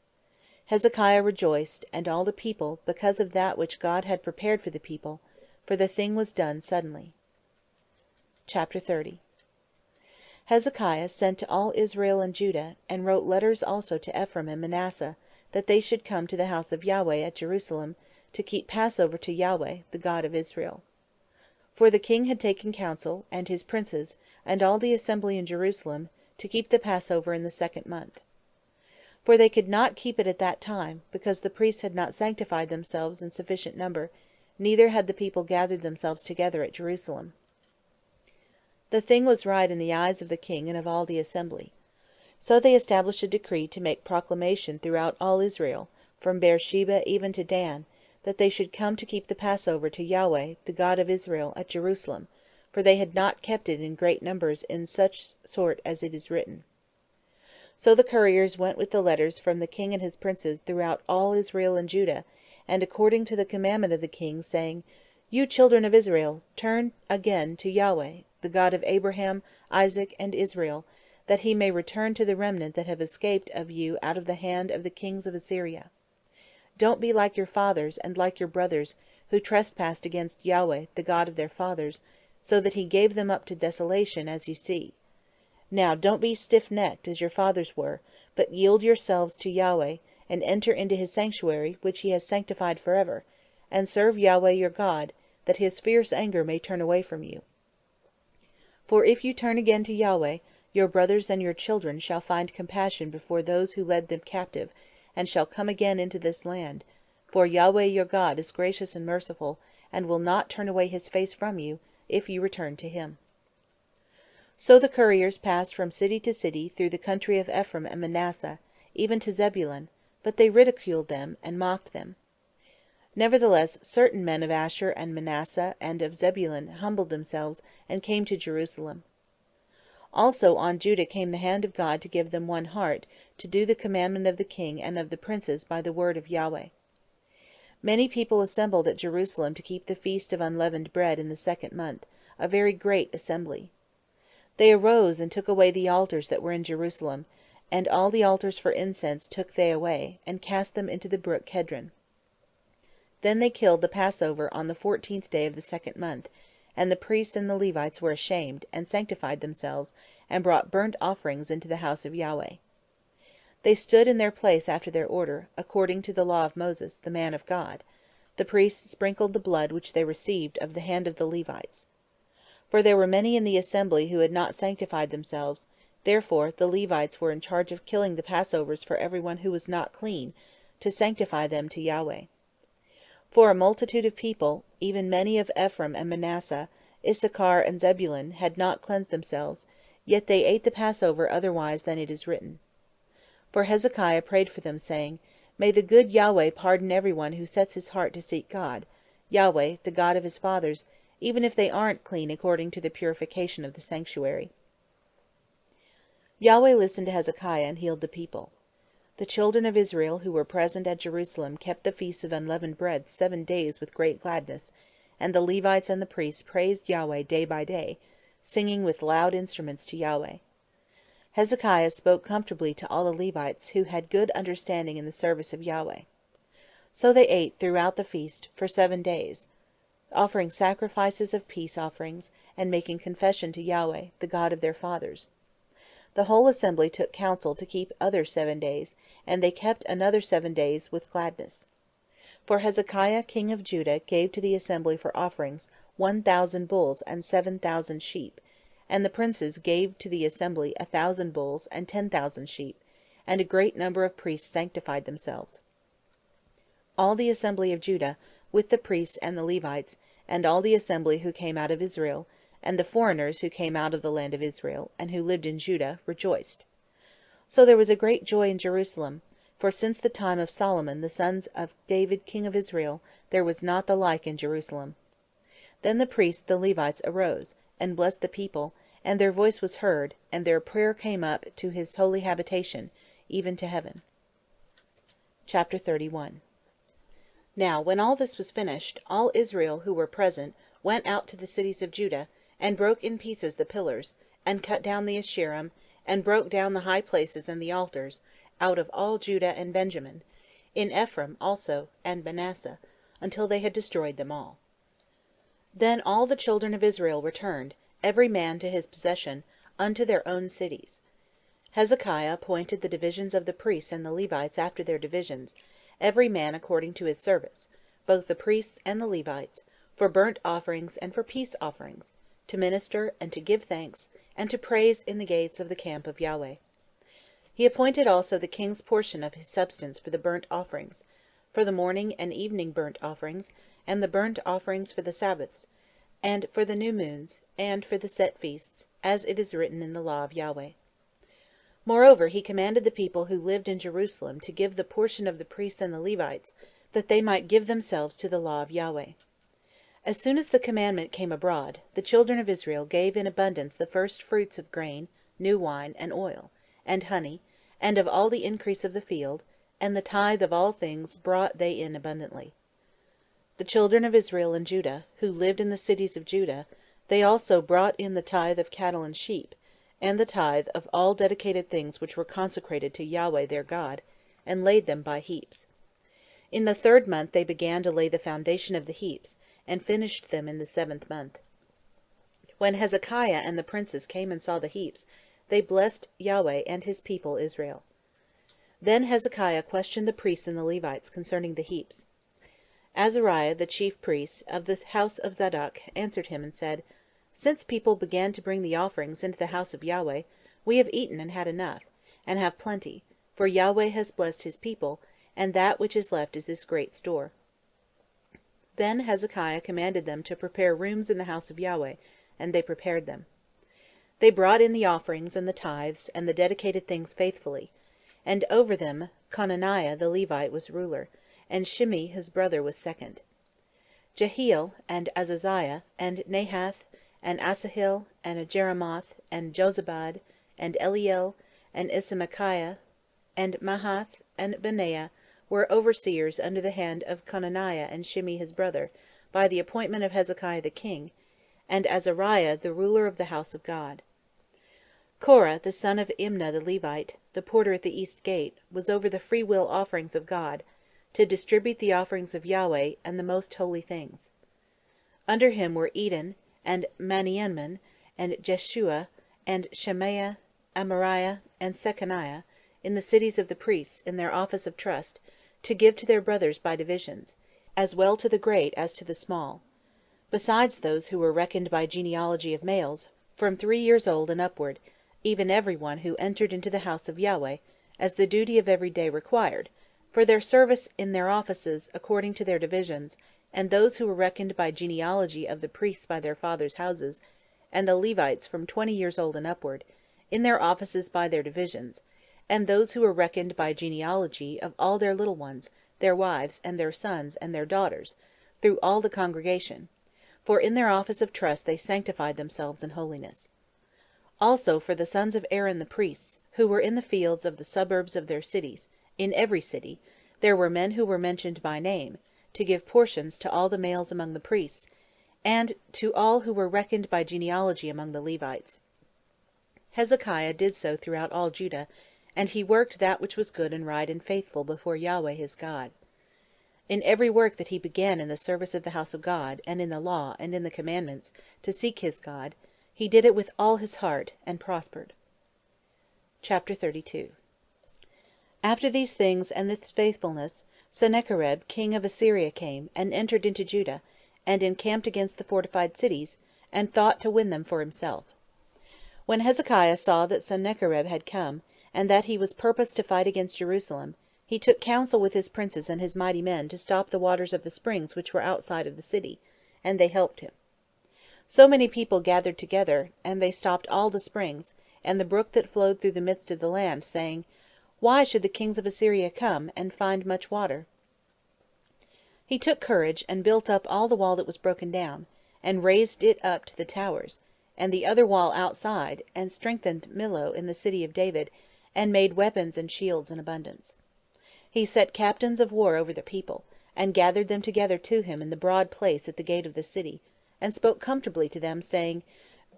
Hezekiah rejoiced, and all the people, because of that which God had prepared for the people, for the thing was done suddenly. Chapter 30. Hezekiah sent to all Israel and Judah, and wrote letters also to Ephraim and Manasseh, that they should come to the house of Yahweh at Jerusalem, to keep Passover to Yahweh, the God of Israel. For the king had taken counsel, and his princes, and all the assembly in Jerusalem, to keep the Passover in the 2nd month. For they could not keep it at that time, because the priests had not sanctified themselves in sufficient number, neither had the people gathered themselves together at Jerusalem. The thing was right in the eyes of the king and of all the assembly. So they established a decree to make proclamation throughout all Israel, from Beersheba even to Dan, that they should come to keep the Passover to Yahweh, the God of Israel, at Jerusalem, for they had not kept it in great numbers in such sort as it is written. So the couriers went with the letters from the king and his princes throughout all Israel and Judah, and according to the commandment of the king, saying, You children of Israel, turn again to Yahweh, the God of Abraham, Isaac, and Israel, that he may return to the remnant that have escaped of you out of the hand of the kings of Assyria. Don't be like your fathers and like your brothers, who trespassed against Yahweh, the God of their fathers, so that he gave them up to desolation, as you see. Now don't be stiff-necked, as your fathers were, but yield yourselves to Yahweh, and enter into his sanctuary, which he has sanctified forever, and serve Yahweh your God, that his fierce anger may turn away from you. For if you turn again to Yahweh, your brothers and your children shall find compassion before those who led them captive, and shall come again into this land. For Yahweh your God is gracious and merciful, and will not turn away his face from you, if you return to him. So the couriers passed from city to city through the country of Ephraim and Manasseh, even to Zebulun, but they ridiculed them and mocked them. Nevertheless, certain men of Asher and Manasseh and of Zebulun humbled themselves and came to Jerusalem. Also on Judah came the hand of God to give them one heart, to do the commandment of the king and of the princes by the word of Yahweh. Many people assembled at Jerusalem to keep the feast of unleavened bread in the 2nd month, a very great assembly. They arose and took away the altars that were in Jerusalem, and all the altars for incense took they away, and cast them into the brook Kedron. Then they killed the Passover on the 14th day of the 2nd month, and the priests and the Levites were ashamed, and sanctified themselves, and brought burnt offerings into the house of Yahweh. They stood in their place after their order, according to the law of Moses, the man of God. The priests sprinkled the blood which they received of the hand of the Levites. For there were many in the assembly who had not sanctified themselves, therefore the Levites were in charge of killing the Passovers for everyone who was not clean, to sanctify them to Yahweh. For a multitude of people, even many of Ephraim and Manasseh, Issachar and Zebulun, had not cleansed themselves, yet they ate the Passover otherwise than it is written. For Hezekiah prayed for them, saying, May the good Yahweh pardon everyone who sets his heart to seek God, Yahweh, the God of his fathers, even if they aren't clean according to the purification of the sanctuary. Yahweh listened to Hezekiah and healed the people. The children of Israel who were present at Jerusalem kept the feast of unleavened bread 7 days with great gladness, and the Levites and the priests praised Yahweh day by day, singing with loud instruments to Yahweh. Hezekiah spoke comfortably to all the Levites who had good understanding in the service of Yahweh. So they ate throughout the feast for 7 days, offering sacrifices of peace offerings, and making confession to Yahweh, the God of their fathers. The whole assembly took counsel to keep other 7 days, and they kept another 7 days with gladness. For Hezekiah king of Judah gave to the assembly for offerings 1,000 bulls and 7,000 sheep, and the princes gave to the assembly 1,000 bulls and 10,000 sheep, and a great number of priests sanctified themselves. All the assembly of Judah, with the priests and the Levites, and all the assembly who came out of Israel, and the foreigners who came out of the land of Israel, and who lived in Judah, rejoiced. So there was a great joy in Jerusalem, for since the time of Solomon the sons of David king of Israel, there was not the like in Jerusalem. Then the priests the Levites arose, and blessed the people, and their voice was heard, and their prayer came up to his holy habitation, even to heaven. Chapter 31. Now when all this was finished, all Israel who were present went out to the cities of Judah, and broke in pieces the pillars, and cut down the Asherim, and broke down the high places and the altars, out of all Judah and Benjamin, in Ephraim also, and Manasseh, until they had destroyed them all. Then all the children of Israel returned, every man to his possession, unto their own cities. Hezekiah appointed the divisions of the priests and the Levites after their divisions, every man according to his service, both the priests and the Levites, for burnt offerings and for peace offerings, to minister and to give thanks, and to praise in the gates of the camp of Yahweh. He appointed also the king's portion of his substance for the burnt offerings, for the morning and evening burnt offerings, and the burnt offerings for the Sabbaths, and for the new moons, and for the set feasts, as it is written in the law of Yahweh. Moreover, he commanded the people who lived in Jerusalem to give the portion of the priests and the Levites, that they might give themselves to the law of Yahweh. As soon as the commandment came abroad, the children of Israel gave in abundance the first fruits of grain, new wine, and oil, and honey, and of all the increase of the field, and the tithe of all things brought they in abundantly. The children of Israel and Judah, who lived in the cities of Judah, they also brought in the tithe of cattle and sheep, and the tithe of all dedicated things which were consecrated to Yahweh their God, and laid them by heaps. In the 3rd month they began to lay the foundation of the heaps, and finished them in the 7th month. When Hezekiah and the princes came and saw the heaps, they blessed Yahweh and his people Israel. Then Hezekiah questioned the priests and the Levites concerning the heaps. Azariah, the chief priest of the house of Zadok, answered him and said, Since people began to bring the offerings into the house of Yahweh, we have eaten and had enough, and have plenty, for Yahweh has blessed his people, and that which is left is this great store. Then Hezekiah commanded them to prepare rooms in the house of Yahweh, and they prepared them. They brought in the offerings and the tithes and the dedicated things faithfully, and over them Conaniah the Levite was ruler, and Shimei his brother was second. Jehiel, and Azaziah, and Nahath, and Asahel, and Jeremoth, and Jozabad, and Eliel, and Ismachiah, and Mahath, and Benaiah were overseers under the hand of Conaniah and Shimei his brother, by the appointment of Hezekiah the king, and Azariah the ruler of the house of God. Korah, the son of Imnah the Levite, the porter at the east gate, was over the freewill offerings of God, to distribute the offerings of Yahweh and the most holy things. Under him were Eden, and Maniaman, and Jeshua, and Shemaiah, Amariah, and Shechaniah, in the cities of the priests, in their office of trust, to give to their brothers by divisions, as well to the great as to the small, besides those who were reckoned by genealogy of males, from 3 years old and upward, even every one who entered into the house of Yahweh, as the duty of every day required, for their service in their offices according to their divisions, and those who were reckoned by genealogy of the priests by their fathers' houses, and the Levites from 20 years old and upward, in their offices by their divisions, and those who were reckoned by genealogy of all their little ones, their wives, and their sons, and their daughters, through all the congregation, for in their office of trust they sanctified themselves in holiness. Also for the sons of Aaron the priests, who were in the fields of the suburbs of their cities, in every city, there were men who were mentioned by name, to give portions to all the males among the priests, and to all who were reckoned by genealogy among the Levites. Hezekiah did so throughout all Judah, and he worked that which was good and right and faithful before Yahweh his God. In every work that he began in the service of the house of God, and in the law, and in the commandments, to seek his God, he did it with all his heart, and prospered. Chapter 32. After these things and this faithfulness, Sennacherib king of Assyria came, and entered into Judah, and encamped against the fortified cities, and thought to win them for himself. When Hezekiah saw that Sennacherib had come, and that he was purposed to fight against Jerusalem, he took counsel with his princes and his mighty men to stop the waters of the springs which were outside of the city, and they helped him. So many people gathered together, and they stopped all the springs, and the brook that flowed through the midst of the land, saying, Why should the kings of Assyria come, and find much water? He took courage, and built up all the wall that was broken down, and raised it up to the towers, and the other wall outside, and strengthened Millo in the city of David, and made weapons and shields in abundance. He set captains of war over the people, and gathered them together to him in the broad place at the gate of the city, and spoke comfortably to them, saying,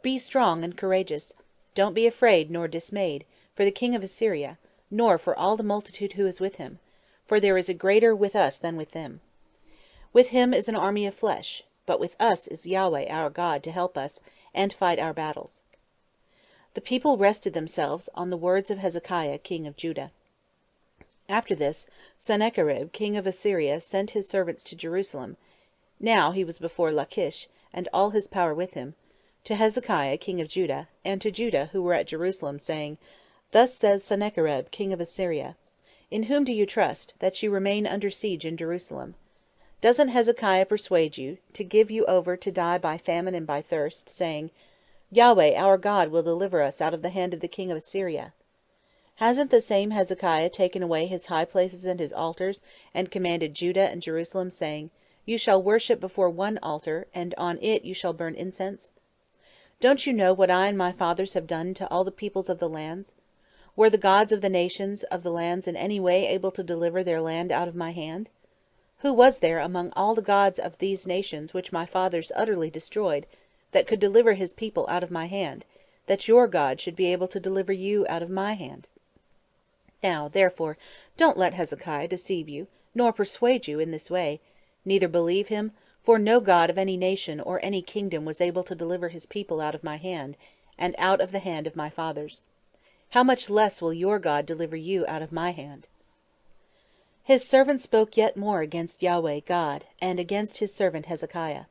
Be strong and courageous, don't be afraid nor dismayed, for the king of Assyria, nor for all the multitude who is with him, for there is a greater with us than with them. With him is an army of flesh, but with us is Yahweh our God to help us, and fight our battles. The people rested themselves on the words of Hezekiah king of Judah. After this, Sennacherib king of Assyria sent his servants to Jerusalem, now he was before Lachish, and all his power with him, to Hezekiah king of Judah, and to Judah who were at Jerusalem, saying, Thus says Sennacherib king of Assyria, In whom do you trust, that you remain under siege in Jerusalem? Doesn't Hezekiah persuade you to give you over to die by famine and by thirst, saying, Yahweh our God will deliver us out of the hand of the king of Assyria? Hasn't the same Hezekiah taken away his high places and his altars, and commanded Judah and Jerusalem, saying, You shall worship before one altar, and on it you shall burn incense? Don't you know what I and my fathers have done to all the peoples of the lands? Were the gods of the nations of the lands in any way able to deliver their land out of my hand? Who was there among all the gods of these nations which my fathers utterly destroyed, that could deliver his people out of my hand, that your God should be able to deliver you out of my hand? Now, therefore, don't let Hezekiah deceive you, nor persuade you in this way, neither believe him, for no God of any nation or any kingdom was able to deliver his people out of my hand, and out of the hand of my fathers. How much less will your God deliver you out of my hand? His servant spoke yet more against Yahweh God, and against his servant Hezekiah.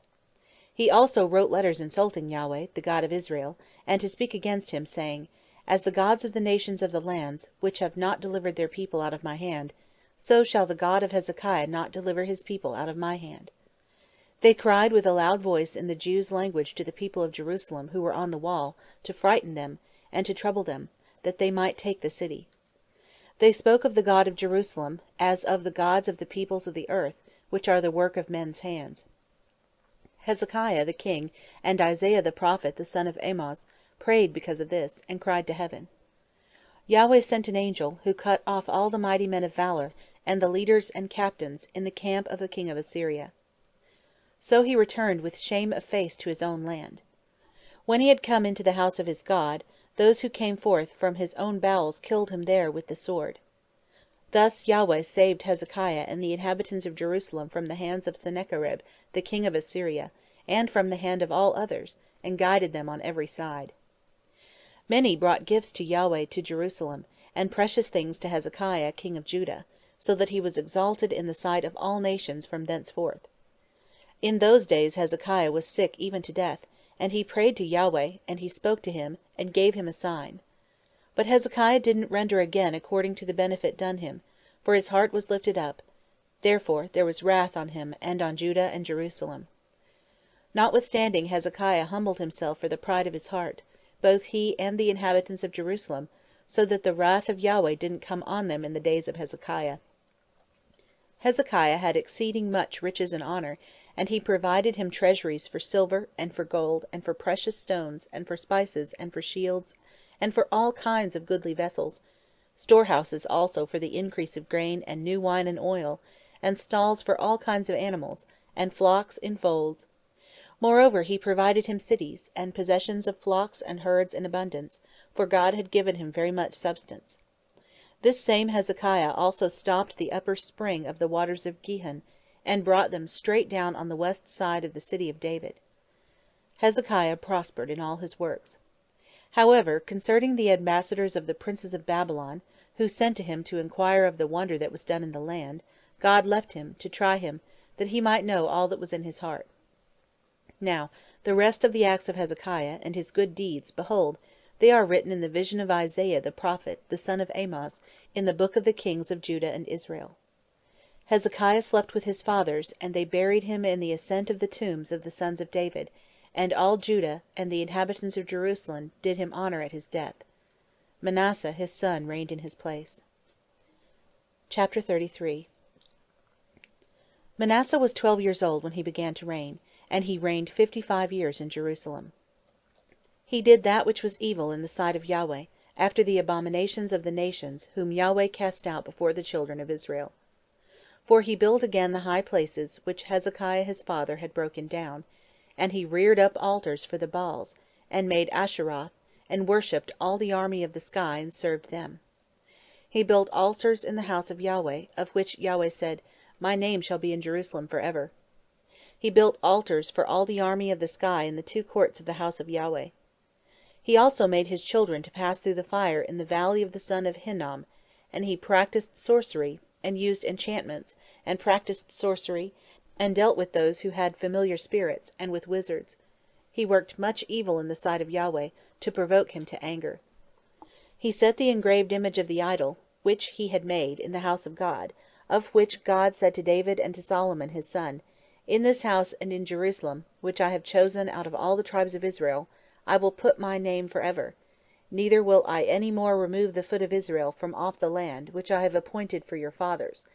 He also wrote letters insulting Yahweh, the God of Israel, and to speak against him, saying, As the gods of the nations of the lands, which have not delivered their people out of my hand, so shall the God of Hezekiah not deliver his people out of my hand. They cried with a loud voice in the Jews' language to the people of Jerusalem who were on the wall, to frighten them, and to trouble them, that they might take the city. They spoke of the God of Jerusalem, as of the gods of the peoples of the earth, which are the work of men's hands. Hezekiah the king, and Isaiah the prophet the son of Amoz, prayed because of this, and cried to heaven. Yahweh sent an angel, who cut off all the mighty men of valor, and the leaders and captains, in the camp of the king of Assyria. So he returned with shame of face to his own land. When he had come into the house of his God, those who came forth from his own bowels killed him there with the sword. Thus Yahweh saved Hezekiah and the inhabitants of Jerusalem from the hands of Sennacherib, the king of Assyria, and from the hand of all others, and guided them on every side. Many brought gifts to Yahweh to Jerusalem, and precious things to Hezekiah king of Judah, so that he was exalted in the sight of all nations from thenceforth. In those days Hezekiah was sick even to death, and he prayed to Yahweh, and he spoke to him, and gave him a sign. But Hezekiah didn't render again according to the benefit done him, for his heart was lifted up. Therefore there was wrath on him, and on Judah and Jerusalem. Notwithstanding Hezekiah humbled himself for the pride of his heart, both he and the inhabitants of Jerusalem, so that the wrath of Yahweh didn't come on them in the days of Hezekiah. Hezekiah had exceeding much riches and honor, and he provided him treasuries for silver, and for gold, and for precious stones, and for spices, and for shields, and for all kinds of goodly vessels, storehouses also for the increase of grain, and new wine and oil, and stalls for all kinds of animals, and flocks in folds. Moreover he provided him cities, and possessions of flocks and herds in abundance, for God had given him very much substance. This same Hezekiah also stopped the upper spring of the waters of Gihon, and brought them straight down on the west side of the city of David. Hezekiah prospered in all his works. However, concerning the ambassadors of the princes of Babylon, who sent to him to inquire of the wonder that was done in the land, God left him, to try him, that he might know all that was in his heart. Now, the rest of the acts of Hezekiah, and his good deeds, behold, they are written in the vision of Isaiah the prophet, the son of Amoz, in the book of the kings of Judah and Israel. Hezekiah slept with his fathers, and they buried him in the ascent of the tombs of the sons of David, and all Judah and the inhabitants of Jerusalem did him honor at his death. Manasseh his son reigned in his place. Chapter 33. Manasseh was 12 years old when he began to reign, and he reigned 55 years in Jerusalem. He did that which was evil in the sight of Yahweh, after the abominations of the nations, whom Yahweh cast out before the children of Israel. For he built again the high places which Hezekiah his father had broken down, and he reared up altars for the Baals, and made Asheroth, and worshipped all the army of the sky, and served them. He built altars in the house of Yahweh, of which Yahweh said, My name shall be in Jerusalem forever. He built altars for all the army of the sky in the 2 courts of the house of Yahweh. He also made his children to pass through the fire in the valley of the son of Hinnom, and he practiced sorcery, and used enchantments, and practiced sorcery, and dealt with those who had familiar spirits, and with wizards. He worked much evil in the sight of Yahweh, to provoke him to anger. He set the engraved image of the idol, which he had made, in the house of God, of which God said to David and to Solomon his son, In this house and in Jerusalem, which I have chosen out of all the tribes of Israel, I will put my name forever, neither will I any more remove the foot of Israel from off the land which I have appointed for your fathers,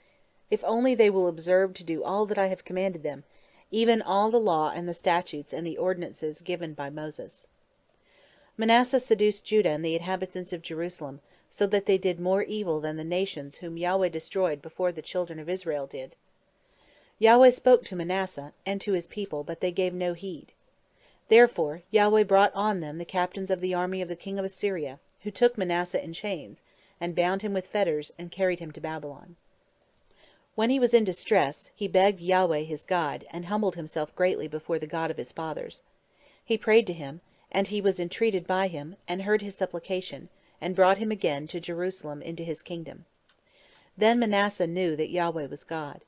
if only they will observe to do all that I have commanded them, even all the law and the statutes and the ordinances given by Moses. Manasseh seduced Judah and the inhabitants of Jerusalem, so that they did more evil than the nations whom Yahweh destroyed before the children of Israel did. Yahweh spoke to Manasseh and to his people, but they gave no heed. Therefore Yahweh brought on them the captains of the army of the king of Assyria, who took Manasseh in chains, and bound him with fetters, and carried him to Babylon. When he was in distress, he begged Yahweh his God, and humbled himself greatly before the God of his fathers. He prayed to him, and he was entreated by him, and heard his supplication, and brought him again to Jerusalem into his kingdom. Then Manasseh knew that Yahweh was God.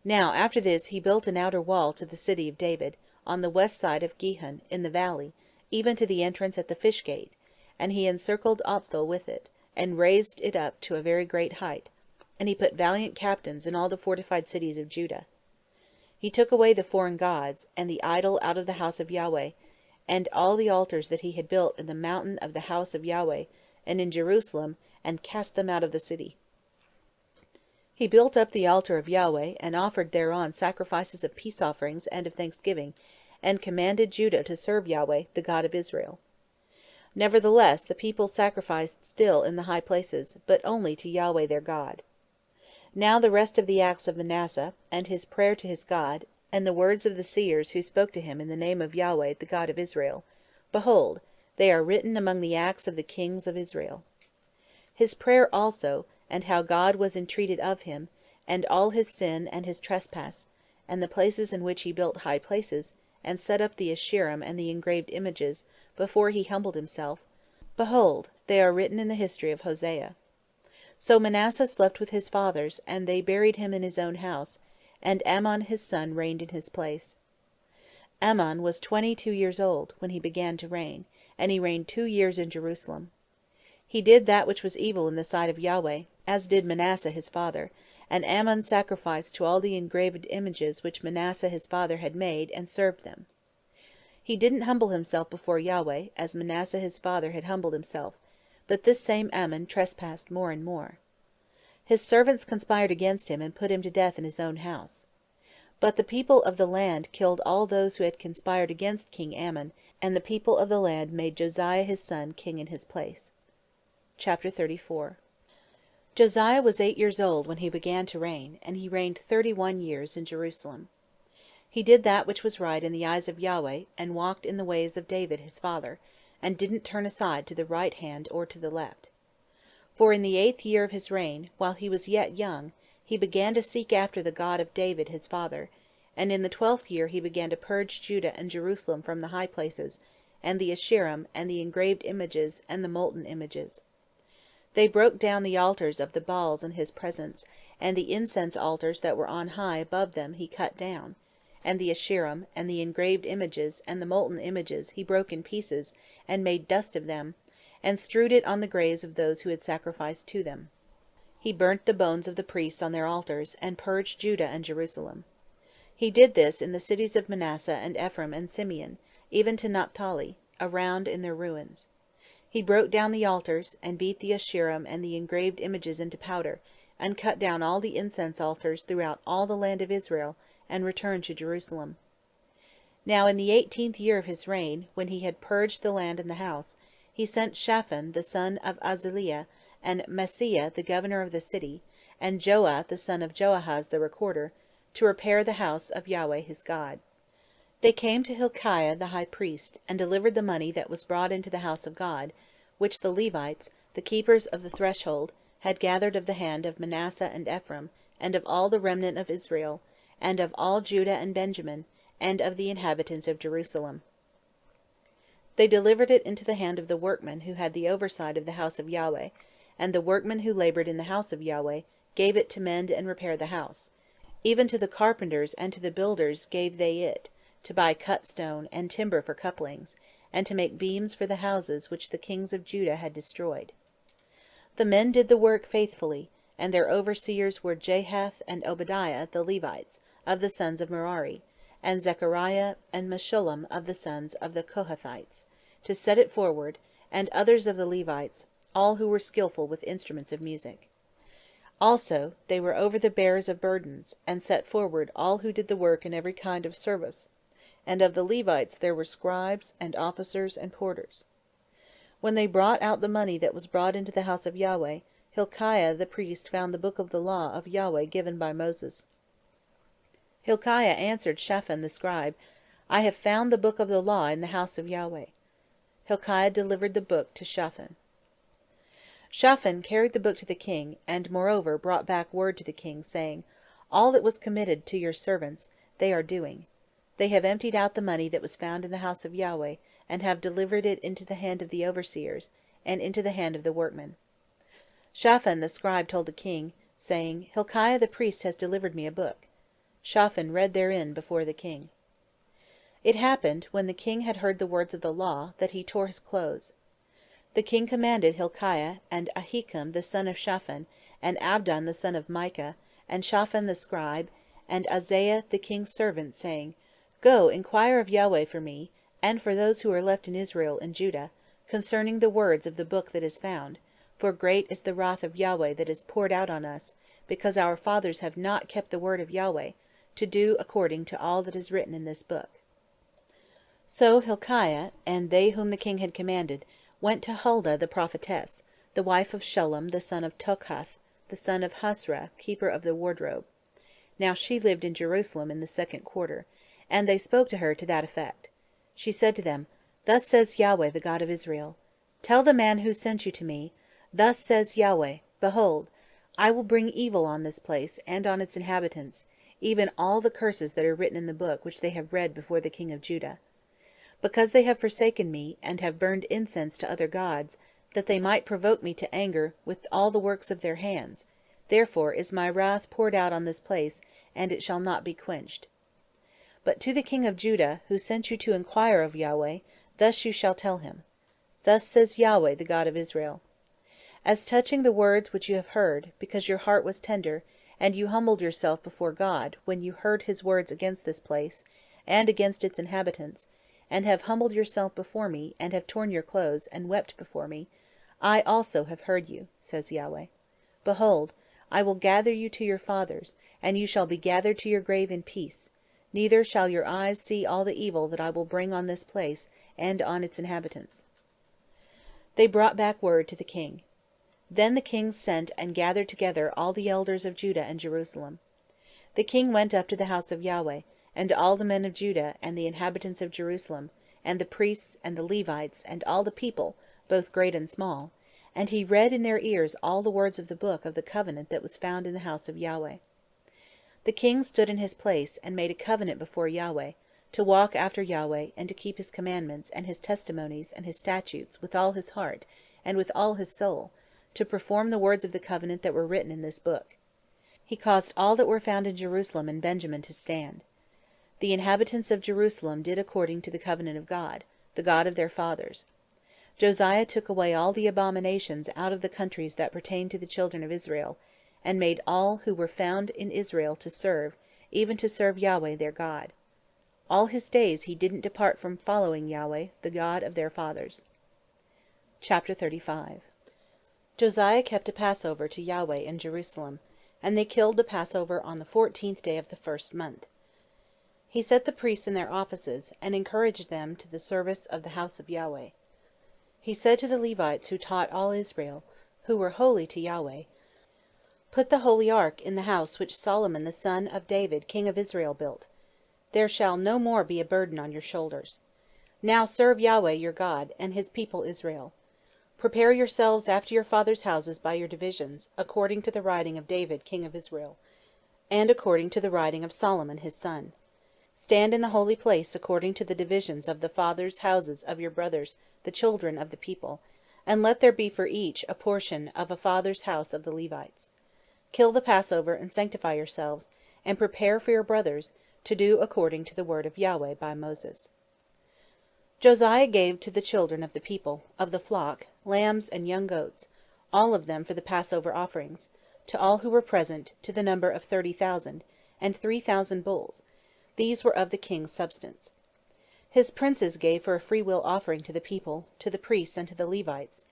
Now after this he built an outer wall to the city of David, on the west side of Gihon, in the valley, even to the entrance at the fish gate, and he encircled Ophel with it, and raised it up to a very great height, and he put valiant captains in all the fortified cities of Judah. He took away the foreign gods, and the idol out of the house of Yahweh, and all the altars that he had built in the mountain of the house of Yahweh, and in Jerusalem, and cast them out of the city. He built up the altar of Yahweh, and offered thereon sacrifices of peace offerings and of thanksgiving, and commanded Judah to serve Yahweh, the God of Israel. Nevertheless the people sacrificed still in the high places, but only to Yahweh their God. Now the rest of the acts of Manasseh, and his prayer to his God, and the words of the seers who spoke to him in the name of Yahweh, the God of Israel, behold, they are written among the acts of the kings of Israel. His prayer also, and how God was entreated of him, and all his sin and his trespass, and the places in which he built high places, and set up the Asherim and the engraved images, before he humbled himself, behold, they are written in the history of Hosea. So Manasseh slept with his fathers, and they buried him in his own house, and Amon his son reigned in his place. Amon was 22 years old when he began to reign, and he reigned 2 years in Jerusalem. He did that which was evil in the sight of Yahweh, as did Manasseh his father, and Amon sacrificed to all the engraved images which Manasseh his father had made, and served them. He didn't humble himself before Yahweh, as Manasseh his father had humbled himself, but this same Amon trespassed more and more. His servants conspired against him, and put him to death in his own house. But the people of the land killed all those who had conspired against King Amon, and the people of the land made Josiah his son king in his place. Chapter 34. Josiah was 8 years old when he began to reign, and he reigned 31 years in Jerusalem. He did that which was right in the eyes of Yahweh, and walked in the ways of David his father, and didn't turn aside to the right hand or to the left. For in the 8th year of his reign, while he was yet young, he began to seek after the God of David his father, and in the 12th year he began to purge Judah and Jerusalem from the high places, and the Asherim, and the engraved images, and the molten images. They broke down the altars of the Baals in his presence, and the incense altars that were on high above them he cut down, and the Asherim, and the engraved images, and the molten images he broke in pieces, and made dust of them, and strewed it on the graves of those who had sacrificed to them. He burnt the bones of the priests on their altars, and purged Judah and Jerusalem. He did this in the cities of Manasseh and Ephraim and Simeon, even to Naphtali, around in their ruins. He broke down the altars, and beat the Asherim and the engraved images into powder, and cut down all the incense altars throughout all the land of Israel, and returned to Jerusalem. Now in the 18th year of his reign, when he had purged the land and the house, he sent Shaphan the son of Azaliah, and Maaseiah the governor of the city, and Joah the son of Joahaz the recorder, to repair the house of Yahweh his God. They came to Hilkiah the high priest, and delivered the money that was brought into the house of God, which the Levites, the keepers of the threshold, had gathered of the hand of Manasseh and Ephraim, and of all the remnant of Israel, and of all Judah and Benjamin, and of the inhabitants of Jerusalem. They delivered it into the hand of the workmen who had the oversight of the house of Yahweh, and the workmen who labored in the house of Yahweh gave it to mend and repair the house. Even to the carpenters and to the builders gave they it, to buy cut stone, and timber for couplings, and to make beams for the houses which the kings of Judah had destroyed. The men did the work faithfully, and their overseers were Jahath and Obadiah the Levites, of the sons of Merari, and Zechariah and Meshullam of the sons of the Kohathites, to set it forward, and others of the Levites, all who were skillful with instruments of music. Also they were over the bearers of burdens, and set forward all who did the work in every kind of service, and of the Levites there were scribes, and officers, and porters. When they brought out the money that was brought into the house of Yahweh, Hilkiah the priest found the book of the law of Yahweh given by Moses. Hilkiah answered Shaphan the scribe, I have found the book of the law in the house of Yahweh. Hilkiah delivered the book to Shaphan. Shaphan carried the book to the king, and moreover brought back word to the king, saying, All that was committed to your servants, they are doing. They have emptied out the money that was found in the house of Yahweh, and have delivered it into the hand of the overseers, and into the hand of the workmen. Shaphan the scribe told the king, saying, Hilkiah the priest has delivered me a book. Shaphan read therein before the king. It happened, when the king had heard the words of the law, that he tore his clothes. The king commanded Hilkiah, and Ahikam the son of Shaphan, and Abdon the son of Micah, and Shaphan the scribe, and Isaiah the king's servant, saying, Go, inquire of Yahweh for me, and for those who are left in Israel and Judah, concerning the words of the book that is found, for great is the wrath of Yahweh that is poured out on us, because our fathers have not kept the word of Yahweh, to do according to all that is written in this book. So Hilkiah, and they whom the king had commanded, went to Huldah the prophetess, the wife of Shallum the son of Tokhath, the son of Hasra, keeper of the wardrobe. Now she lived in Jerusalem in the second quarter, and they spoke to her to that effect. She said to them, Thus says Yahweh the God of Israel, Tell the man who sent you to me, Thus says Yahweh, Behold, I will bring evil on this place and on its inhabitants, even all the curses that are written in the book which they have read before the king of Judah. Because they have forsaken me, and have burned incense to other gods, that they might provoke me to anger with all the works of their hands, therefore is my wrath poured out on this place, and it shall not be quenched. But to the king of Judah, who sent you to inquire of Yahweh, thus you shall tell him, Thus says Yahweh the God of Israel, As touching the words which you have heard, because your heart was tender, and you humbled yourself before God, when you heard his words against this place, and against its inhabitants, and have humbled yourself before me, and have torn your clothes, and wept before me, I also have heard you, says Yahweh. Behold, I will gather you to your fathers, and you shall be gathered to your grave in peace, neither shall your eyes see all the evil that I will bring on this place, and on its inhabitants. They brought back word to the king. Then the king sent and gathered together all the elders of Judah and Jerusalem. The king went up to the house of Yahweh, and all the men of Judah, and the inhabitants of Jerusalem, and the priests, and the Levites, and all the people, both great and small, and he read in their ears all the words of the book of the covenant that was found in the house of Yahweh. The king stood in his place, and made a covenant before Yahweh, to walk after Yahweh, and to keep his commandments, and his testimonies, and his statutes, with all his heart, and with all his soul, to perform the words of the covenant that were written in this book. He caused all that were found in Jerusalem and Benjamin to stand. The inhabitants of Jerusalem did according to the covenant of God, the God of their fathers. Josiah took away all the abominations out of the countries that pertained to the children of Israel, and made all who were found in Israel to serve, even to serve Yahweh their God. All his days he didn't depart from following Yahweh, the God of their fathers. Chapter 35. Josiah kept a Passover to Yahweh in Jerusalem, and they killed the Passover on the 14th day of the first month. He set the priests in their offices, and encouraged them to the service of the house of Yahweh. He said to the Levites who taught all Israel, who were holy to Yahweh, Put the holy ark in the house which Solomon the son of David king of Israel built. There shall no more be a burden on your shoulders. Now serve Yahweh your God, and his people Israel. Prepare yourselves after your fathers' houses by your divisions, according to the writing of David king of Israel, and according to the writing of Solomon his son. Stand in the holy place according to the divisions of the fathers' houses of your brothers, the children of the people, and let there be for each a portion of a father's house of the Levites. Kill the Passover and sanctify yourselves, and prepare for your brothers, to do according to the word of Yahweh by Moses. Josiah gave to the children of the people, of the flock, lambs and young goats, all of them for the Passover offerings, to all who were present, to the number of 30,000, and 3,000 bulls. These were of the king's substance. His princes gave for a freewill offering to the people, to the priests, and to the Levites.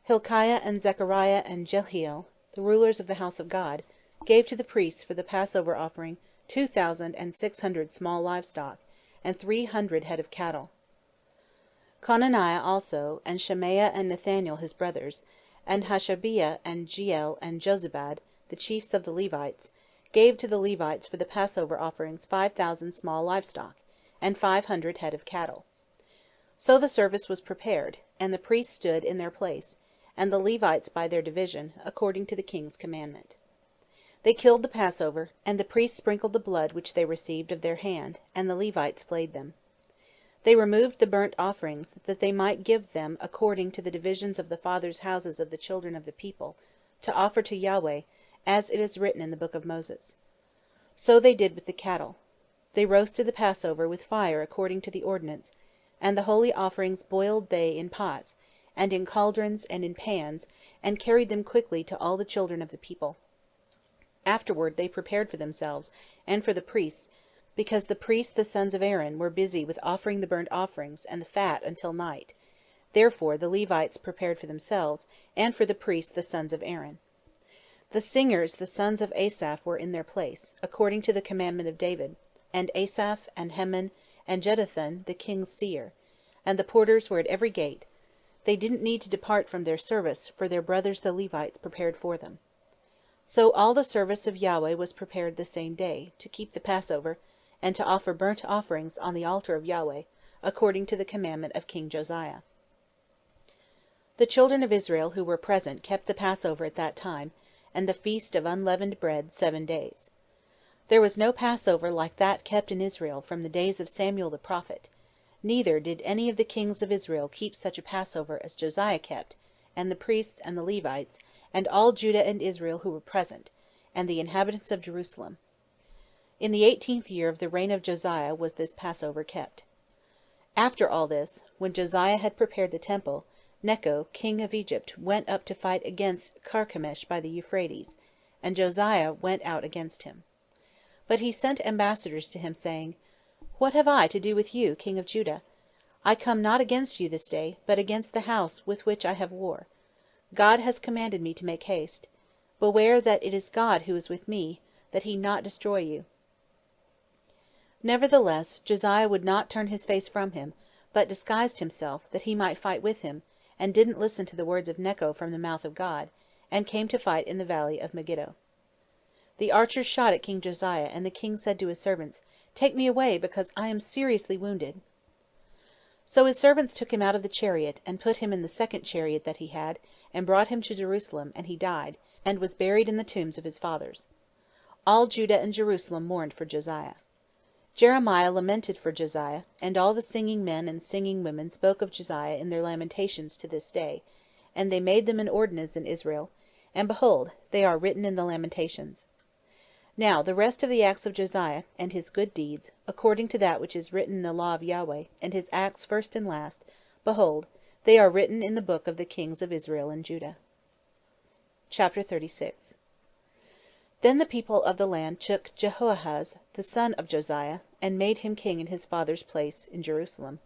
Hilkiah and Zechariah and Jehiel, the rulers of the house of God, gave to the priests for the Passover offering 2,600 small livestock, and 300 head of cattle. Conaniah also, and Shemaiah and Nathaniel his brothers, and Hashabiah and Jeiel and Jozabad, the chiefs of the Levites, gave to the Levites for the Passover offerings 5,000 small livestock, and 500 head of cattle. So the service was prepared, and the priests stood in their place, and the Levites by their division, according to the king's commandment. They killed the Passover, and the priests sprinkled the blood which they received of their hand, and the Levites flayed them. They removed the burnt offerings, that they might give them according to the divisions of the fathers' houses of the children of the people, to offer to Yahweh, as it is written in the book of Moses. So they did with the cattle. They roasted the Passover with fire according to the ordinance, and the holy offerings boiled they in pots, and in cauldrons, and in pans, and carried them quickly to all the children of the people. Afterward they prepared for themselves, and for the priests, because the priests the sons of Aaron were busy with offering the burnt offerings and the fat until night. Therefore the Levites prepared for themselves, and for the priests the sons of Aaron. The singers the sons of Asaph were in their place, according to the commandment of David, and Asaph, and Heman, and Jeduthun the king's seer, and the porters were at every gate. They didn't need to depart from their service, for their brothers the Levites prepared for them. So all the service of Yahweh was prepared the same day, to keep the Passover, and to offer burnt offerings on the altar of Yahweh, according to the commandment of King Josiah. The children of Israel who were present kept the Passover at that time, and the feast of unleavened bread 7 days. There was no Passover like that kept in Israel from the days of Samuel the prophet, neither did any of the kings of Israel keep such a Passover as Josiah kept, and the priests and the Levites, and all Judah and Israel who were present, and the inhabitants of Jerusalem. In the 18th year of the reign of Josiah was this Passover kept. After all this, when Josiah had prepared the temple, Necho, king of Egypt, went up to fight against Carchemish by the Euphrates, and Josiah went out against him. But he sent ambassadors to him, saying, What have I to do with you, king of Judah? I come not against you this day, but against the house with which I have war. God has commanded me to make haste. Beware that it is God who is with me, that he not destroy you. Nevertheless, Josiah would not turn his face from him, but disguised himself, that he might fight with him, and didn't listen to the words of Necho from the mouth of God, and came to fight in the valley of Megiddo. The archers shot at King Josiah, and the king said to his servants, Take me away, because I am seriously wounded. So his servants took him out of the chariot, and put him in the second chariot that he had, and brought him to Jerusalem, and he died, and was buried in the tombs of his fathers. All Judah and Jerusalem mourned for Josiah. Jeremiah lamented for Josiah, and all the singing men and singing women spoke of Josiah in their lamentations to this day, and they made them an ordinance in Israel, and behold, they are written in the lamentations. Now the rest of the acts of Josiah, and his good deeds, according to that which is written in the law of Yahweh, and his acts first and last, behold, they are written in the book of the kings of Israel and Judah. Chapter 36. Then the people of the land took Jehoahaz, the son of Josiah, and made him king in his father's place in Jerusalem.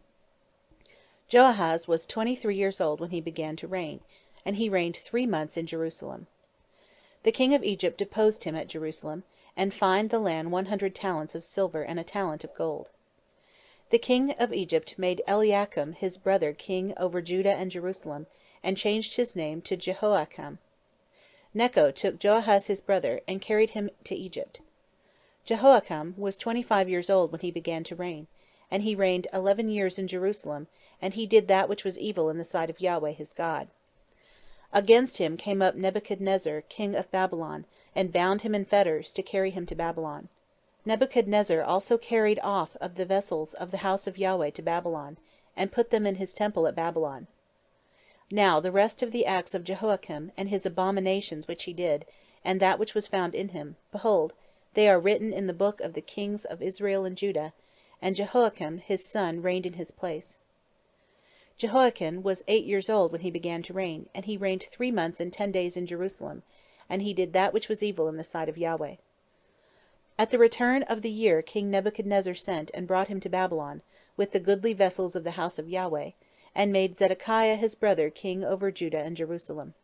Joahaz was 23 years old when he began to reign, and he reigned 3 months in Jerusalem. The king of Egypt deposed him at Jerusalem, and fined the land 100 talents of silver and a talent of gold. The king of Egypt made Eliakim his brother king over Judah and Jerusalem, and changed his name to Jehoiakim. Necho took Joahaz his brother, and carried him to Egypt. Jehoiakim was 25 years old when he began to reign, and he reigned 11 years in Jerusalem, and he did that which was evil in the sight of Yahweh his God. Against him came up Nebuchadnezzar king of Babylon, and bound him in fetters, to carry him to Babylon. Nebuchadnezzar also carried off of the vessels of the house of Yahweh to Babylon, and put them in his temple at Babylon. Now the rest of the acts of Jehoiakim, and his abominations which he did, and that which was found in him, behold, they are written in the book of the kings of Israel and Judah, and Jehoiakim his son reigned in his place. Jehoiakim was 8 years old when he began to reign, and he reigned 3 months and 10 days in Jerusalem, and he did that which was evil in the sight of Yahweh. At the return of the year King Nebuchadnezzar sent and brought him to Babylon, with the goodly vessels of the house of Yahweh, and made Zedekiah his brother king over Judah and Jerusalem.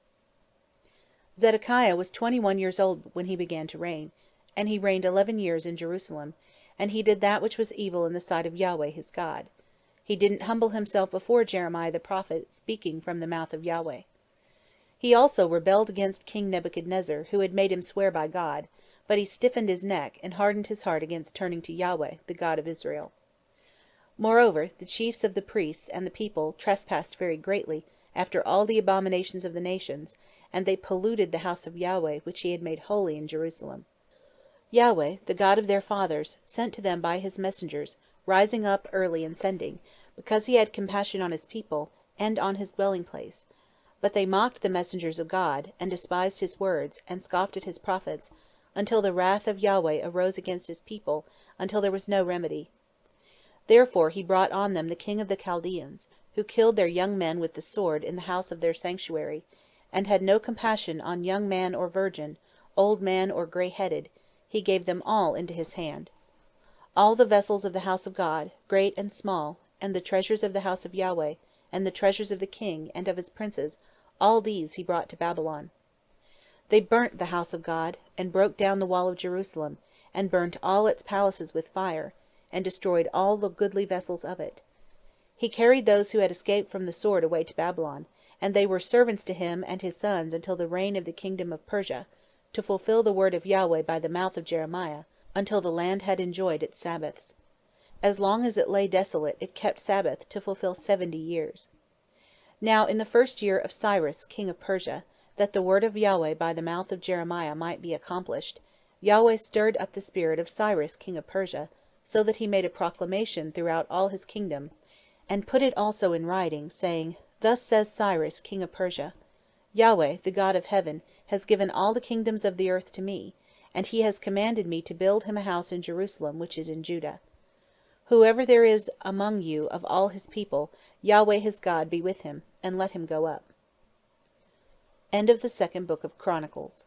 Zedekiah was 21 years old when he began to reign, and he reigned 11 years in Jerusalem, and he did that which was evil in the sight of Yahweh his God. He didn't humble himself before Jeremiah the prophet, speaking from the mouth of Yahweh. He also rebelled against King Nebuchadnezzar, who had made him swear by God, but he stiffened his neck, and hardened his heart against turning to Yahweh, the God of Israel. Moreover, the chiefs of the priests and the people trespassed very greatly, after all the abominations of the nations, and they polluted the house of Yahweh, which he had made holy in Jerusalem. Yahweh, the God of their fathers, sent to them by his messengers, rising up early and sending, because he had compassion on his people, and on his dwelling place. But they mocked the messengers of God, and despised his words, and scoffed at his prophets, until the wrath of Yahweh arose against his people, until there was no remedy. Therefore he brought on them the king of the Chaldeans, who killed their young men with the sword in the house of their sanctuary, and had no compassion on young man or virgin, old man or grey-headed. He gave them all into his hand. All the vessels of the house of God, great and small, and the treasures of the house of Yahweh, and the treasures of the king, and of his princes, all these he brought to Babylon. They burnt the house of God, and broke down the wall of Jerusalem, and burnt all its palaces with fire, and destroyed all the goodly vessels of it. He carried those who had escaped from the sword away to Babylon, and they were servants to him and his sons until the reign of the kingdom of Persia, to fulfill the word of Yahweh by the mouth of Jeremiah, until the land had enjoyed its Sabbaths. As long as it lay desolate, it kept Sabbath, to fulfill 70 years. Now in the first year of Cyrus king of Persia, that the word of Yahweh by the mouth of Jeremiah might be accomplished, Yahweh stirred up the spirit of Cyrus king of Persia, so that he made a proclamation throughout all his kingdom, and put it also in writing, saying, Thus says Cyrus king of Persia, Yahweh, the God of heaven, has given all the kingdoms of the earth to me, and he has commanded me to build him a house in Jerusalem, which is in Judah. Whoever there is among you of all his people, Yahweh his God be with him, and let him go up. End of the second book of Chronicles.